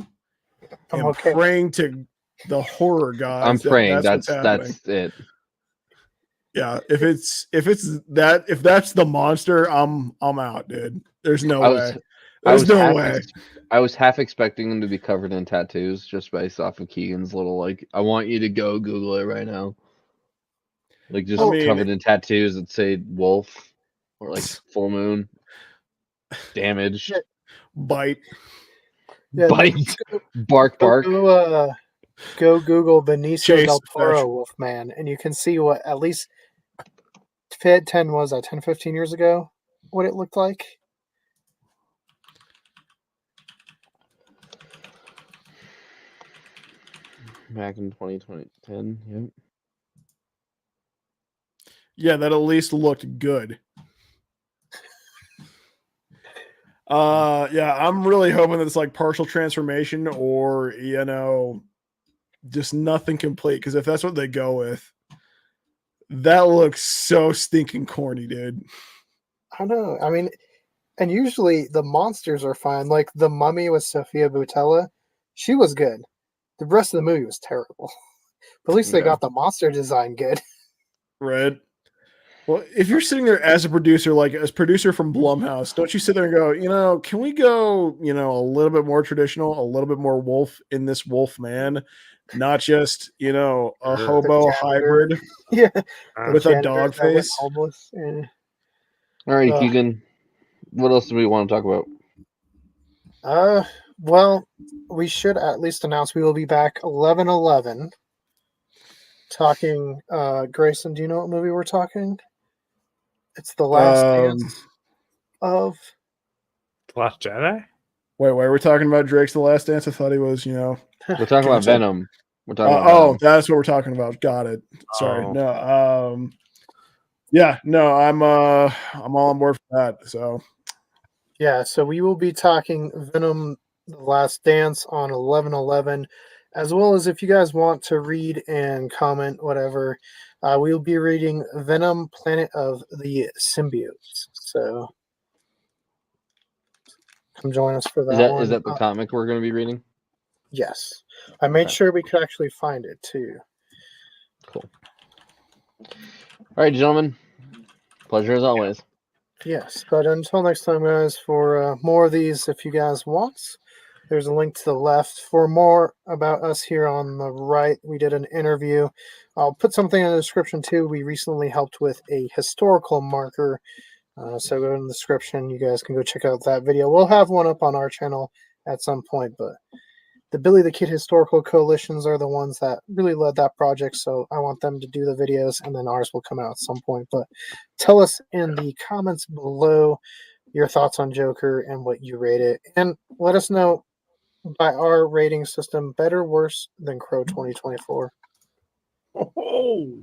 am praying to the horror gods. I'm praying that's it. Yeah, if that's the monster, I'm out, dude. There's no way. There's no way. I was half expecting him to be covered in tattoos just based off of Keegan's little like. I want you to go Google it right now. Like just covered in tattoos that say wolf or like full moon, damage, bite, bite, bark. Go Google Benicio del Toro Wolfman, and you can see what at least 10 was that 10, 15 years ago, what it looked like. Back in 2010, yep. Yeah, that at least looked good. Yeah, I'm really hoping that it's like partial transformation or just nothing complete. Because if that's what they go with, that looks so stinking corny, dude. I don't know. I mean, And usually the monsters are fine. Like the Mummy with Sophia Boutella, she was good. The rest of the movie was terrible. But at least they Okay. got the monster design good. Right. Well, if you're sitting there as a producer, like as producer from Blumhouse, don't you sit there and go, can we go, a little bit more traditional, a little bit more wolf in this wolf man, not just, a The hobo janitor. hybrid Yeah. with a Janitors dog that went face? homeless. Yeah. All right, Ugh. Keegan. What else do we want to talk about? Well, we should at least announce we will be back 11/11 talking. Grayson, do you know what movie we're talking? It's The Last Dance of. Last Jedi? Wait, we're talking about Drake's The Last Dance. I thought he was, We're talking about Gotcha. Venom. We're talking about oh, Venom. that's what we're talking about. Got it. Sorry. Oh. No. Yeah, no, I'm all on board for that. So Yeah, so we will be talking Venom: The Last Dance on 11/11, as well as if you guys want to read and comment, whatever, we'll be reading Venom: Planet of the Symbiotes. So come join us for that one. Is that the comic we're going to be reading? Yes, I made Okay. sure we could actually find it too. Cool. All right, gentlemen. Pleasure as always. Yes, but until next time, guys, for more of these, if you guys want, there's a link to the left. For more about us here on the right, we did an interview. I'll put something in the description too. We recently helped with a historical marker. So go in the description. You guys can go check out that video. We'll have one up on our channel at some point, but the Billy the Kid Historical Coalitions are the ones that really led that project, so I want them to do the videos, and then ours will come out at some point. But tell us in the comments below your thoughts on Joker and what you rate it, and let us know by our rating system, better, worse than Crow 2024. oh.